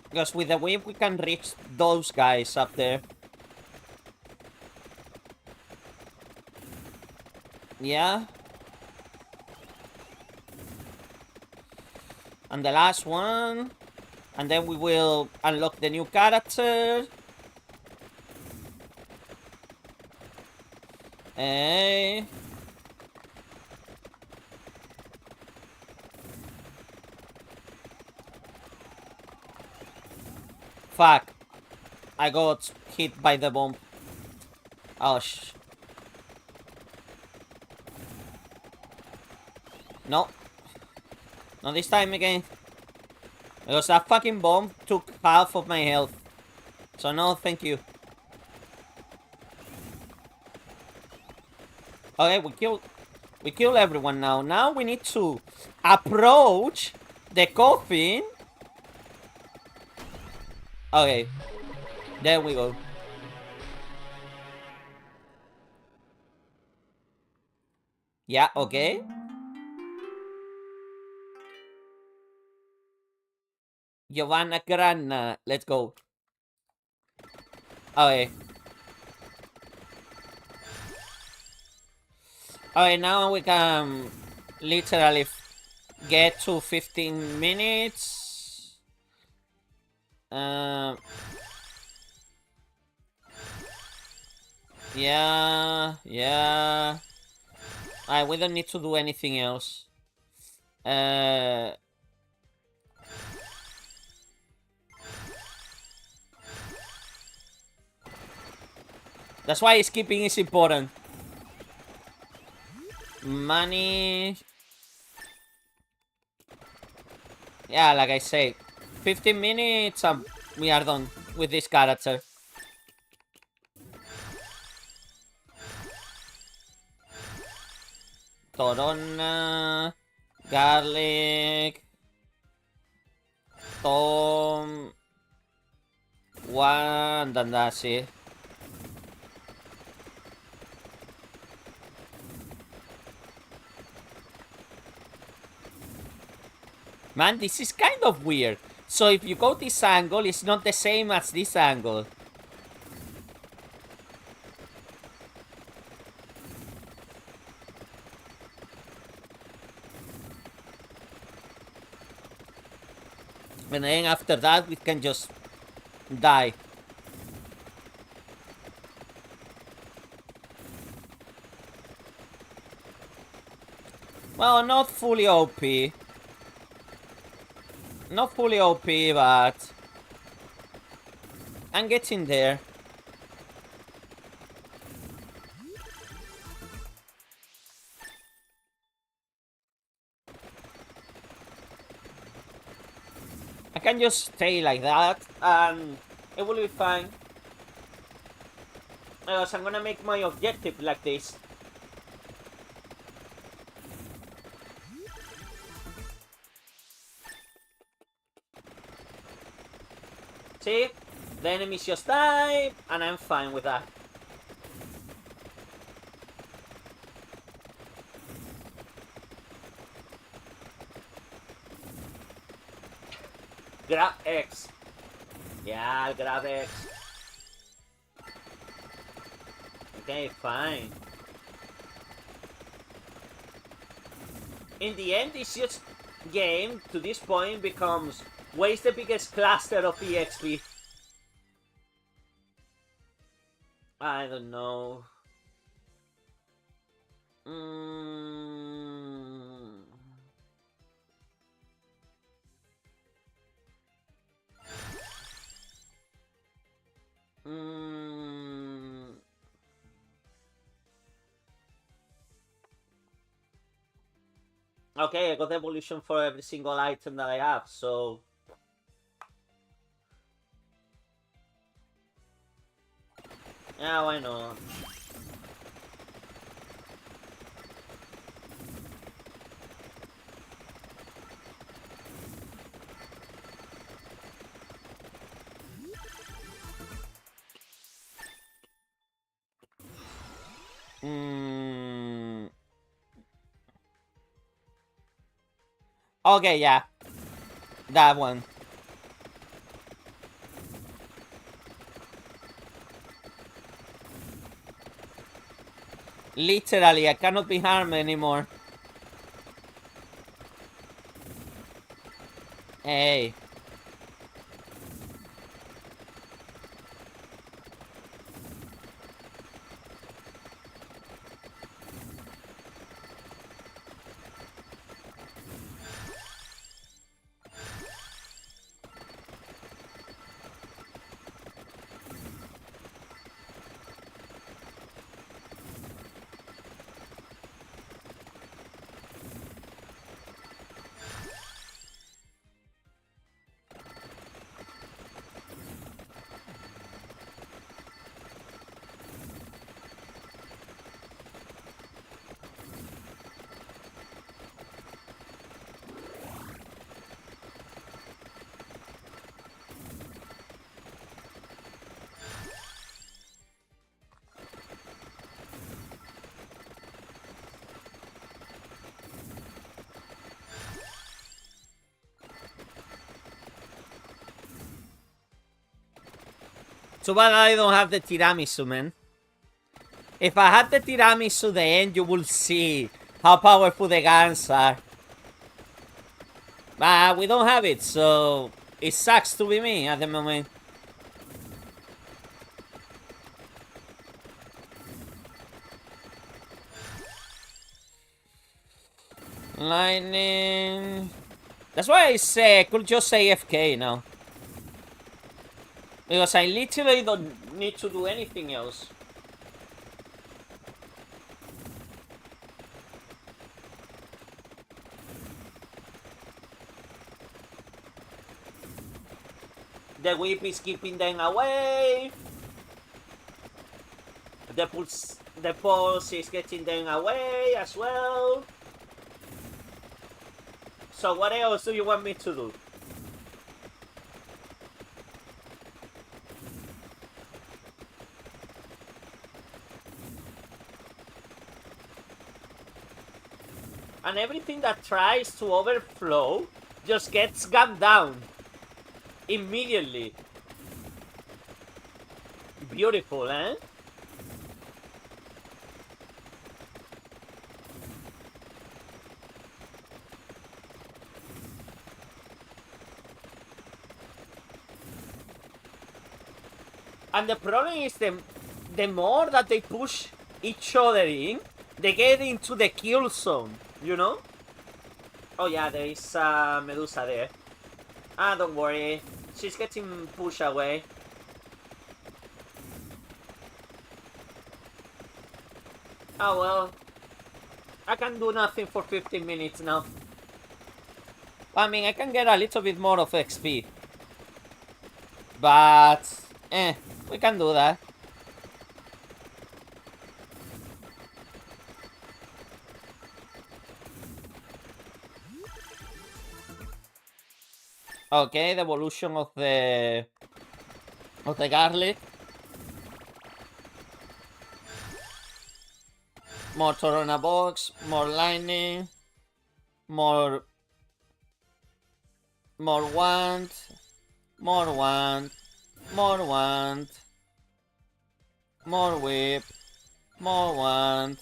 Because with the whip, we can reach those guys up there. Yeah. And the last one. And then we will unlock the new character. Hey. Fuck. I got hit by the bomb. Oh, No. Not this time again. Because that fucking bomb took half of my health. So no, thank you. Okay, we killed everyone now. Now we need to approach the coffin. Okay. There we go. Yeah, okay. Giovanna Granna. Let's go. Okay. Okay, now we can literally get to 15 minutes. Yeah. Alright, we don't need to do anything else. That's why skipping is important. Money. Yeah, like I say, 15 minutes and we are done with this character. Torona, garlic, Tom, one, and that's it. Man, this is kind of weird. So if you go this angle, it's not the same as this angle. And then after that, we can just die. Well, not fully OP. Not fully OP, but I'm getting there. I can just stay like that, and it will be fine. Because I'm gonna make my objective like this. See? The enemies just die, and I'm fine with that. Grab X. Yeah, I'll grab X. Okay, fine. In the end, this just game, to this point, becomes where's the biggest cluster of EXP? I don't know. Mm. Mm. Okay, I got evolution for every single item that I have, so... Yeah, why not? Mm. Okay, yeah. That one. Literally, I cannot be harmed anymore. Hey. Too bad I don't have the tiramisu, man. If I had the tiramisu, the end, you will see how powerful the guns are. But we don't have it, so it sucks to be me at the moment. Lightning. That's why I say I could just say AFK now. Because I literally don't need to do anything else. The whip is keeping them away. The pulse is getting them away as well. So what else do you want me to do? And everything that tries to overflow just gets gunned down immediately. Beautiful, eh? And the problem is the more that they push each other in, they get into the kill zone. You know? Oh yeah, there is a Medusa there. Ah, don't worry. She's getting pushed away. Oh well. I can do nothing for 15 minutes now. I mean, I can get a little bit more of XP. But, we can do that. Okay, the evolution of the garlic. More Torona box, more lightning, more wand, more wand, more wand, more whip, more wand,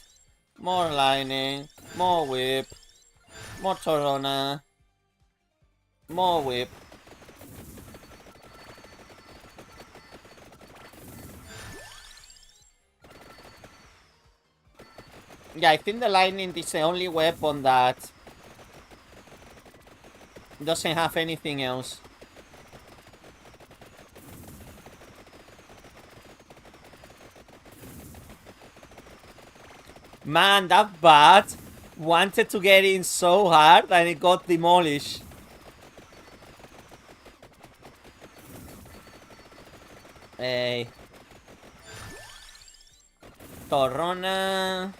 more lightning, more whip, more Torona, more whip. Yeah, I think the lightning is the only weapon that doesn't have anything else. Man, that bat wanted to get in so hard and it got demolished. Hey. Torrona.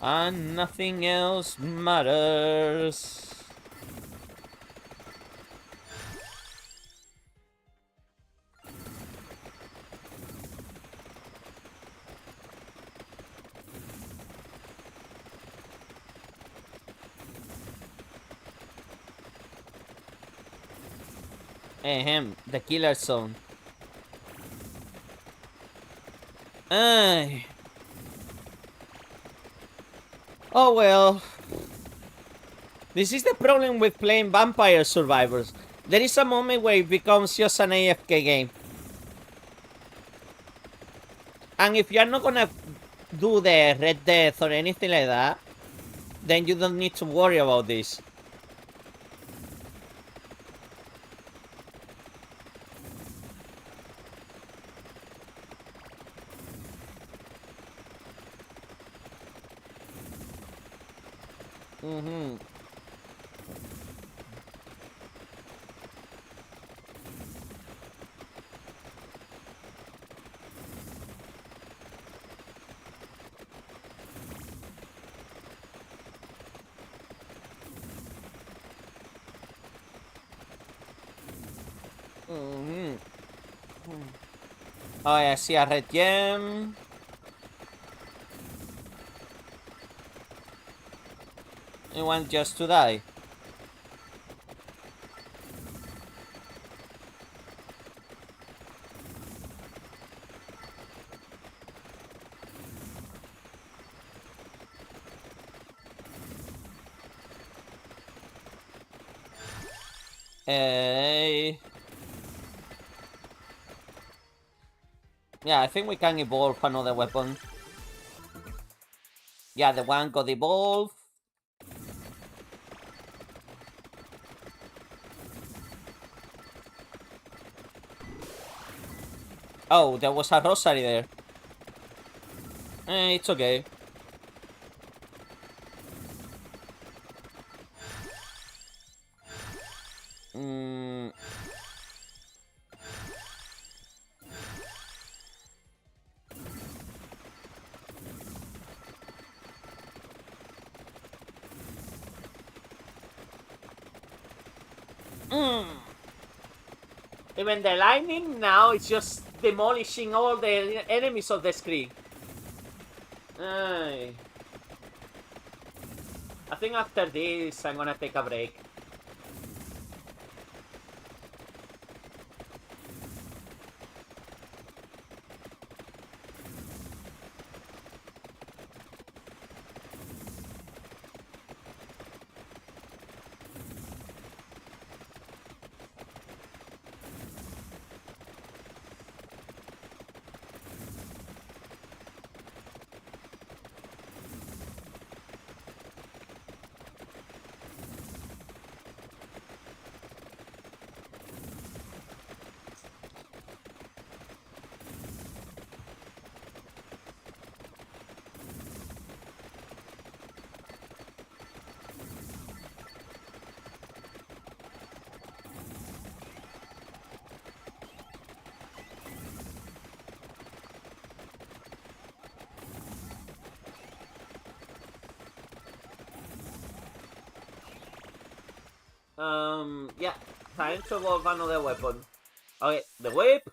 And nothing else matters. Ahem, the killer zone. Ay. Oh well. This is the problem with playing Vampire Survivors. There is a moment where it becomes just an AFK game. And if you're not gonna do the Red Death or anything like that, then you don't need to worry about this. Mm-hmm. Mm-hmm. Oh, I see a red gem. You want just to die. Hey. Yeah, I think we can evolve another weapon. Yeah, the one got evolved. Oh, there was a rosary there. It's okay. Mm. Even the lightning now is just demolishing all the enemies of the screen. Ay. I think after this, I'm gonna take a break. Yeah. Time to evolve another weapon. Okay, the whip.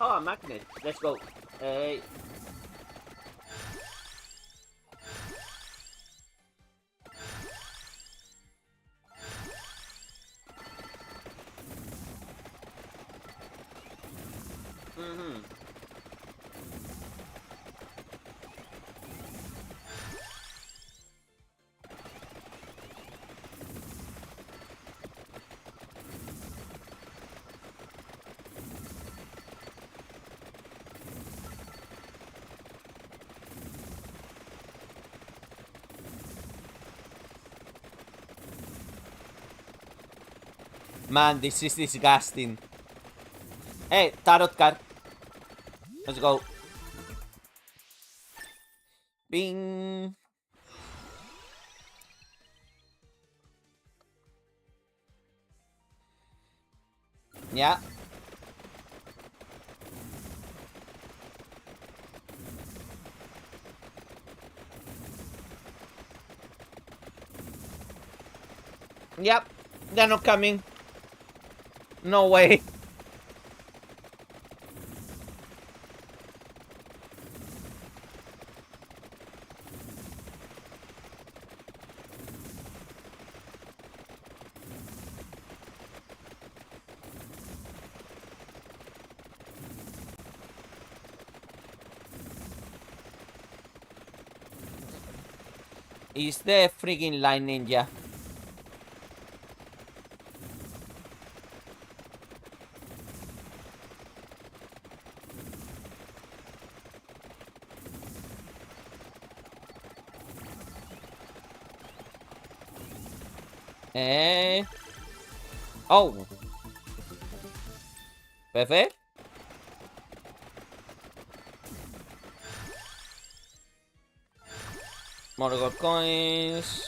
Oh, a magnet. Let's go. Hey. Mm-hmm. Man, this is disgusting. Hey, tarot card. Let's go. Bing. Yeah. Yep. They're not coming. No way. Is the freaking line ninja. Eh. Oh. Perfect. More gold coins.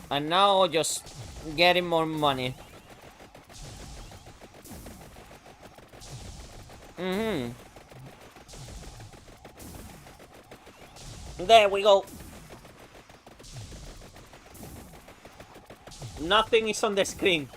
And now just getting more money. Mm-hmm. There we go. Nothing is on the screen.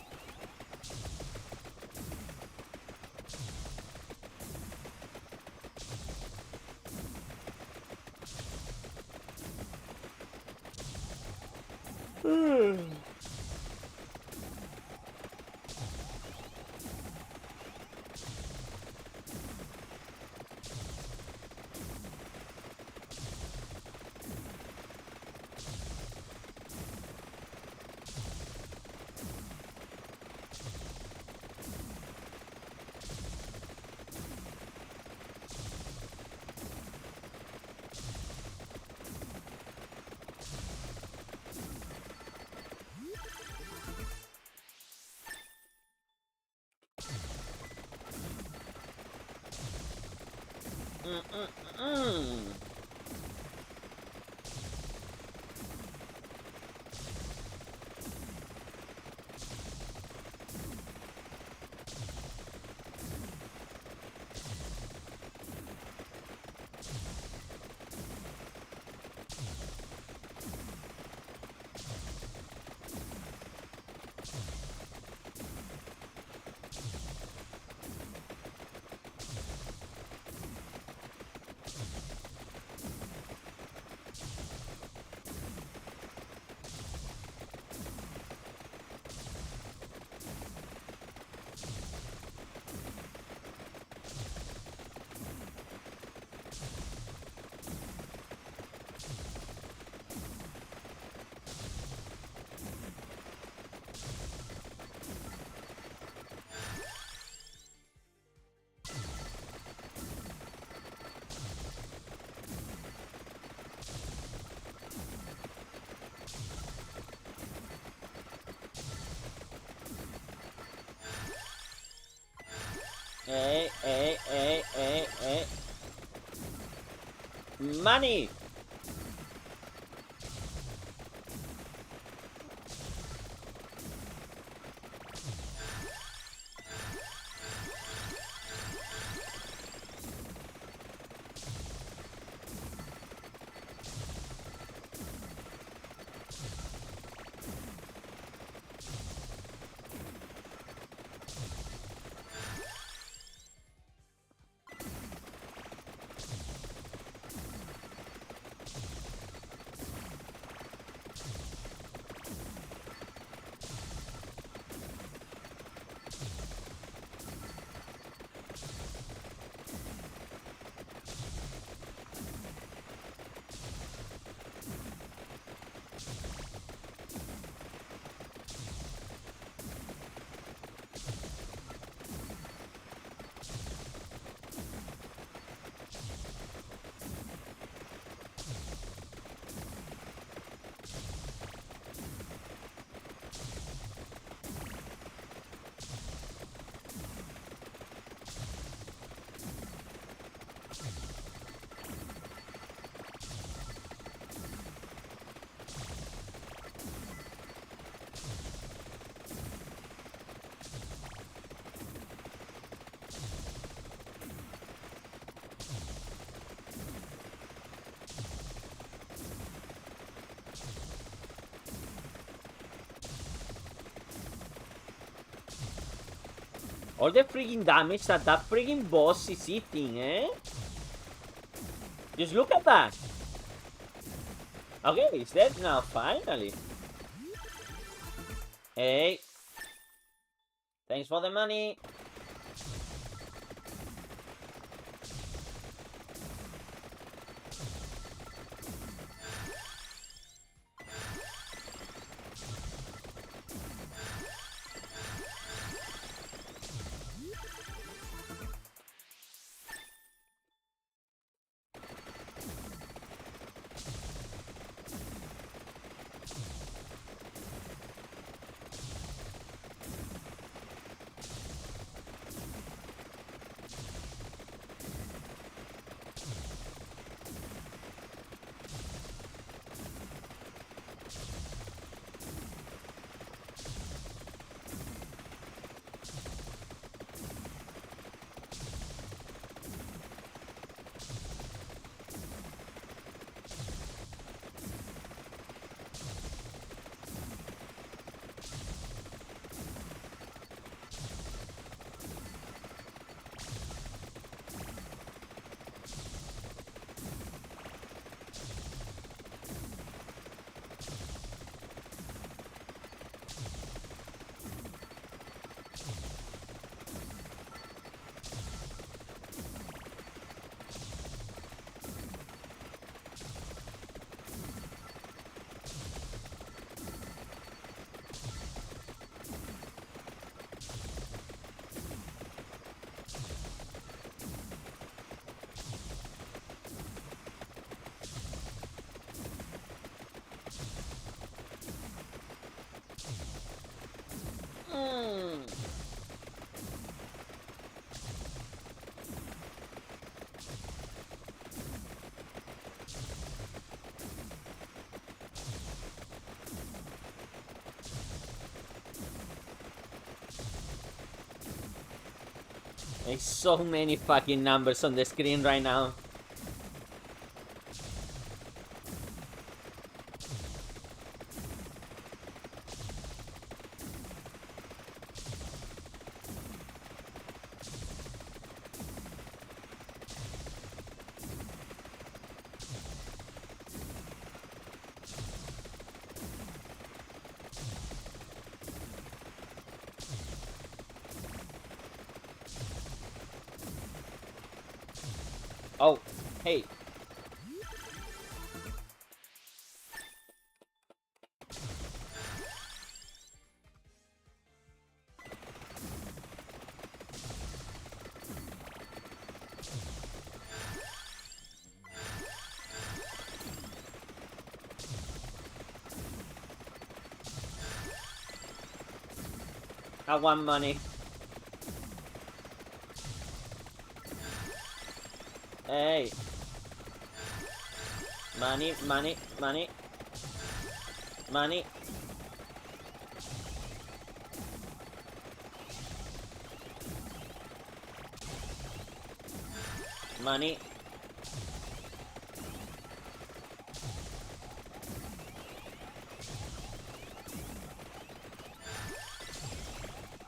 Hey. Money! All the freaking damage that freaking boss is eating, eh? Just look at that! Okay, it's dead now, finally. Hey. Thanks for the money. There's so many fucking numbers on the screen right now. Oh, hey. I want money. Hey. Money, money, money. Money. Money.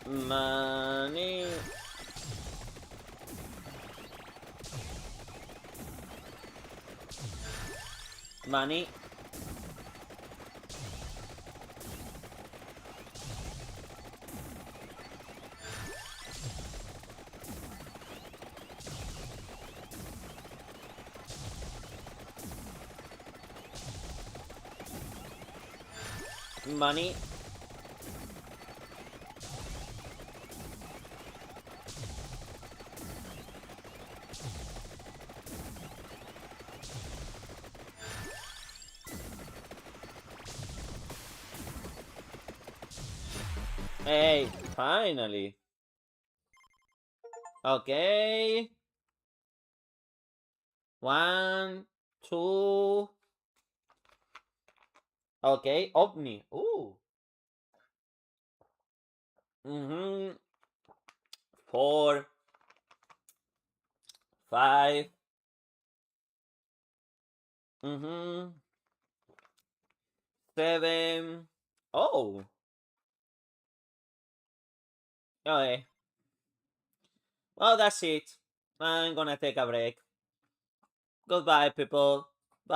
Money. Money. Money. Hey, finally. Okay. 1, 2. Okay, OVNI. Ooh. 4, 5. 7. Oh. Okay. Well, that's it. I'm gonna take a break. Goodbye, people.